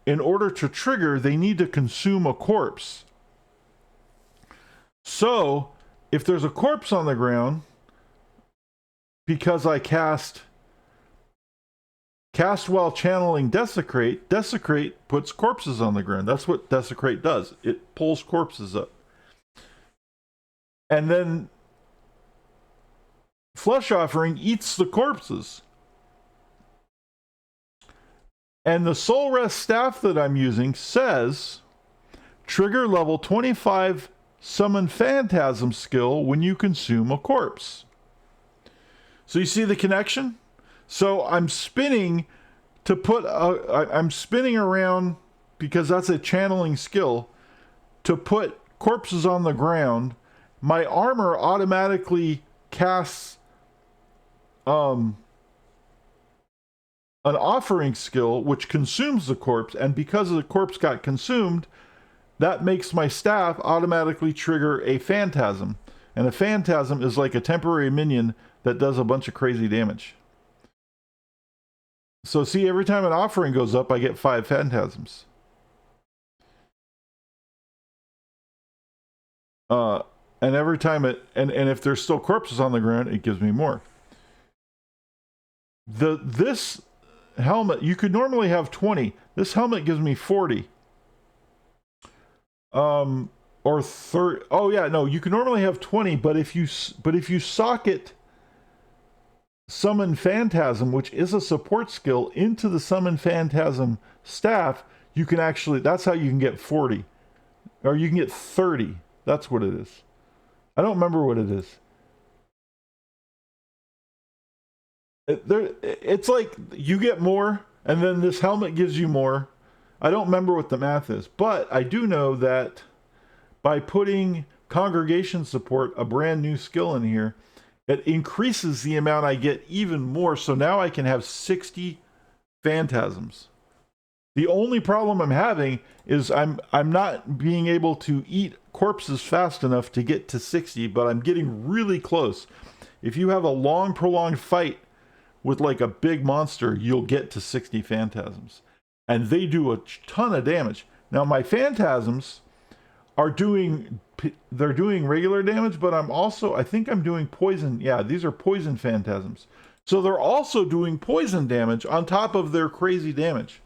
in order to trigger, they need to consume a corpse. So, if there's a corpse on the ground, because I cast while channeling Desecrate, Desecrate puts corpses on the ground. That's what Desecrate does. It pulls corpses up. And then Flesh Offering eats the corpses. And the Soul Rest staff that I'm using says, trigger level 25 Summon Phantasm skill when you consume a corpse. So you see the connection? So I'm spinning to put I'm spinning around, because that's a channeling skill, to put corpses on the ground. My armor automatically casts an offering skill which consumes the corpse, and because the corpse got consumed, that makes my staff automatically trigger a phantasm. And a phantasm is like a temporary minion that does a bunch of crazy damage. So see, every time an offering goes up, I get 5 phantasms. And every time and if there's still corpses on the ground, it gives me more. This helmet, you could normally have 20. This helmet gives me 40. Or 30. Oh yeah, no, you can normally have 20, but if you socket Summon Phantasm, which is a support skill, into the Summon Phantasm staff, you can actually, that's how you can get 40. Or you can get 30. That's what it is. I don't remember what it is. It's like you get more, and then this helmet gives you more. I don't remember what the math is, but I do know that by putting Congregation Support, a brand new skill in here, it increases the amount I get even more. So now I can have 60 phantasms. The only problem I'm having is I'm not being able to eat corpses fast enough to get to 60, but I'm getting really close. If you have a long, prolonged fight with like a big monster, you'll get to 60 phantasms. And they do a ton of damage. Now my phantasms are doing regular damage, but I think I'm doing poison. Yeah, these are poison phantasms. So they're also doing poison damage on top of their crazy damage.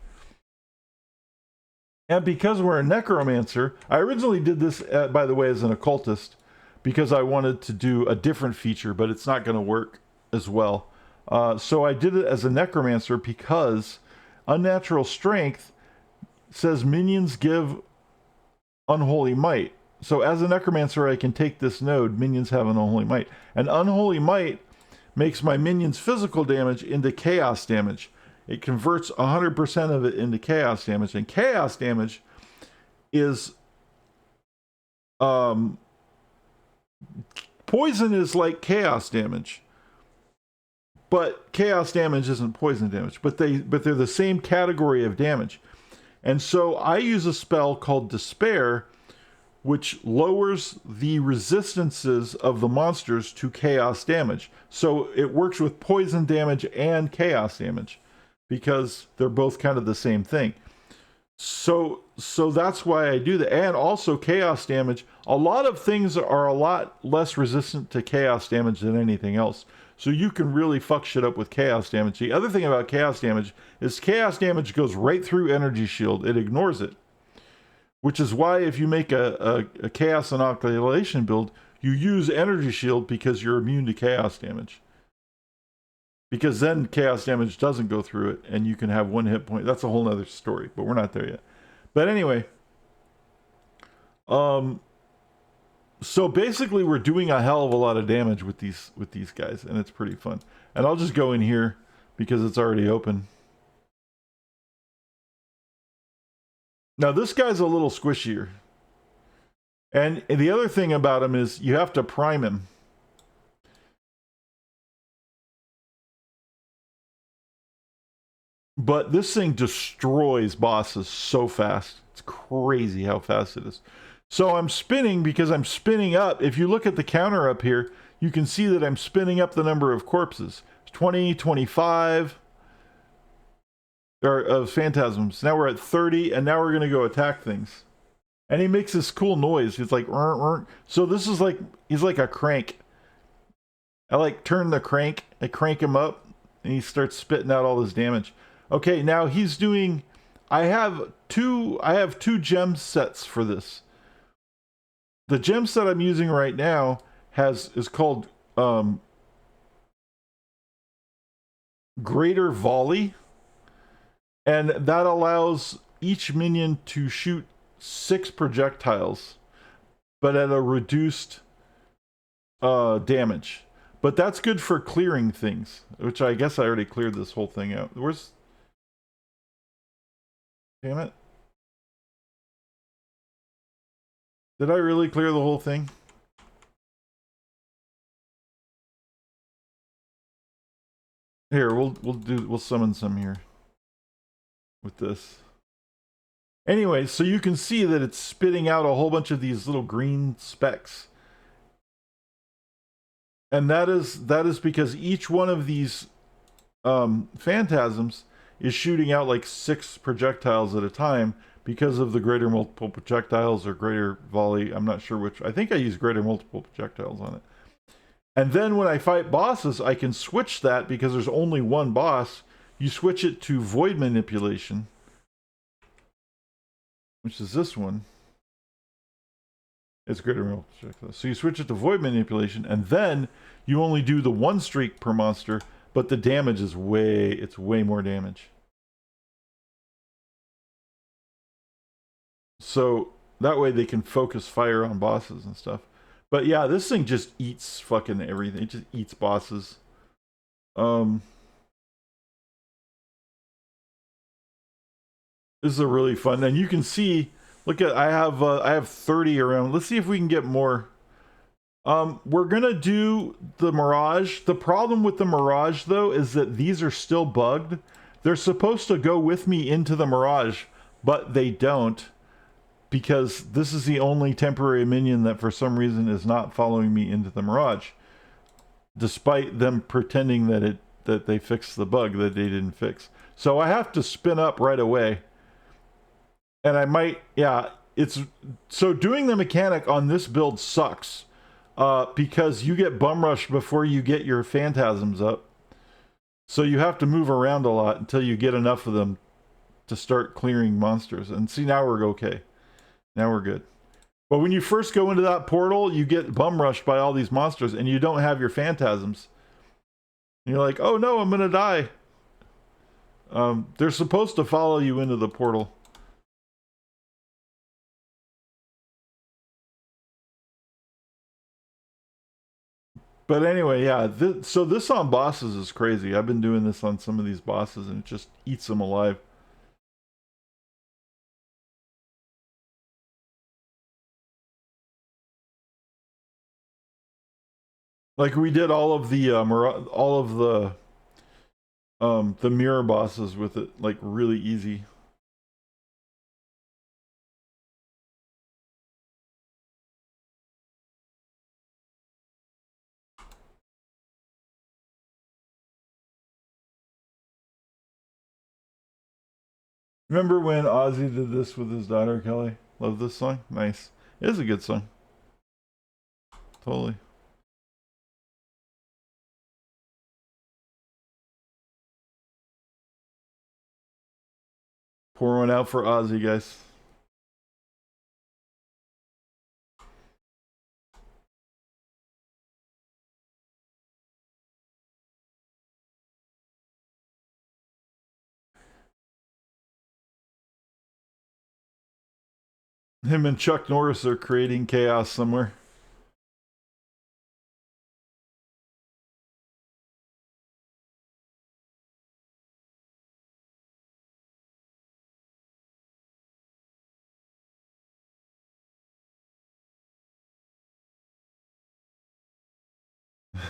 And because we're a necromancer, I originally did this, by the way, as an occultist, because I wanted to do a different feature, but it's not going to work as well. So I did it as a necromancer because Unnatural Strength says minions give Unholy Might. So as a necromancer, I can take this node, minions have an Unholy Might. And Unholy Might makes my minions' physical damage into chaos damage. It converts 100% of it into chaos damage. And chaos damage is... poison is like chaos damage. But chaos damage isn't poison damage. But they're the same category of damage. And so I use a spell called Despair, which lowers the resistances of the monsters to chaos damage. So it works with poison damage and chaos damage because they're both kind of the same thing. So that's why I do that. And also chaos damage. A lot of things are a lot less resistant to chaos damage than anything else. So you can really fuck shit up with chaos damage. The other thing about chaos damage is chaos damage goes right through energy shield. It ignores it. Which is why if you make a chaos inoculation build, you use energy shield because you're immune to chaos damage. Because then chaos damage doesn't go through it and you can have 1 hit point. That's a whole nother story, but we're not there yet. But anyway, so basically we're doing a hell of a lot of damage with these guys, and it's pretty fun. And I'll just go in here because it's already open. Now this guy's a little squishier. And the other thing about him is you have to prime him. But this thing destroys bosses so fast. It's crazy how fast it is. So I'm spinning because I'm spinning up. If you look at the counter up here, you can see that I'm spinning up the number of corpses. 20, 25, or phantasms. Now we're at 30, and now we're going to go attack things. And he makes this cool noise. It's like, so this is like, he's like a crank. I like turn the crank, I crank him up, and he starts spitting out all this damage. Okay, now he's doing, I have two gem sets for this. The gem set I'm using right now is called Greater Volley, and that allows each minion to shoot 6 projectiles, but at a reduced damage. But that's good for clearing things, which I guess I already cleared this whole thing out. Where's... Damn it. Did I really clear the whole thing? Here, we'll summon some here with this. Anyway, so you can see that it's spitting out a whole bunch of these little green specks. And that is because each one of these phantasms is shooting out like 6 projectiles at a time because of the greater multiple projectiles or greater volley. I'm not sure which. I think I use greater multiple projectiles on it. And then when I fight bosses, I can switch that because there's only one boss. You switch it to void manipulation, which is this one. It's greater multiple projectiles. So you switch it to void manipulation, and then you only do the 1 streak per monster, but the damage is it's way more damage. So that way they can focus fire on bosses and stuff. But yeah, this thing just eats fucking everything. It just eats bosses. This is a really fun, and you can see, look at, I have 30 around. Let's see if we can get more. We're gonna do the Mirage. The problem with the Mirage though is that these are still bugged. They're supposed to go with me into the Mirage, but they don't, because this is the only temporary minion that for some reason is not following me into the Mirage, despite them pretending that they fixed the bug that they didn't fix. So I have to spin up right away. And I might, yeah, so doing the mechanic on this build sucks, because you get bum rushed before you get your phantasms up. So you have to move around a lot until you get enough of them to start clearing monsters. And see, now we're okay. Now we're good. But when you first go into that portal, you get bum rushed by all these monsters and you don't have your phantasms. And you're like, oh no, I'm gonna die. They're supposed to follow you into the portal. But anyway, yeah, so this on bosses is crazy. I've been doing this on some of these bosses and it just eats them alive. Like we did all of the mirror bosses with it, like really easy. Remember when Ozzy did this with his daughter, Kelly? Love this song? Nice. It is a good song. Totally. Pour one out for Ozzy, guys. Him and Chuck Norris are creating chaos somewhere.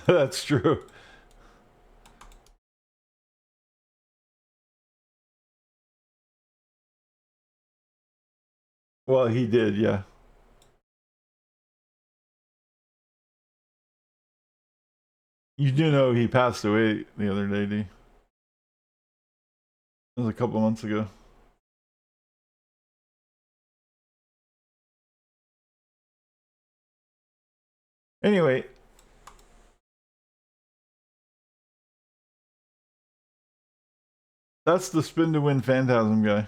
That's true. Well, he did, yeah. You do know he passed away the other day, D. It was a couple months ago. Anyway. That's the spin to win Phantasm guy.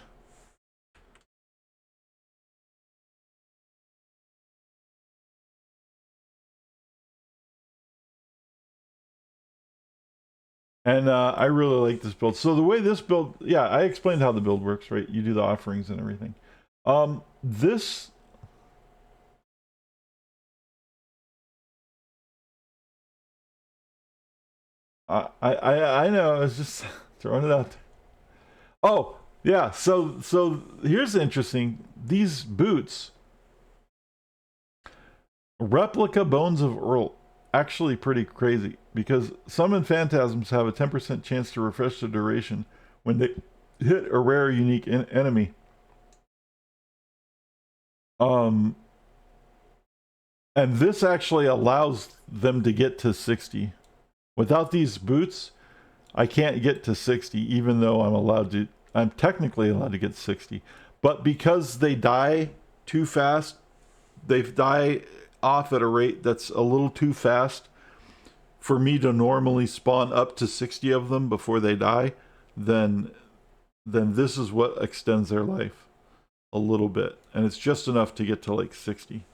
And I really like this build. So the way this build, yeah, I explained how the build works, right? You do the offerings and everything. This... I know, I was just throwing it out there. Oh, yeah, so here's interesting. These boots, replica Bones of Earl. actually pretty crazy because summon phantasms have a 10% chance to refresh the duration when they hit a rare unique enemy. And this actually allows them to get to 60. Without these boots, I can't get to 60, even though I'm technically allowed to get 60. But because they die too fast, they die off at a rate that's a little too fast for me to normally spawn up to 60 of them before they die, then this is what extends their life a little bit. And it's just enough to get to like 60,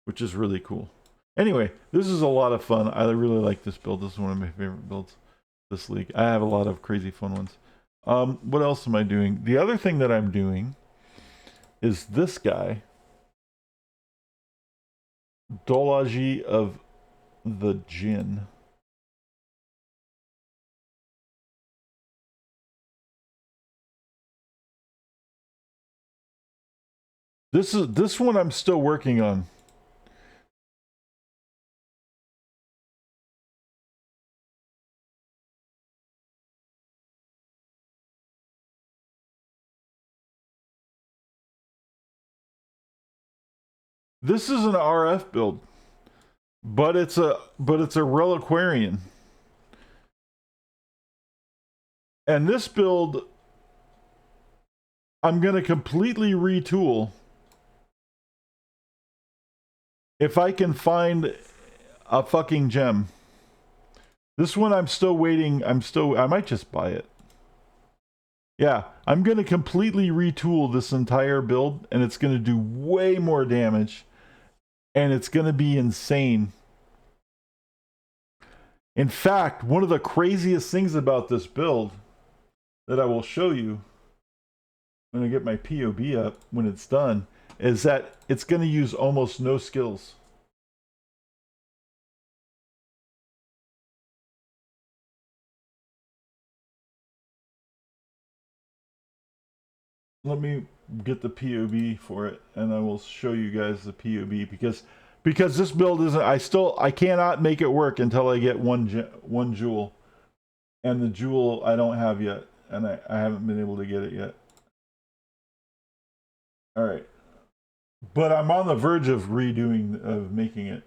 which is really cool. Anyway, this is a lot of fun. I really like this build. This is one of my favorite builds this league. I have a lot of crazy fun ones. What else am I doing? The other thing that I'm doing is this guy, Dolaji of the Jinn. This one I'm still working on. This is an RF build, but it's a Reliquarian. And this build I'm going to completely retool if I can find a fucking gem. This one I'm still waiting. I might just buy it. Yeah, I'm going to completely retool this entire build, and it's going to do way more damage, and it's going to be insane. In fact, one of the craziest things about this build that I will show you when I get my POB up when it's done is that it's going to use almost no skills. Let me get the POB for it, and I will show you guys the POB because this build isn't. I cannot make it work until I get one jewel, and the jewel I don't have yet, and I haven't been able to get it yet. All right, but I'm on the verge of making it.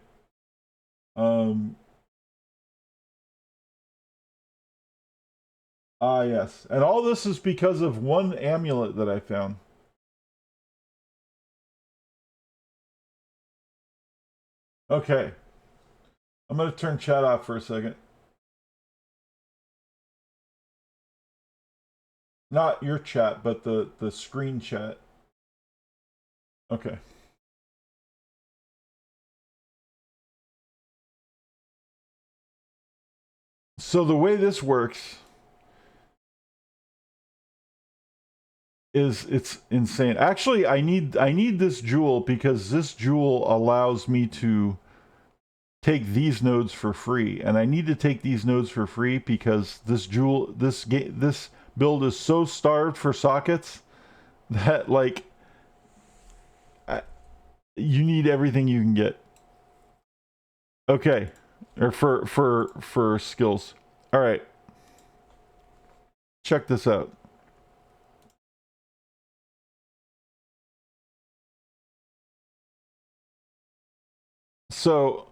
Yes. And all this is because of one amulet that I found. Okay. I'm going to turn chat off for a second. Not your chat, but the screen chat. Okay. So the way this works is it's insane. Actually, I need this jewel because this jewel allows me to take these nodes for free, and I need to take these nodes for free because this build is so starved for sockets that like you need everything you can get. Okay, or for skills. All right, check this out. So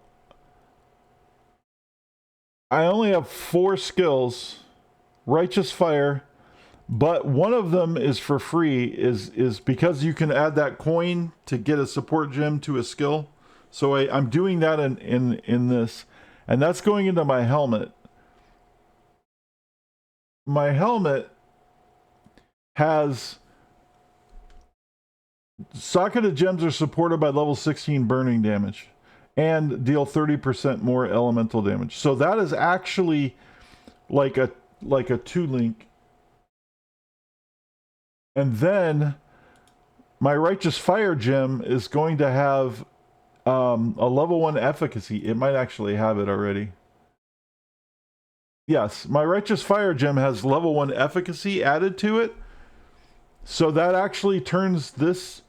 I only have 4 skills, Righteous Fire, but one of them is for free, is because you can add that coin to get a support gem to a skill. So I'm doing that in this, and that's going into my helmet. My helmet has socketed gems are supported by level 16 burning damage and deal 30% more elemental damage. So that is actually like a 2-link. And then my Righteous Fire gem is going to have a level 1 efficacy. It might actually have it already. Yes, my Righteous Fire gem has level 1 efficacy added to it. So that actually turns this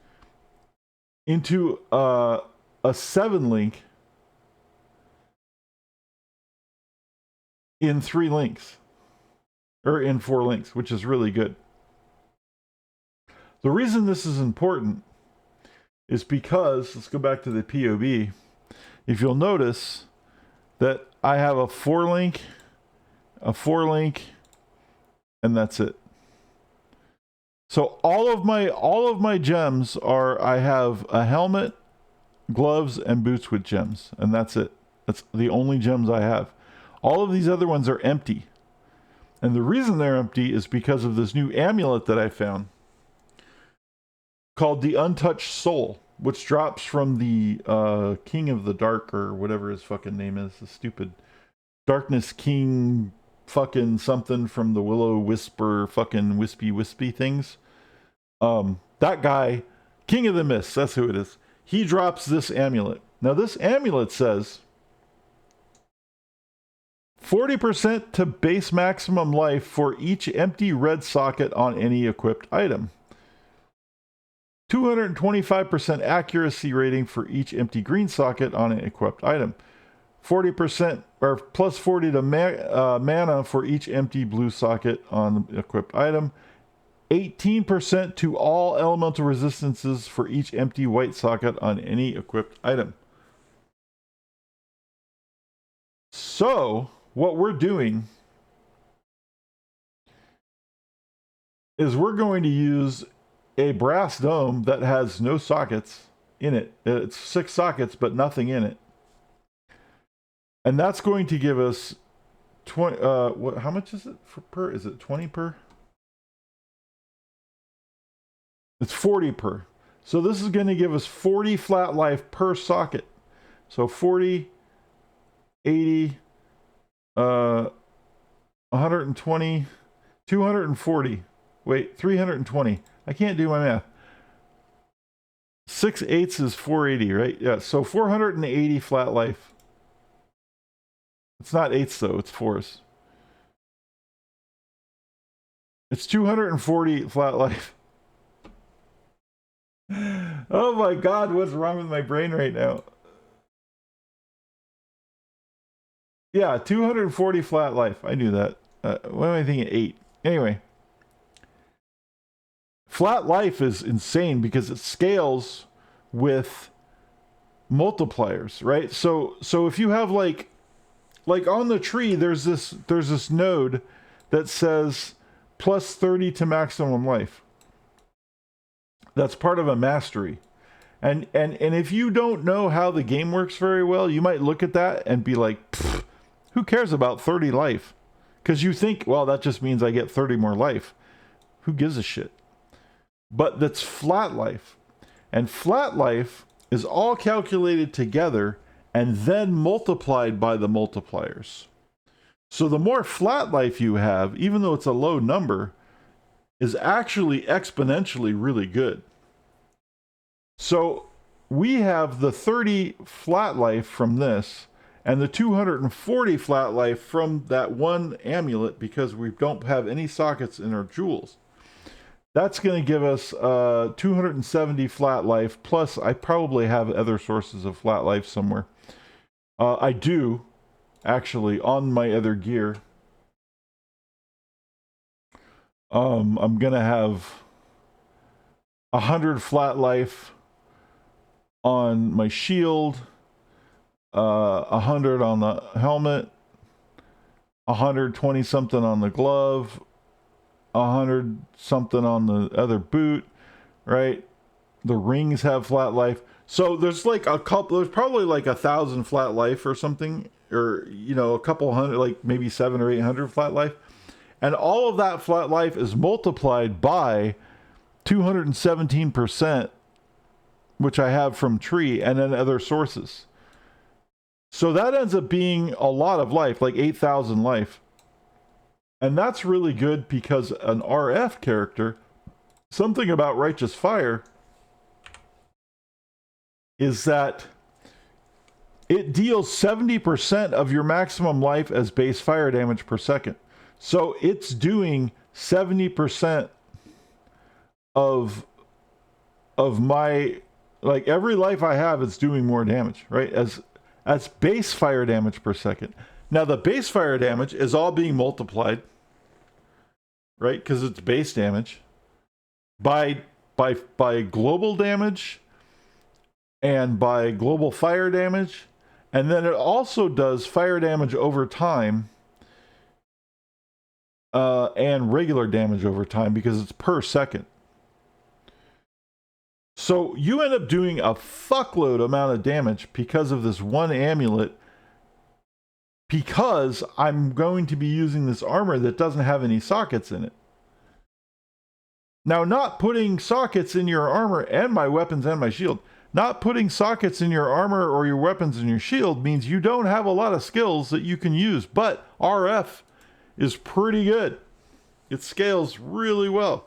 into a 7-link. in 3 links. Or in 4 links, which is really good. The reason this is important is because, let's go back to the POB. If you'll notice that I have a 4 link, and that's it. So all of my gems are, I have a helmet, gloves, and boots with gems, and that's it. That's the only gems I have. All of these other ones are empty. And the reason they're empty is because of this new amulet that I found called the Untouched Soul, which drops from the King of the Dark, or whatever his fucking name is, the stupid Darkness King fucking something from the Willow Whisper fucking wispy things. That guy, King of the Mist, that's who it is. He drops this amulet. Now this amulet says 40% to base maximum life for each empty red socket on any equipped item. 225% accuracy rating for each empty green socket on an equipped item. 40% or plus 40 to mana for each empty blue socket on the equipped item. 18% to all elemental resistances for each empty white socket on any equipped item. So, what we're doing is we're going to use a brass dome that has no sockets in it. It's 6 sockets, but nothing in it. And that's going to give us 20, how much is it per? Is it 20 per? It's 40 per. So this is going to give us 40 flat life per socket. So 40, 80, 120, 240. Wait, 320. I can't do my math. 6 eighths is 480, right? Yeah, so 480 flat life. It's not eighths though, it's fours. It's 240 flat life. Oh my god, what's wrong with my brain right now? Yeah, 240 flat life. I knew that. What am I thinking? 8. Anyway. Flat life is insane because it scales with multipliers, right? So if you have like on the tree, there's this node that says plus 30 to maximum life. That's part of a mastery. And if you don't know how the game works very well, you might look at that and be like, who cares about 30 life? Because you think, well, that just means I get 30 more life. Who gives a shit? But that's flat life. And flat life is all calculated together and then multiplied by the multipliers. So the more flat life you have, even though it's a low number, is actually exponentially really good. So we have the 30 flat life from this and the 240 flat life from that one amulet because we don't have any sockets in our jewels. That's going to give us 270 flat life, plus I probably have other sources of flat life somewhere. I do, actually, on my other gear. I'm going to have 100 flat life on my shield, 100 on the helmet, 120 something on the glove, 100 something on the other boot, right? The rings have flat life. So there's like a couple, there's probably like 1,000 flat life or something, or, you know, a couple hundred, like maybe 700 or 800 flat life. And all of that flat life is multiplied by 217%, which I have from tree and then other sources. So that ends up being a lot of life, like 8,000 life. And that's really good because an RF character, something about Righteous Fire, is that it deals 70% of your maximum life as base fire damage per second. So it's doing 70% of my, every life I have, it's doing more damage, right? As base fire damage per second. Now the base fire damage is all being multiplied, right? Because it's base damage by global damage and by global fire damage, and then it also does fire damage over time and regular damage over time because it's per second. So you end up doing a fuckload amount of damage because of this one amulet, because I'm going to be using this armor that doesn't have any sockets in it. Now, not putting sockets in your armor and my weapons and my shield, not putting sockets in your armor or your weapons and your shield means you don't have a lot of skills that you can use, but RF is pretty good. It scales really well.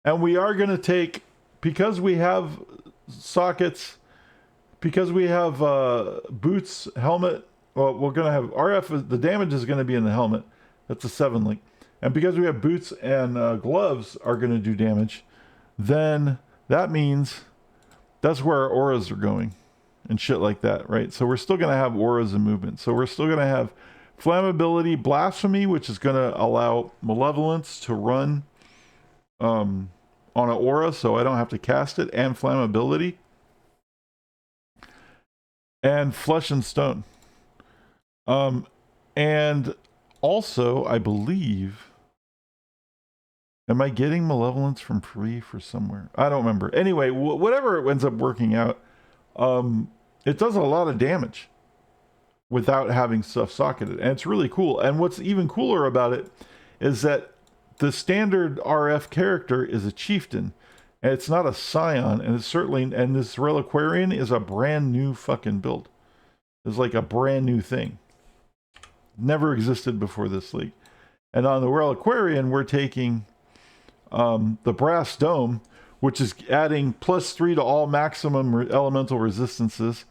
And we are going to take, because we have sockets, because we have boots, helmet, well, we're going to have RF, the damage is going to be in the helmet. That's a 7 link. And because we have boots and gloves are going to do damage, then that means that's where our auras are going and shit like that, right? So we're still going to have auras and movement. So we're still going to have flammability, blasphemy, which is going to allow malevolence to run on an aura, so I don't have to cast it, and flammability, and flesh and stone. And also, I believe, am I getting malevolence from free for somewhere? I don't remember. Anyway, whatever it ends up working out, it does a lot of damage without having stuff socketed, and it's really cool. And what's even cooler about it is that the standard RF character is a chieftain, and it's not a scion, and it's certainly, and this reliquarian is a brand new fucking build. It's like a brand new thing. Never existed before this league. And on the reliquarian, we're taking the brass dome, which is adding +3 to all maximum elemental resistances,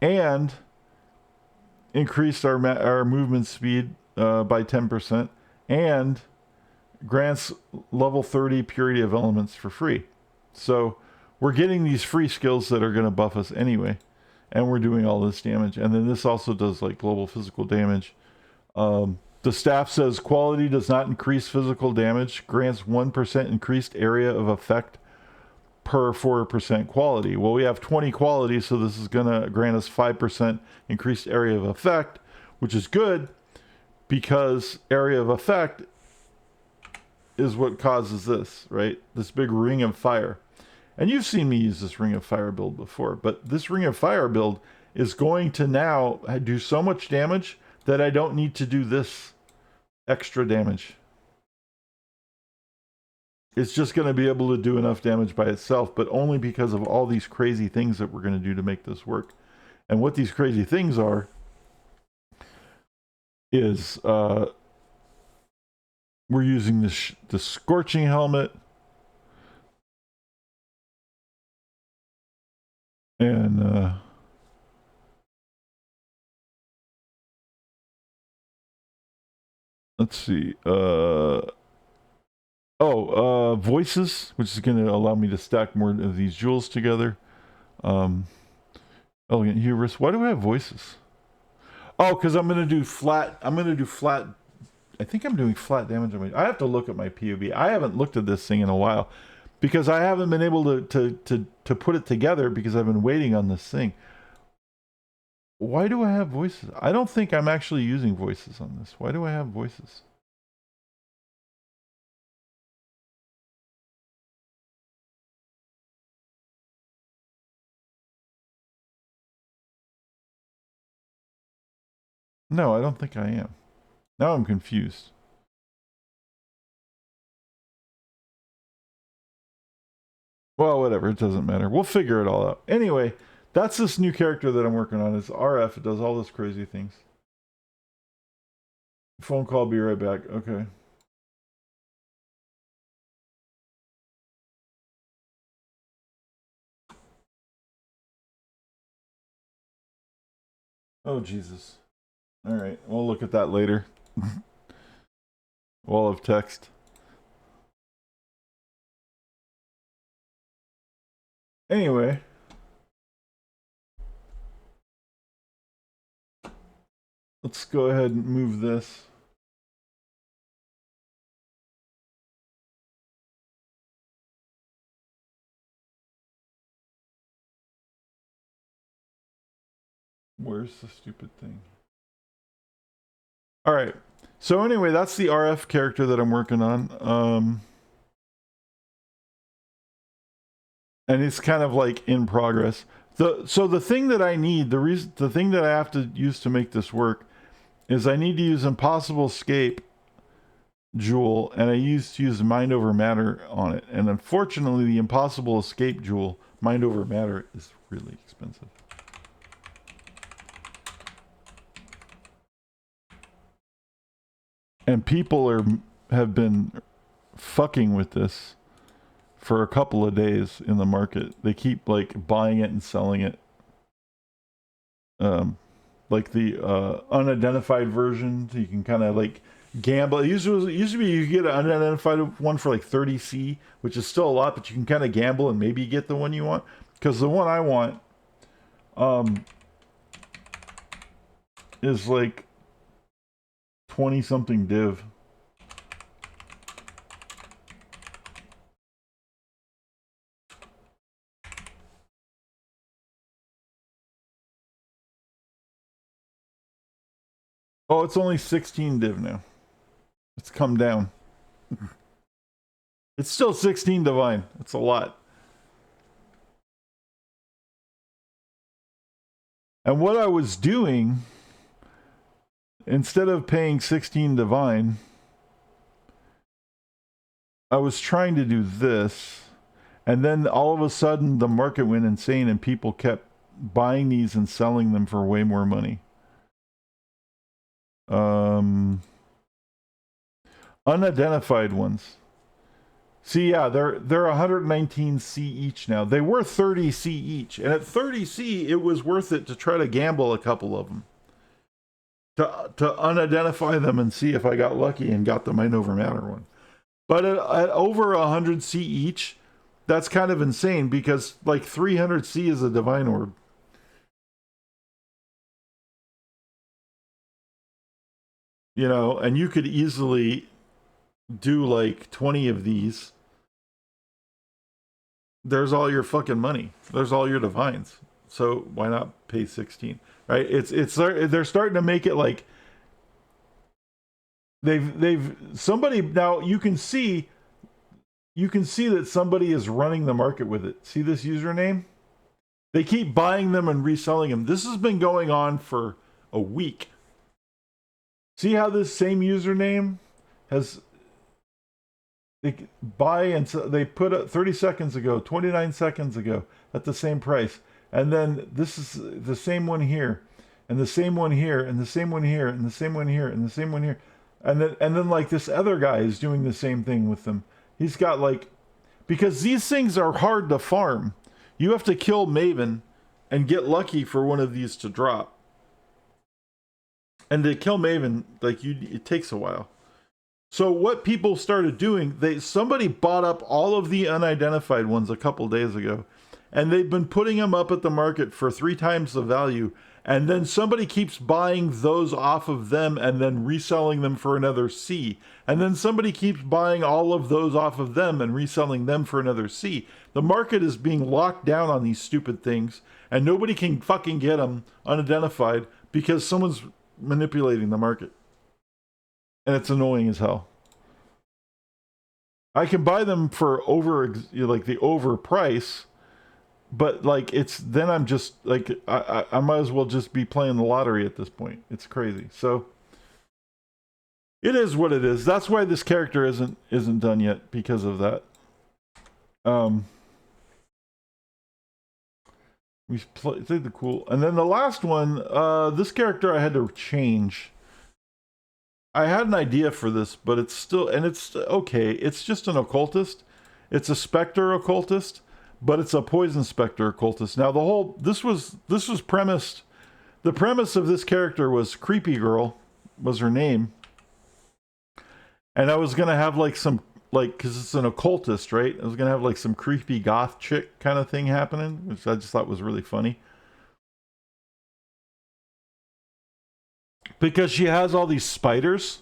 and increased our movement speed by 10%, and grants level 30 purity of elements for free. So we're getting these free skills that are going to buff us anyway, and we're doing all this damage. And then this also does like global physical damage. The staff says quality does not increase physical damage, grants 1% increased area of effect per 4% quality. Well, we have 20 quality, so this is going to grant us 5% increased area of effect, which is good because area of effect is what causes this, right? This big ring of fire. And you've seen me use this ring of fire build before, but this ring of fire build is going to now do so much damage that I don't need to do this extra damage. It's just going to be able to do enough damage by itself, but only because of all these crazy things that we're going to do to make this work. And what these crazy things are is we're using the scorching helmet, and let's see, voices, which is going to allow me to stack more of these jewels together. Elegant hubris. Why do I have voices? Oh, because I'm going to do flat. I think I'm doing flat damage on my. I have to look at my POV. I haven't looked at this thing in a while because I haven't been able to put it together because I've been waiting on this thing. Why do I have voices? I don't think I'm actually using voices on this. Why do I have voices? No, I don't think I am. Now I'm confused. Well, whatever. It doesn't matter. We'll figure it all out. Anyway, that's this new character that I'm working on. It's RF. It does all this crazy things. Phone call. Be right back. Okay. Oh, Jesus. All right. We'll look at that later. Wall of text. Anyway. Let's go ahead and move this. Where's the stupid thing? All right. So anyway, that's the RF character that I'm working on. And it's kind of like in progress. So the thing that I need, the thing that I have to use to make this work is I need to use Impossible Escape Jewel, and I used to use Mind Over Matter on it. And unfortunately, the Impossible Escape Jewel, Mind Over Matter, is really expensive. And people have been fucking with this for a couple of days in the market. They keep like buying it and selling it. Like the unidentified version, so you can kind of like gamble. It used to be you could get an unidentified one for like 30C, which is still a lot, but you can kind of gamble and maybe get the one you want. Because the one I want is like 20 something div. Oh, it's only 16 div now. It's come down. It's still 16 divine. It's a lot. And what I was doing, instead of paying 16 divine, I was trying to do this. And then all of a sudden the market went insane and people kept buying these and selling them for way more money. Unidentified ones. See, yeah, they're 119C each now. They were 30C each, and at 30C, it was worth it to try to gamble a couple of them, to unidentify them and see if I got lucky and got the Mind Over Matter one. But at over 100C each, that's kind of insane because like 300C is a divine orb. You know, and you could easily do like 20 of these. There's all your fucking money. There's all your divines. So why not pay 16? Right? They're starting to make it like they've somebody now you can see that somebody is running the market with it. See this username? They keep buying them and reselling them. This has been going on for a week. See how this same username has, they buy and they put it 30 seconds ago, 29 seconds ago at the same price. And then this is the same one here, and the same one here, and the same one here, and the same one here, and the same one here. And then like this other guy is doing the same thing with them. He's got like, because these things are hard to farm. You have to kill Maven and get lucky for one of these to drop. And to kill Maven, like it takes a while. So what people started doing, somebody bought up all of the unidentified ones a couple days ago, and they've been putting them up at the market for 3 times the value. And then somebody keeps buying those off of them and then reselling them for another C. And then somebody keeps buying all of those off of them and reselling them for another C. The market is being locked down on these stupid things, and nobody can fucking get them unidentified because someone's manipulating the market. And it's annoying as hell. I can buy them for the over price, but like then I'm just like I might as well just be playing the lottery at this point. It's crazy. So it is what it is. That's why this character isn't done yet, because of that. We played the cool, and then the last one. This character I had to change. I had an idea for this, but it's okay. It's just an occultist. It's a specter occultist, but it's a poison specter occultist. Now this was premised. The premise of this character was Creepy Girl was her name, and I was gonna have like some because it's an occultist, right? I was gonna have like some creepy goth chick kind of thing happening, which I just thought was really funny. Because she has all these spiders.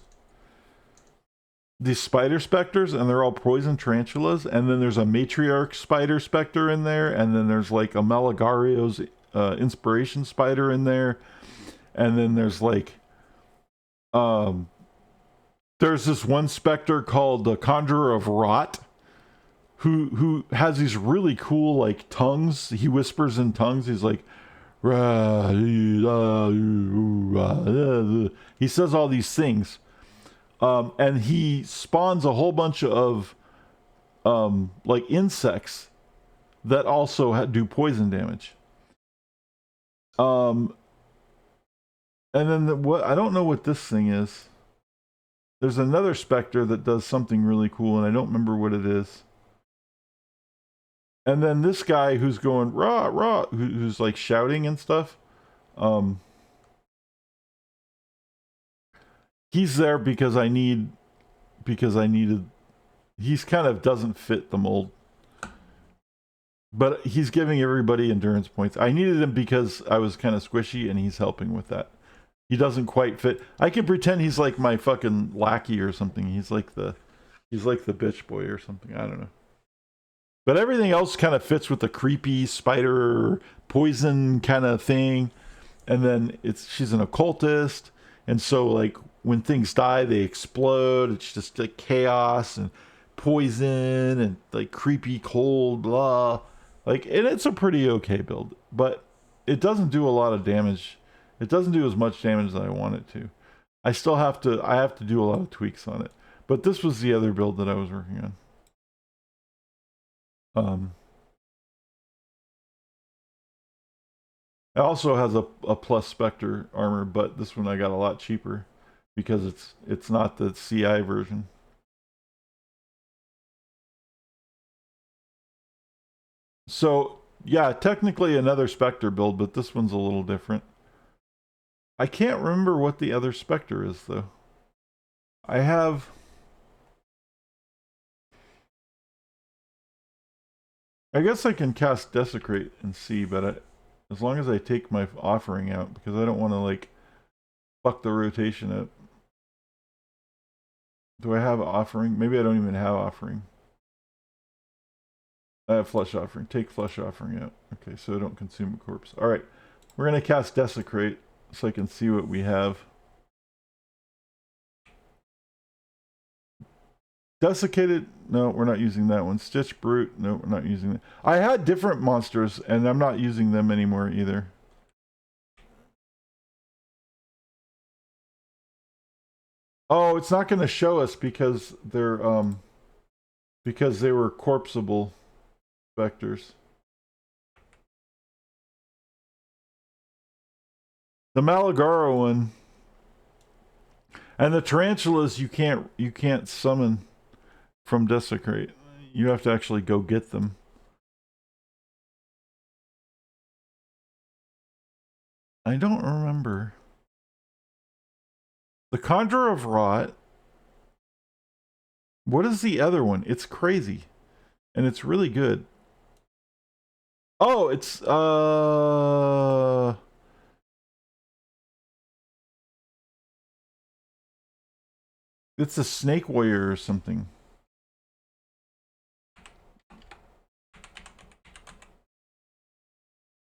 These spider specters, and they're all poison tarantulas. And then there's a matriarch spider specter in there. And then there's like a Malagario's inspiration spider in there. And then there's like... there's this one specter called the Conjurer of Rot. Who has these really cool like tongues. He whispers in tongues. He's like... He says all these things. And he spawns a whole bunch of like insects that also do poison damage. And then what I don't know what this thing is. There's another specter that does something really cool, and I don't remember what it is. And then this guy who's going rah rah, who's like shouting and stuff. He's there because I needed. He's kind of doesn't fit the mold, but he's giving everybody endurance points. I needed him because I was kind of squishy, and he's helping with that. He doesn't quite fit. I could pretend he's like my fucking lackey or something. He's like the bitch boy or something. I don't know. But everything else kind of fits with the creepy spider poison kind of thing. And then she's an occultist. And so like when things die, they explode. It's just like chaos and poison and like creepy cold, blah. Like, and it's a pretty okay build, but it doesn't do a lot of damage. It doesn't do as much damage as I want it to. I have to do a lot of tweaks on it. But this was the other build that I was working on. It also has a plus Spectre armor, but this one I got a lot cheaper because it's not the CI version. So yeah, technically another Spectre build, but this one's a little different. I can't remember what the other Spectre is though. I guess I can cast Desecrate and see, but as long as I take my offering out, because I don't want to like fuck the rotation up. Do I have offering? Maybe I don't even have offering. I have flesh offering. Take flesh offering out. Okay, so I don't consume a corpse. All right, we're gonna cast Desecrate so I can see what we have. Desiccated, no, we're not using that one. Stitch Brute, no, we're not using that. I had different monsters, and I'm not using them anymore either. Oh, it's not going to show us because they're, because they were corpseable vectors. The Malagaro one, and the tarantulas you can't summon from Desecrate. You have to actually go get them. I don't remember. The Conjurer of Rot. What is the other one? It's crazy. And it's really good. Oh, it's it's a Snake Warrior or something.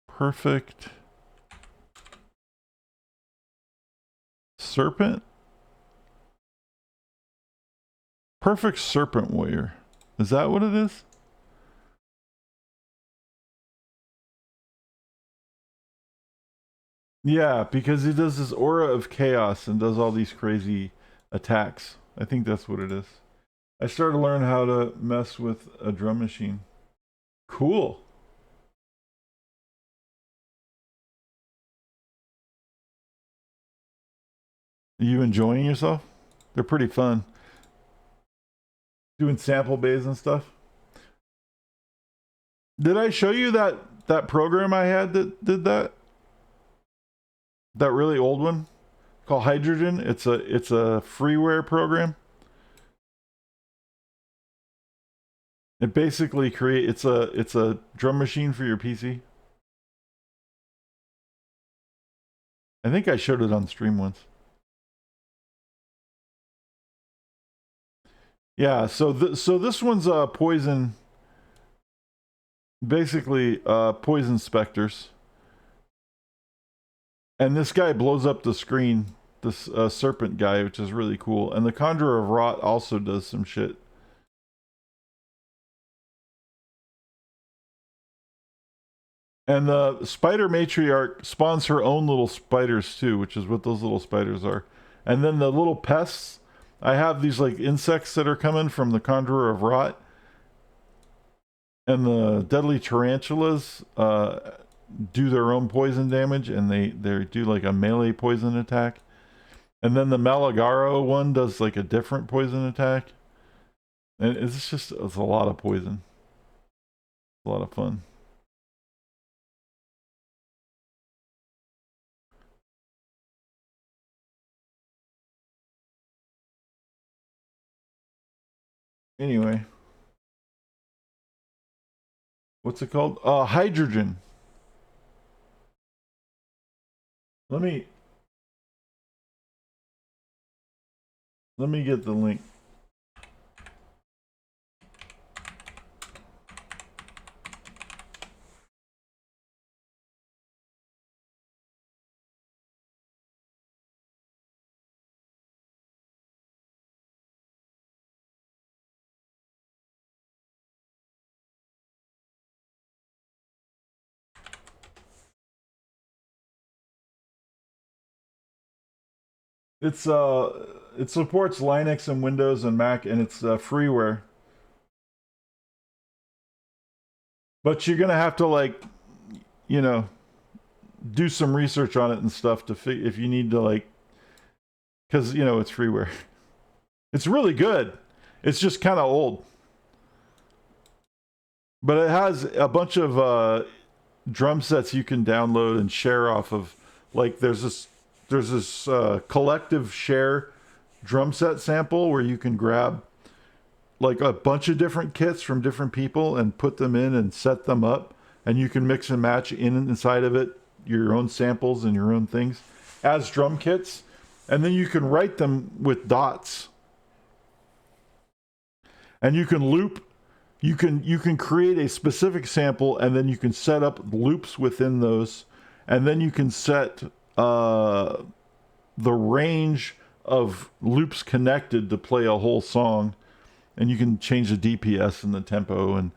Perfect Serpent? Perfect Serpent Warrior. Is that what it is? Yeah, because he does this aura of chaos and does all these crazy attacks. I think that's what it is. I started to learn how to mess with a drum machine. Cool. Are you enjoying yourself? They're pretty fun. Doing sample bays and stuff. Did I show you that program I had that did that? That really old one called Hydrogen. It's a freeware program. It basically it's a drum machine for your PC. I think I showed it on stream once. Yeah, so this one's poison, basically poison specters. And this guy blows up the screen, this serpent guy, which is really cool. And the Conjurer of Rot also does some shit. And the spider matriarch spawns her own little spiders too, which is what those little spiders are. And then the little pests, I have these like insects that are coming from the Conjurer of Rot. And the deadly tarantulas do their own poison damage, and they do like a melee poison attack. And then the Malagaro one does like a different poison attack. And it's a lot of poison. A lot of fun. Anyway, what's it called? Hydrogen. Let me get the link. It supports Linux and Windows and Mac, and it's freeware. But you're gonna have to like, you know, do some research on it and stuff to if you need to like, because you know it's freeware. It's really good. It's just kind of old, but it has a bunch of drum sets you can download and share off of. Like there's this collective share drum set sample where you can grab like a bunch of different kits from different people and put them in and set them up, and you can mix and match inside of it your own samples and your own things as drum kits, and then you can write them with dots, and you can loop. You can create a specific sample, and then you can set up loops within those, and then you can set the range of loops connected to play a whole song, and you can change the DPS and the tempo and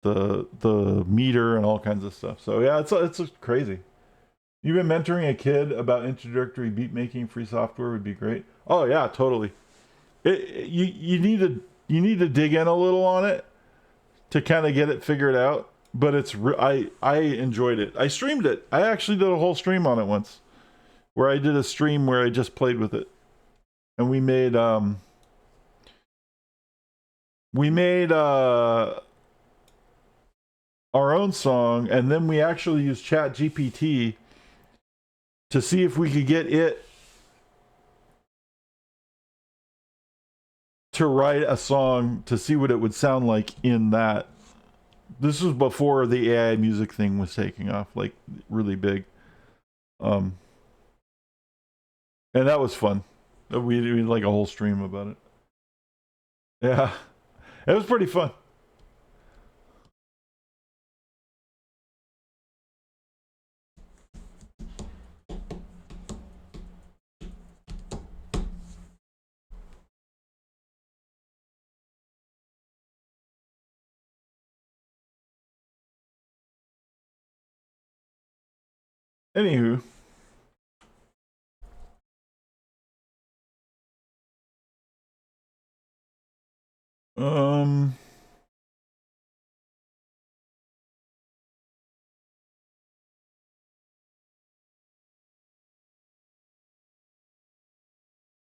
the meter and all kinds of stuff. So yeah, it's crazy. You've been mentoring a kid about introductory beat making. Free software would be great. Oh yeah, totally. You need to dig in a little on it to kind of get it figured out. But I enjoyed it. I streamed it. I actually did a whole stream on it once, where I did a stream where I just played with it, and we made our own song, and then we actually used Chat GPT to see if we could get it to write a song to see what it would sound like in that. This was before the AI music thing was taking off, like really big. And that was fun. We did like a whole stream about it. Yeah, it was pretty fun. Anywho, um,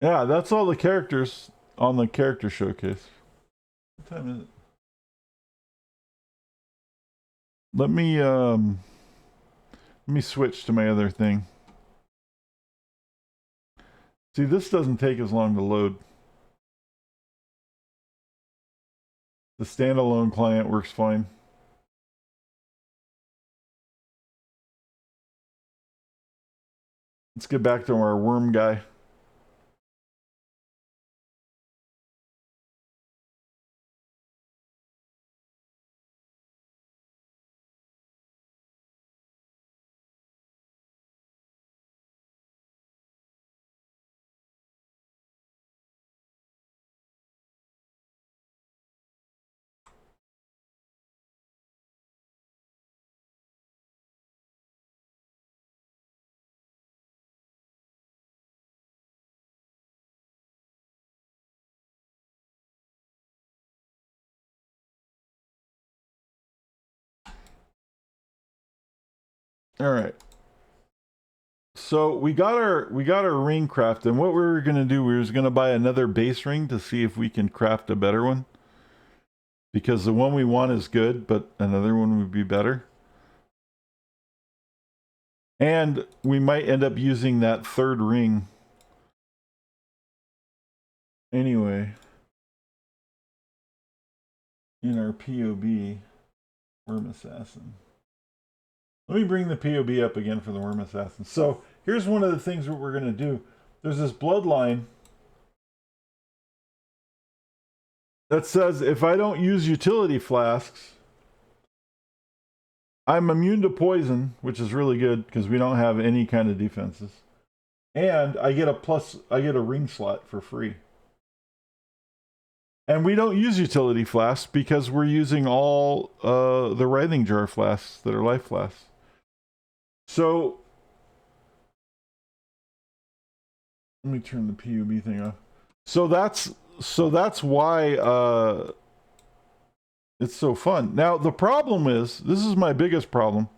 yeah, that's all the characters on the character showcase. What time is it? Let me switch to my other thing. See, this doesn't take as long to load. The standalone client works fine. Let's get back to our worm guy. All right. So we got our ring crafted, and what we were gonna do, we was gonna buy another base ring to see if we can craft a better one. Because the one we want is good, but another one would be better. And we might end up using that third ring. Anyway. In our POB, Worm Assassin. Let me bring the POB up again for the Worm Assassin. So here's one of the things what we're going to do. There's this bloodline that says if I don't use utility flasks, I'm immune to poison, which is really good because we don't have any kind of defenses. And I get a ring slot for free. And we don't use utility flasks because we're using all the writhing jar flasks that are life flasks. So let me turn the PUB thing off. So that's why it's so fun. Now the problem is, this is my biggest problem.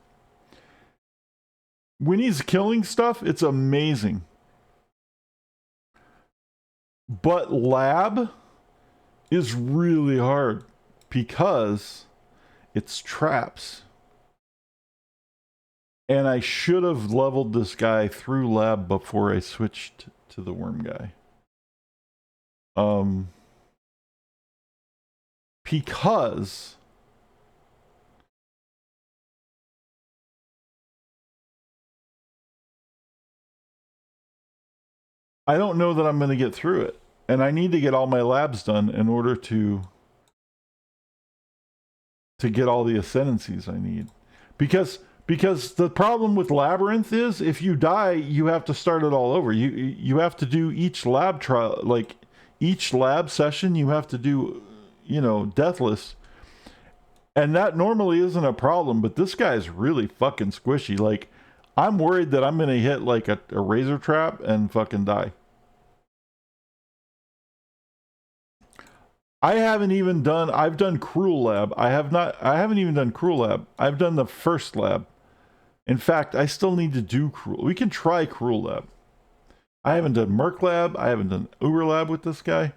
When he's killing stuff, it's amazing. But lab is really hard because it's traps. And I should have leveled this guy through lab before I switched to the worm guy. Because I don't know that I'm going to get through it. And I need to get all my labs done in order to get all the ascendancies I need. Because the problem with Labyrinth is if you die, you have to start it all over. You have to do each lab trial, like each lab session you have to do, you know, deathless. And that normally isn't a problem, but this guy's really fucking squishy. Like, I'm worried that I'm going to hit like a razor trap and fucking die. I've done Cruel Lab. I haven't even done Cruel Lab. I've done the first lab. In fact, I still need to do Cruel. We can try Cruel Lab. I haven't done Merc Lab. I haven't done Uber Lab with this guy.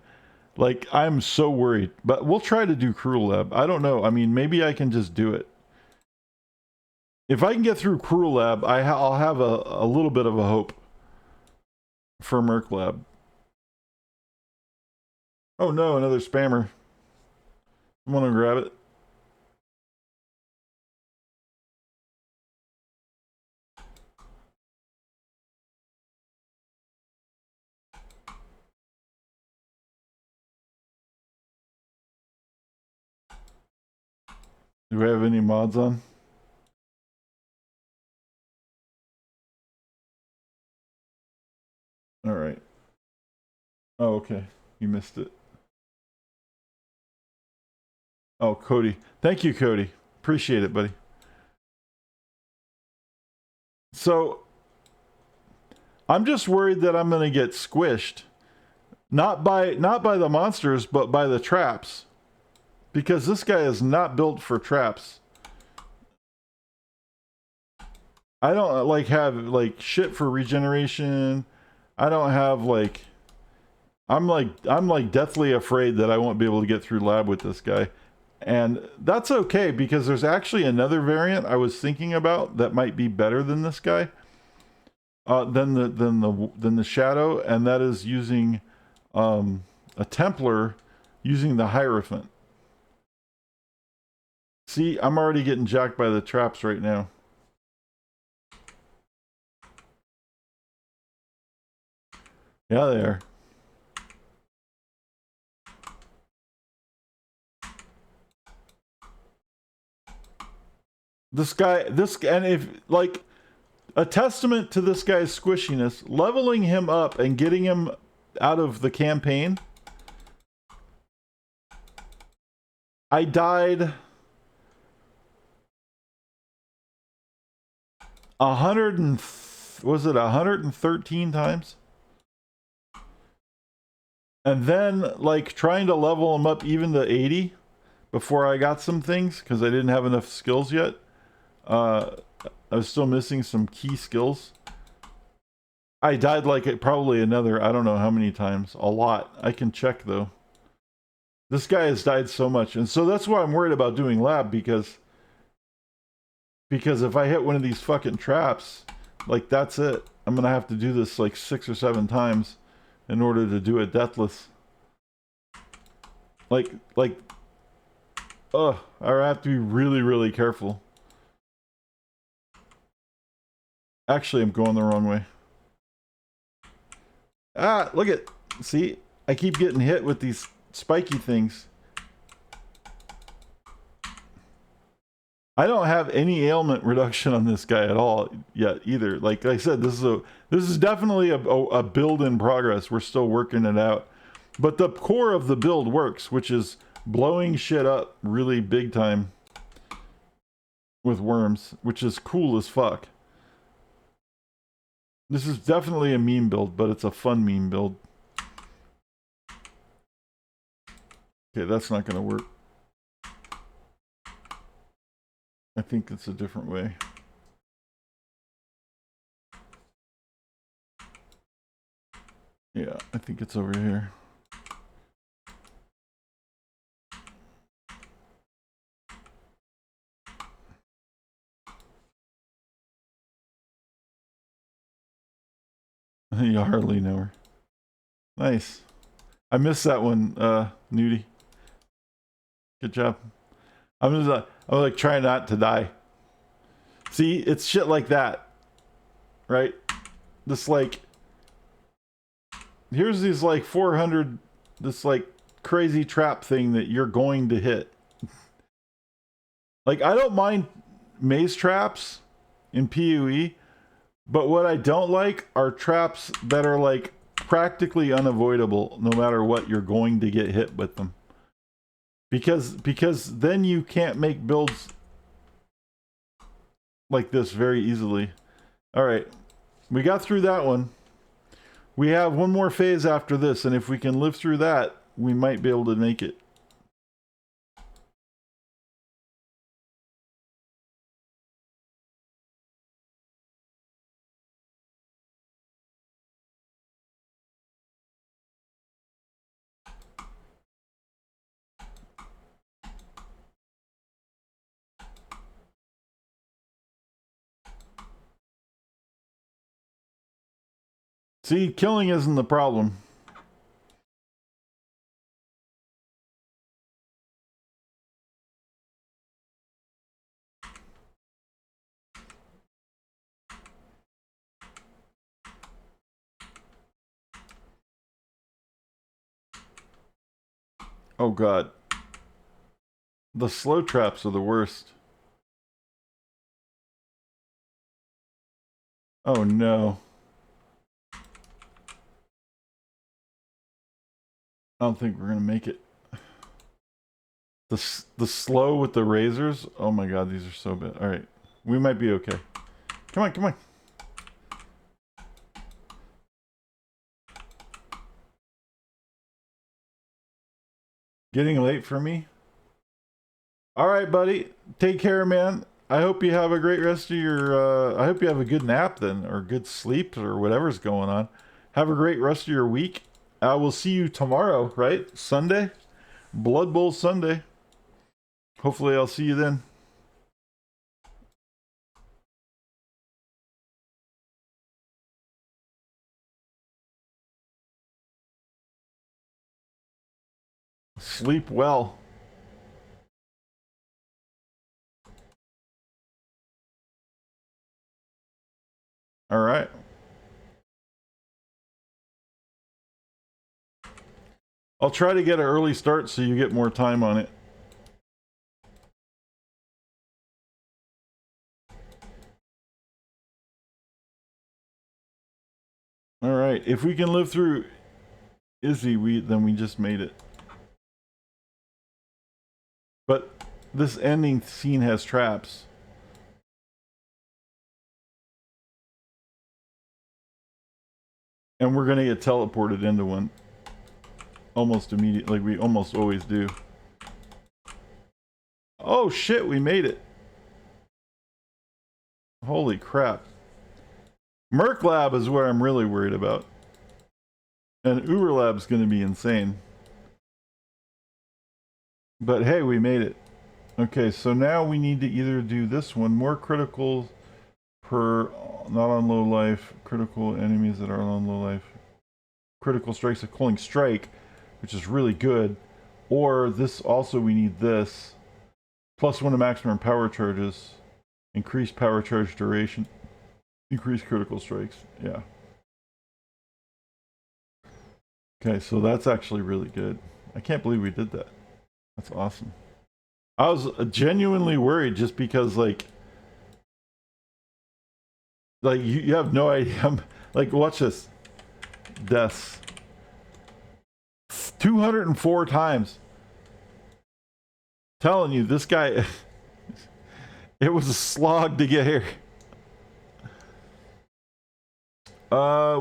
Like, I'm so worried. But we'll try to do Cruel Lab. I don't know. I mean, maybe I can just do it. If I can get through Cruel Lab, I'll have a little bit of a hope for Merc Lab. Oh no, another spammer. I want to grab it. Do we have any mods on? All right. Oh, okay. You missed it. Oh, Cody. Thank you, Cody. Appreciate it, buddy. So, I'm just worried that I'm going to get squished. Not by the monsters, but by the traps. Because this guy is not built for traps. I don't like have like shit for regeneration. I don't have like I'm like deathly afraid that I won't be able to get through lab with this guy. And that's okay because there's actually another variant I was thinking about that might be better than this guy. Than the Shadow, and that is using a Templar using the Hierophant. See, I'm already getting jacked by the traps right now. Yeah, they are. And if, like, a testament to this guy's squishiness, leveling him up and getting him out of the campaign, I died 113 times? And then, like, trying to level him up even to 80 before I got some things, because I didn't have enough skills yet. I was still missing some key skills. I died like probably another, I don't know how many times. A lot. I can check though. This guy has died so much. And so that's why I'm worried about doing lab, because if I hit one of these fucking traps, like that's it. I'm gonna have to do this like 6 or 7 times in order to do it deathless. I have to be really, really careful. Actually, I'm going the wrong way. Ah, look at, see, I keep getting hit with these spiky things. I don't have any ailment reduction on this guy at all yet either. Like I said, this is definitely a build in progress. We're still working it out. But the core of the build works, which is blowing shit up really big time with worms, which is cool as fuck. This is definitely a meme build, but it's a fun meme build. Okay, that's not going to work. I think it's a different way. Yeah, I think it's over here. You hardly know her. Nice. I missed that one, Nudie. Good job. I'm like trying not to die. See, it's shit like that, right? This like, here's these like 400, this like crazy trap thing that you're going to hit. Like, I don't mind maze traps in PoE, but what I don't like are traps that are like practically unavoidable no matter what. You're going to get hit with them. Because then you can't make builds like this very easily. All right, we got through that one. We have one more phase after this, and if we can live through that, we might be able to make it. See, killing isn't the problem. Oh god. The slow traps are the worst. Oh no. I don't think we're gonna make it. The slow with the razors. Oh my god, these are so bad. All right, we might be okay. Come on, come on. Getting late for me. All right, buddy. Take care, man. I hope you have a great rest of your. I hope you have a good nap then, or good sleep, or whatever's going on. Have a great rest of your week. I will see you tomorrow, right? Sunday, Blood Bowl Sunday. Hopefully, I'll see you then. Sleep well. All right. I'll try to get an early start so you get more time on it. All right. If we can live through Izzy, then we just made it. But this ending scene has traps. And we're going to get teleported into one almost immediately, like we almost always do. Oh shit, we made it. Holy crap. Merc Lab is what I'm really worried about. And Uber Lab's going to be insane. But hey, we made it. Okay, so now we need to either do this one, more criticals per not on low life, critical enemies that are on low life, critical strikes, a cooling strike, which is really good. Or this also, we need this. +1 to maximum power charges, increased power charge duration, increased critical strikes. Yeah. Okay, so that's actually really good. I can't believe we did that. That's awesome. I was genuinely worried just because, like you have no idea. Like, watch this. Deaths. 204 times. Telling you, this guy, it was a slog to get here.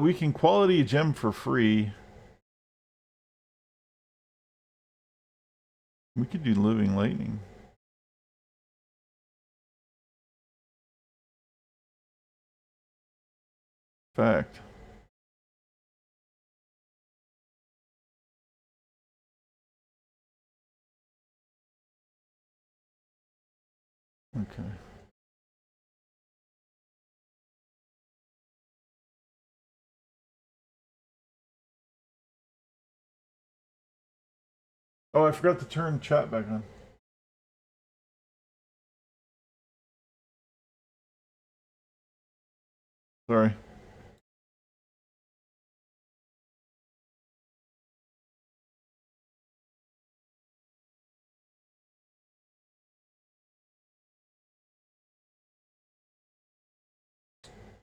We can quality a gem for free. We could do living lightning. Fact. Okay. Oh, I forgot to turn chat back on. Sorry.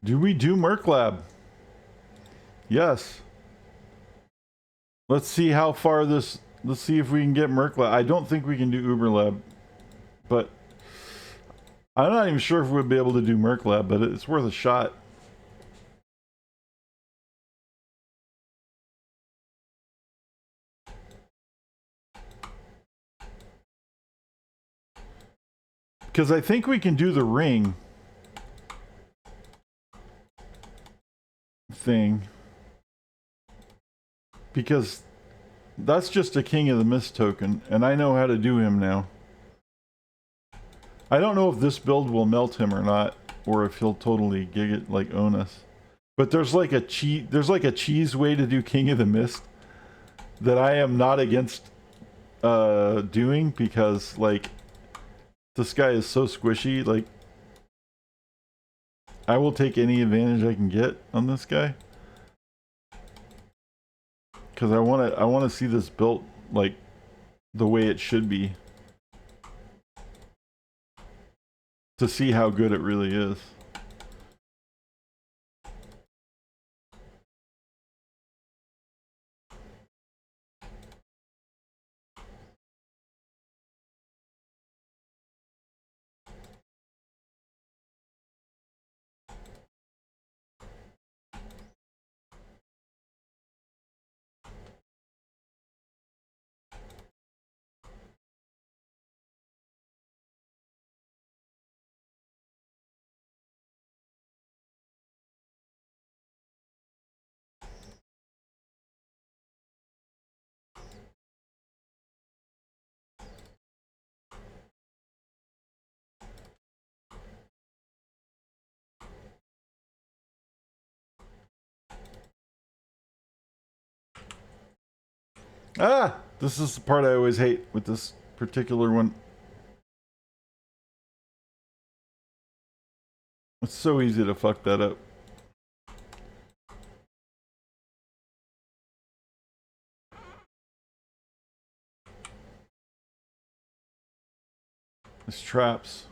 Do we do Merc Lab? Yes. Let's see how far this. Let's see if we can get Merc Lab. I don't think we can do Uber Lab, but I'm not even sure if we'd be able to do Merc Lab, but it's worth a shot. Because I think we can do the ring thing. Because that's just a King of the Mist token, and I know how to do him now. I don't know if this build will melt him or not, or if he'll totally gig it, like, own us. But there's like a cheese way to do King of the Mist that I am not against doing, because, like, this guy is so squishy. Like, I will take any advantage I can get on this guy, because I want to see this built like the way it should be, to see how good it really is. Ah, this is the part I always hate with this particular one. It's so easy to fuck that up. It's traps.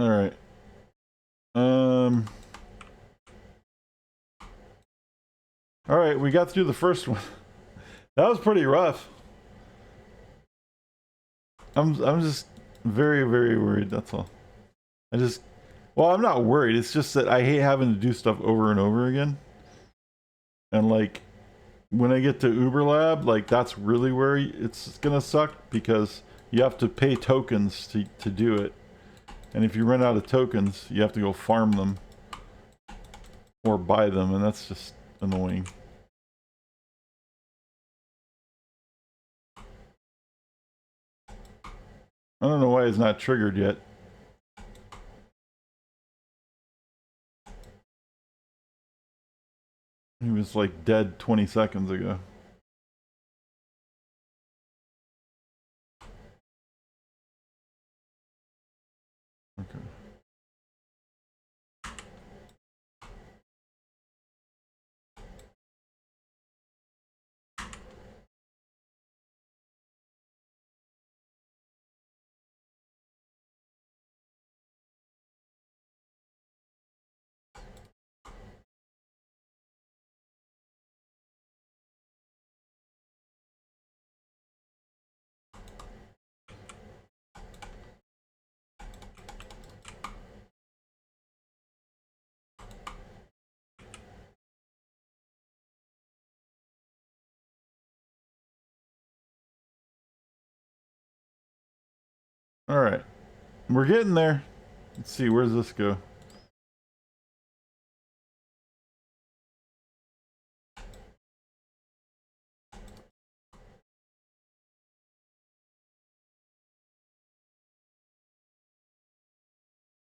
All right. All right, we got through the first one. That was pretty rough. I'm just very, very worried, that's all. Well, I'm not worried. It's just that I hate having to do stuff over and over again. And like when I get to Uber Lab, like that's really where it's gonna suck because you have to pay tokens to do it. And if you run out of tokens, you have to go farm them or buy them, and that's just annoying. I don't know why it's not triggered yet. He was like dead 20 seconds ago. Okay. All right. We're getting there. Let's see, where does this go?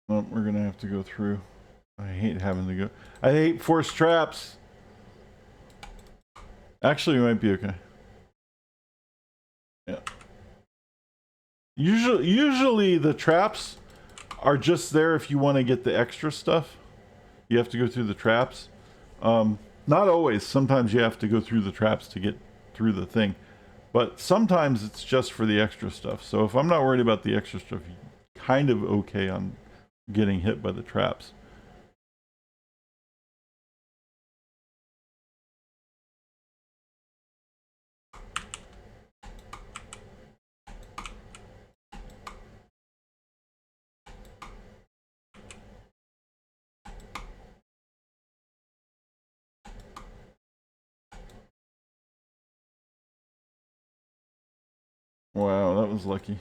Oh, we're gonna have to go through. I hate having to go. I hate forced traps. Actually, we might be okay. Yeah. Usually the traps are just there if you want to get the extra stuff. You have to go through the traps. Not always. Sometimes you have to go through the traps to get through the thing. But sometimes it's just for the extra stuff. So if I'm not worried about the extra stuff, you're kind of okay on getting hit by the traps. Wow, that was lucky.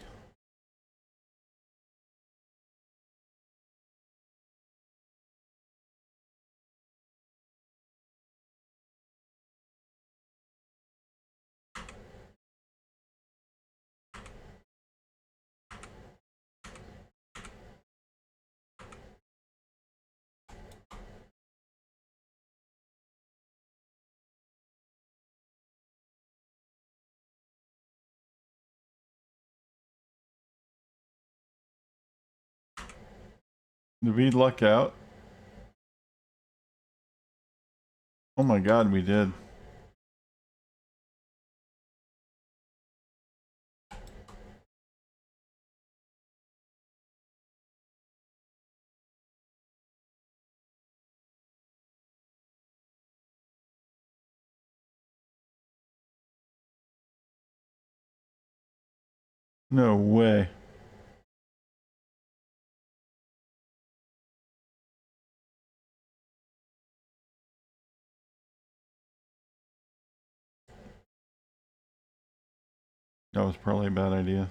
Did we luck out? Oh my god, we did. No way. That was probably a bad idea.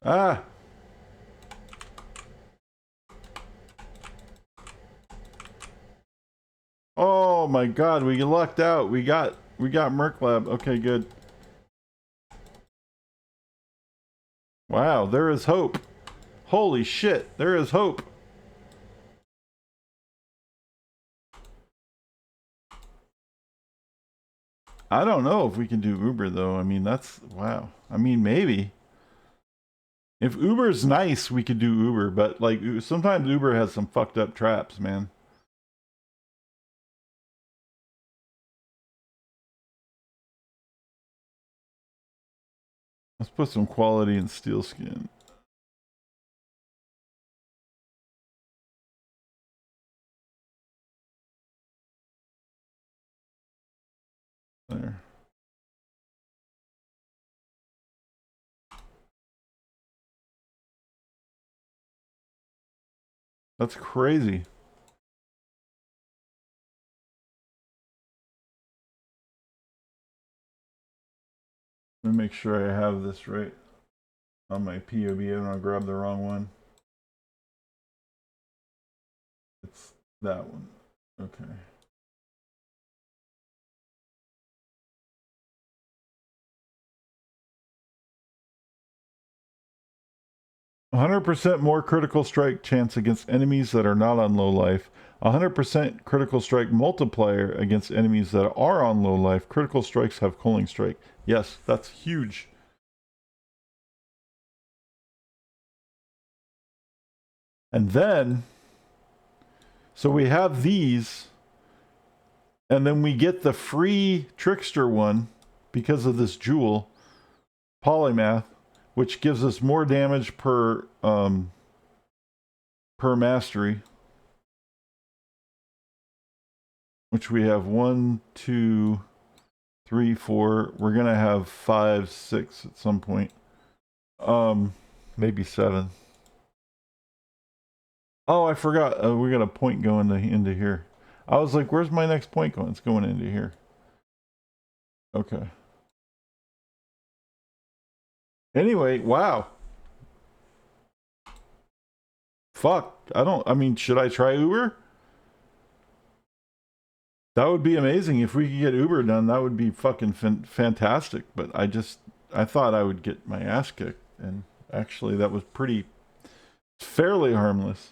Ah! Oh my god, we lucked out. We got Merc Lab. Okay, good. Wow, there is hope. Holy shit, there is hope. I don't know if we can do Uber though. I mean, that's wow. I mean, maybe. If Uber's nice, we could do Uber, but like sometimes Uber has some fucked up traps, man. Let's put some quality in steel skin. There. That's crazy. Let me make sure I have this right on my POB. I don't want to grab the wrong one. It's that one. Okay. 100% more critical strike chance against enemies that are not on low life. 100% critical strike multiplier against enemies that are on low life. Critical strikes have cooling strike. Yes, that's huge. And then, so we have these, and then we get the free trickster one because of this jewel, polymath, which gives us more damage per mastery. Which we have 1, 2, 3, 4. We're gonna have 5, 6 at some point. Maybe 7. Oh, I forgot. We got a point going into here. I was like, where's my next point going? It's going into here. Okay. Anyway, wow. Fuck. I mean, should I try Uber? That would be amazing. If we could get Uber done, that would be fucking fantastic. But I thought I would get my ass kicked. And actually, that was fairly harmless.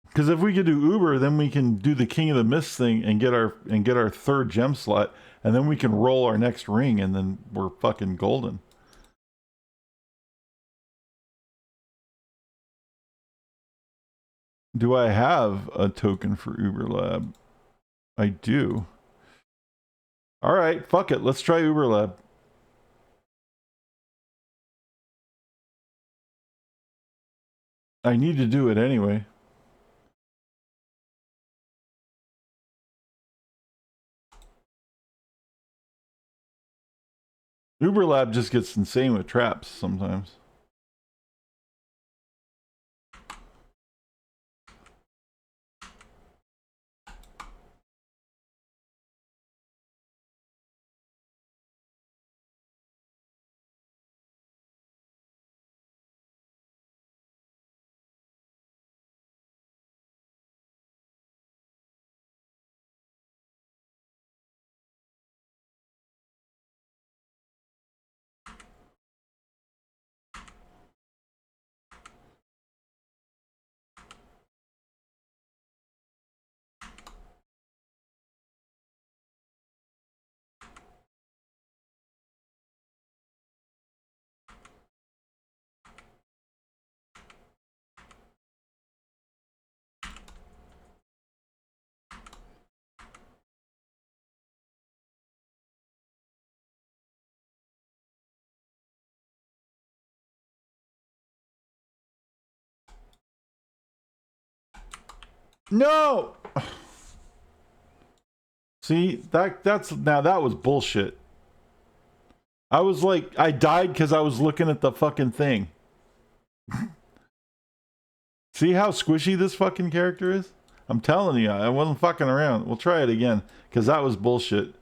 Because if we could do Uber, then we can do the King of the Mist thing and get our third gem slot, and then we can roll our next ring, and then we're fucking golden. Do I have a token for Uber Lab? I do. All right, fuck it. Let's try Uber Lab. I need to do it anyway. Uber Lab just gets insane with traps sometimes. No! See, that was bullshit. I was like, I died because I was looking at the fucking thing. See how squishy this fucking character is? I'm telling you, I wasn't fucking around. We'll try it again, because that was bullshit.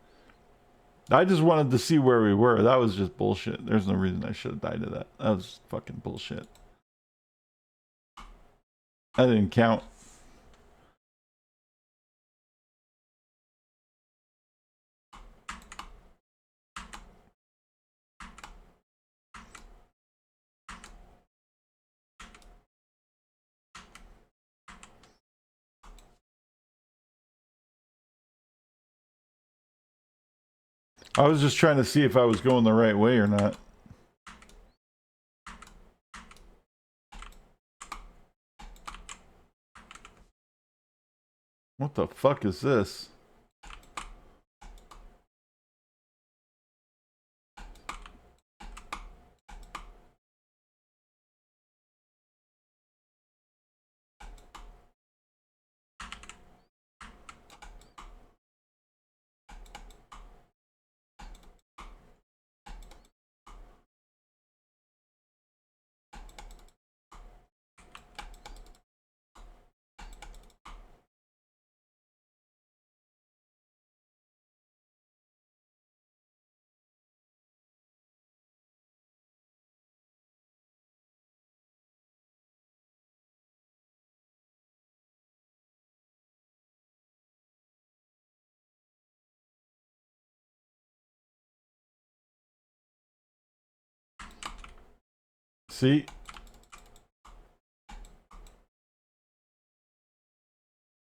I just wanted to see where we were. That was just bullshit. There's no reason I should have died to that. That was fucking bullshit. That didn't count. I was just trying to see if I was going the right way or not. What the fuck is this? See?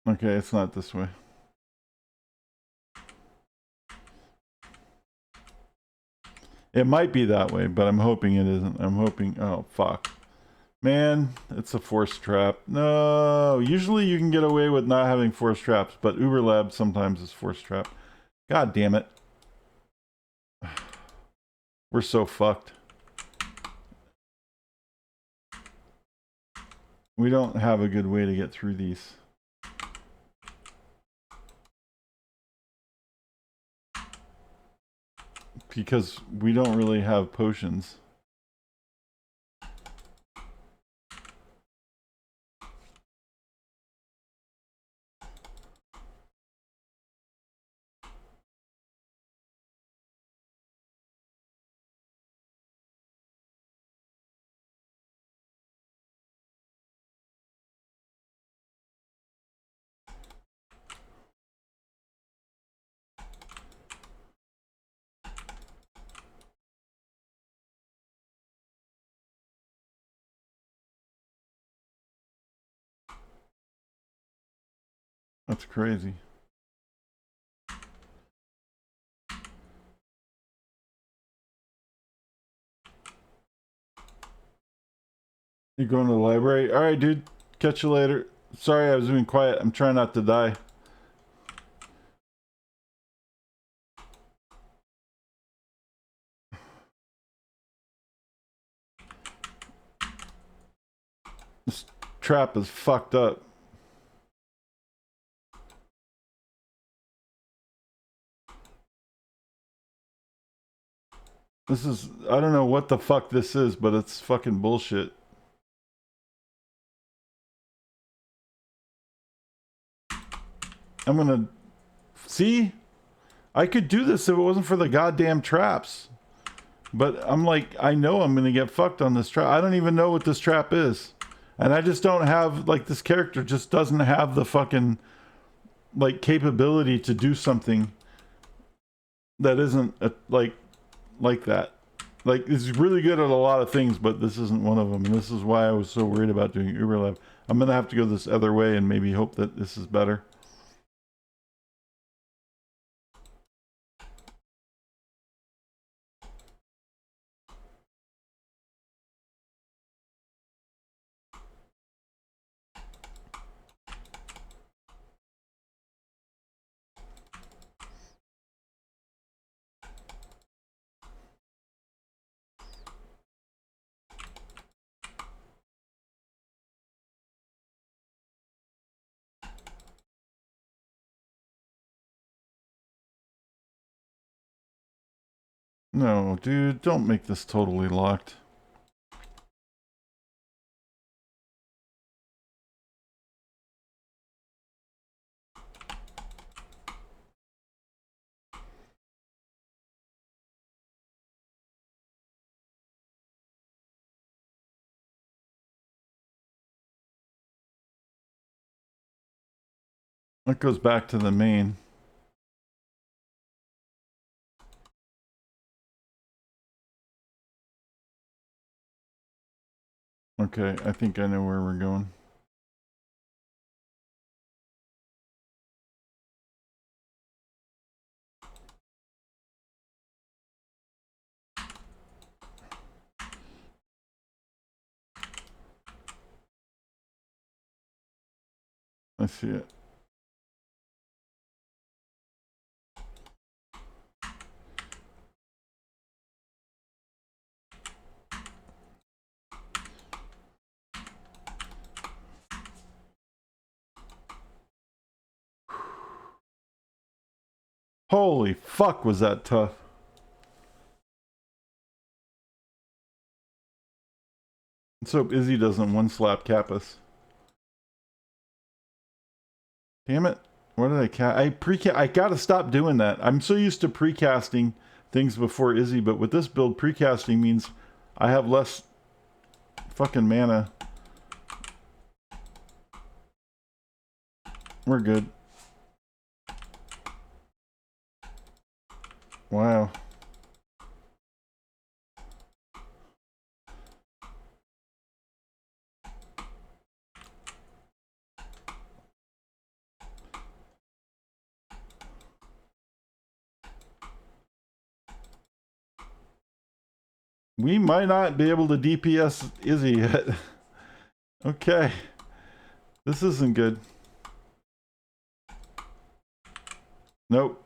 Okay, it's not this way. It might be that way, but I'm hoping it isn't. I'm hoping... Oh, fuck. Man, it's a force trap. No! Usually you can get away with not having force traps, but Uber Lab sometimes is force trap. God damn it. We're so fucked. We don't have a good way to get through these. Because we don't really have potions. That's crazy. You going to the library? Alright, dude. Catch you later. Sorry, I was being quiet. I'm trying not to die. This trap is fucked up. This is... I don't know what the fuck this is, but it's fucking bullshit. I'm gonna... See? I could do this if it wasn't for the goddamn traps. But I'm like, I know I'm gonna get fucked on this trap. I don't even know what this trap is. And I just don't have, like, this character just doesn't have the fucking, like, capability to do something that isn't, like that. Like, he's really good at a lot of things, but this isn't one of them. And this is why I was so worried about doing Uber Lab. I'm gonna have to go this other way and maybe hope that this is better. No, dude, don't make this totally locked. That goes back to the main. Okay, I think I know where we're going. I see it. Holy fuck, was that tough. Let's hope Izzy doesn't one-slap cap us. Damn it. What did I cast? I gotta stop doing that. I'm so used to precasting things before Izzy, but with this build, precasting means I have less fucking mana. We're good. Wow. We might not be able to DPS Izzy yet. Okay. This isn't good. Nope.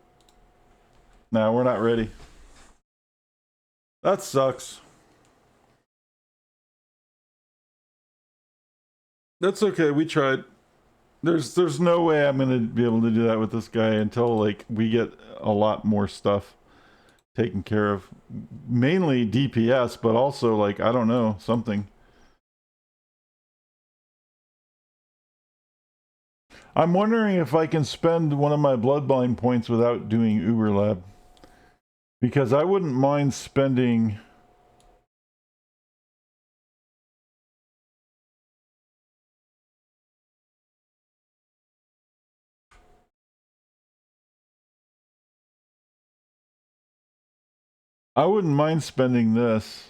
No, we're not ready. That sucks. That's okay, we tried. There's no way I'm gonna be able to do that with this guy until like we get a lot more stuff taken care of. Mainly DPS, but also like, I don't know, something. I'm wondering if I can spend one of my Bloodline points without doing Uber Lab. Because I wouldn't mind spending... I wouldn't mind spending this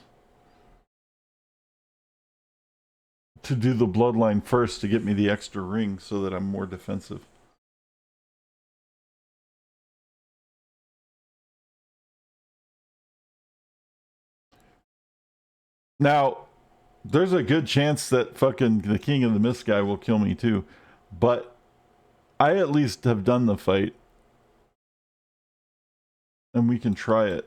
to do the Bloodline first to get me the extra ring so that I'm more defensive. Now, there's a good chance that fucking the King of the Mist guy will kill me too. But I at least have done the fight. And we can try it.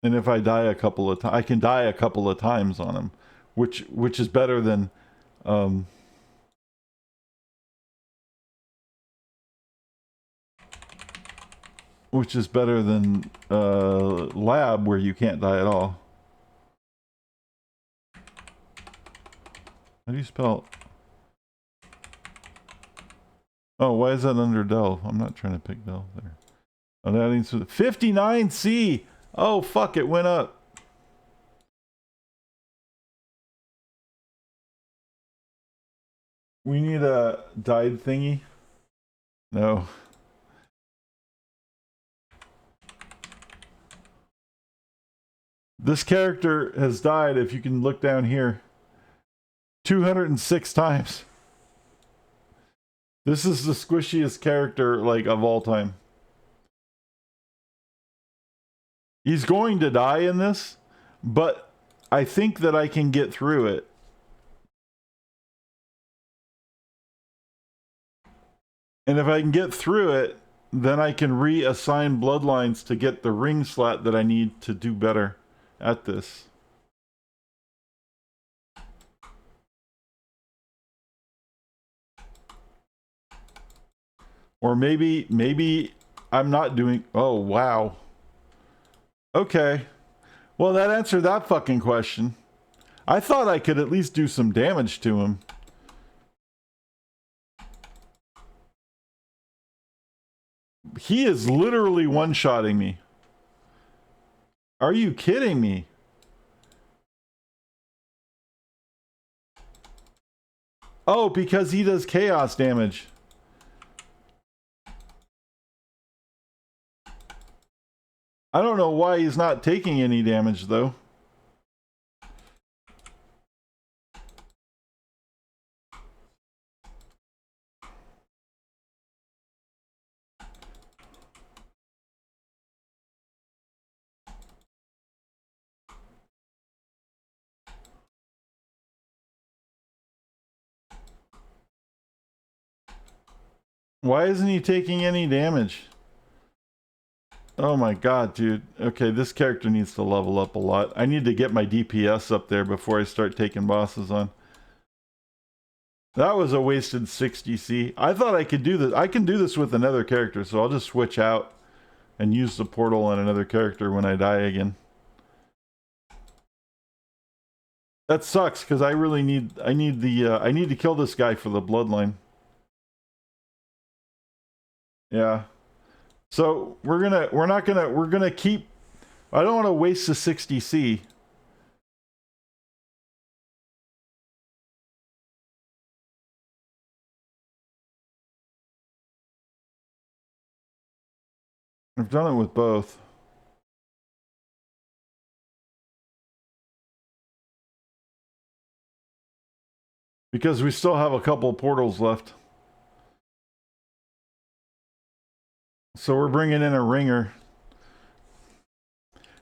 And if I die a couple of times, I can die a couple of times on him. Which is better than... which is better than lab where you can't die at all. How do you spell? Oh, why is that under Dell? I'm not trying to pick Dell there. Oh, that needs to 59C. Oh fuck! It went up. We need a died thingy. No. This character has died, if you can look down here, 206 times. This is the squishiest character, like, of all time. He's going to die in this, but I think that I can get through it. And if I can get through it, then I can reassign bloodlines to get the ring slot that I need to do better at this. Or maybe I'm not doing... Oh, wow. Okay. Well, that answered that fucking question. I thought I could at least do some damage to him. He is literally one-shotting me. Are you kidding me? Oh, because he does chaos damage. I don't know why he's not taking any damage, though. Why isn't he taking any damage? Oh my god, dude. Okay, this character needs to level up a lot. I need to get my DPS up there before I start taking bosses on. That was a wasted 60C. I thought I could do this. I can do this with another character, so I'll just switch out and use the portal on another character when I die again. That sucks, because I really need... I need to kill this guy for the bloodline. Yeah. So we're gonna keep... I don't want to waste the 60C. I've done it with both. Because we still have a couple portals left. So we're bringing in a ringer.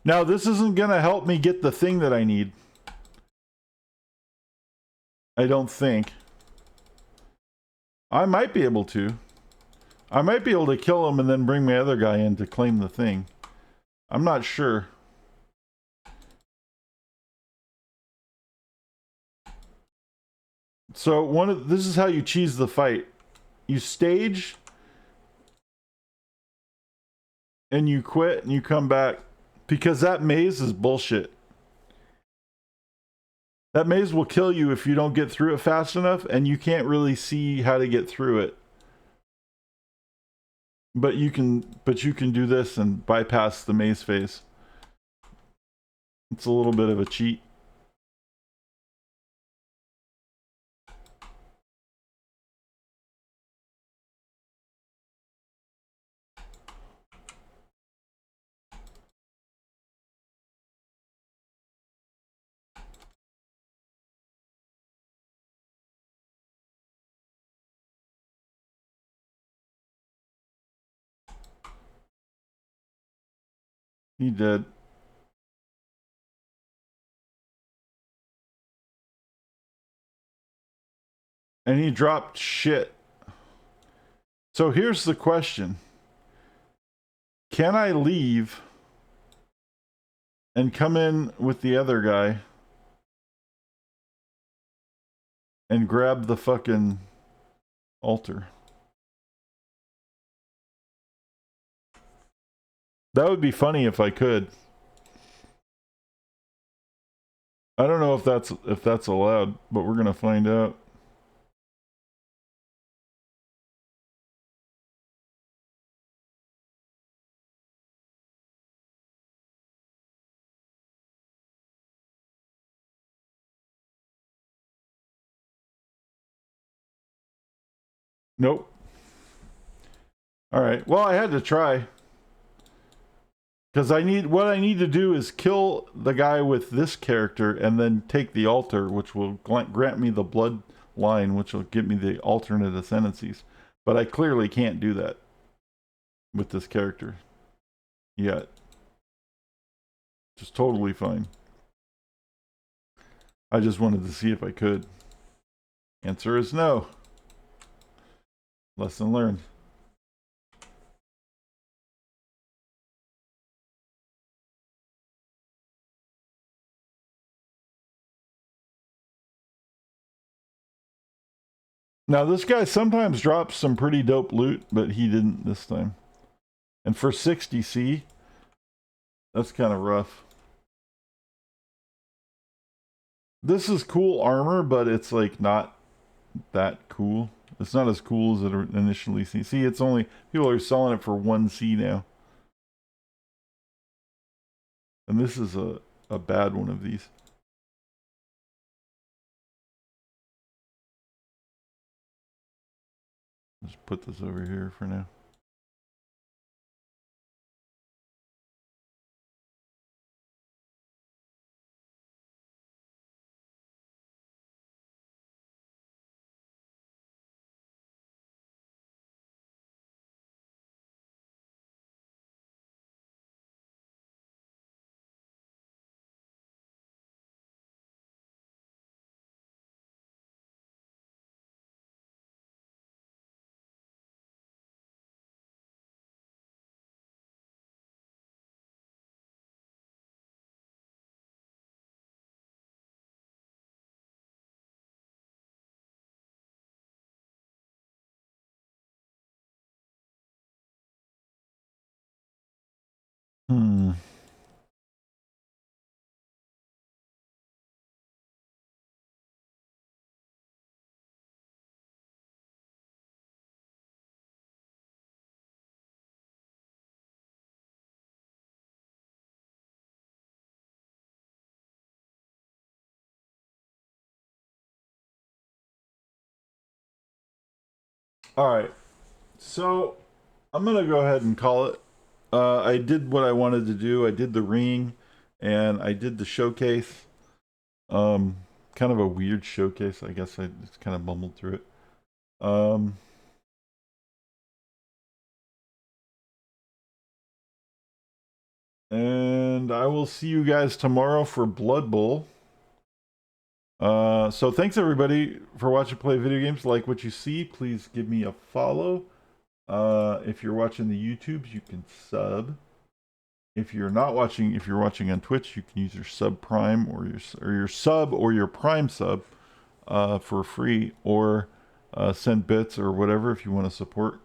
Now, this isn't going to help me get the thing that I need. I don't think. I might be able to. I might be able to kill him and then bring my other guy in to claim the thing. I'm not sure. So this is how you cheese the fight. You stage and you quit and you come back because that maze is bullshit. That maze will kill you if you don't get through it fast enough, and you can't really see how to get through it. But you can do this and bypass the maze phase. It's a little bit of a cheat. He did. And he dropped shit. So here's the question. Can I leave and come in with the other guy and grab the fucking altar? That would be funny if I could. I don't know if that's allowed, but we're gonna find out. Nope. All right. Well, I had to try. Because what I need to do is kill the guy with this character and then take the altar, which will grant me the blood line, which will give me the alternate ascendancies. But I clearly can't do that with this character yet. Just totally fine. I just wanted to see if I could. Answer is no. Lesson learned. Now, this guy sometimes drops some pretty dope loot, but he didn't this time. And for 60C, that's kind of rough. This is cool armor, but it's like not that cool. It's not as cool as it initially seemed. See, it's only, people are selling it for 1C now. And this is a bad one of these. Let's put this over here for now. Hmm. All right. So I'm going to go ahead and call it. I did what I wanted to do. I did the ring and I did the showcase. Kind of a weird showcase. I guess I just kind of bumbled through it. And and I will see you guys tomorrow for Blood Bowl. So thanks everybody for watching play video games. Like what you see, please give me a follow. If you're watching the YouTubes, you can sub. If you're not watching, if you're watching on Twitch, you can use your sub prime or your sub or your prime sub for free, or send bits or whatever if you want to support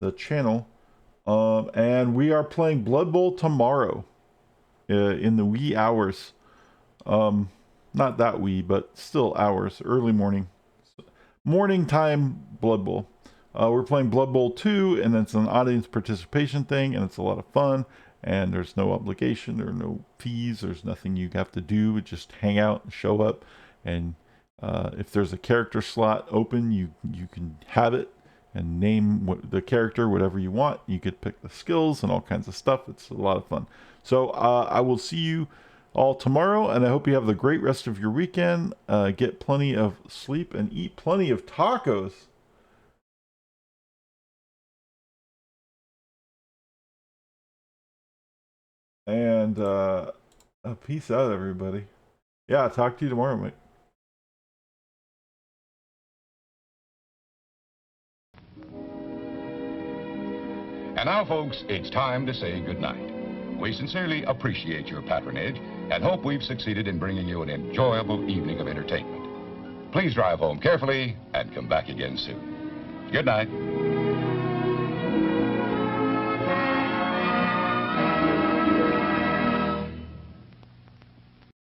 the channel. And we are playing Blood Bowl tomorrow in the wee hours. Not that wee, but still hours, early morning time Blood Bowl. We're playing Blood Bowl 2, and it's an audience participation thing, and it's a lot of fun, and there's no obligation, there are no fees, there's nothing you have to do, just hang out and show up, and if there's a character slot open, you can have it, and name the character whatever you want. You could pick the skills and all kinds of stuff. It's a lot of fun. So I will see you all tomorrow, and I hope you have the great rest of your weekend. Get plenty of sleep and eat plenty of tacos. And peace out, everybody. Yeah, talk to you tomorrow, mate. And now, folks, it's time to say goodnight. We sincerely appreciate your patronage and hope we've succeeded in bringing you an enjoyable evening of entertainment. Please drive home carefully and come back again soon. Good night.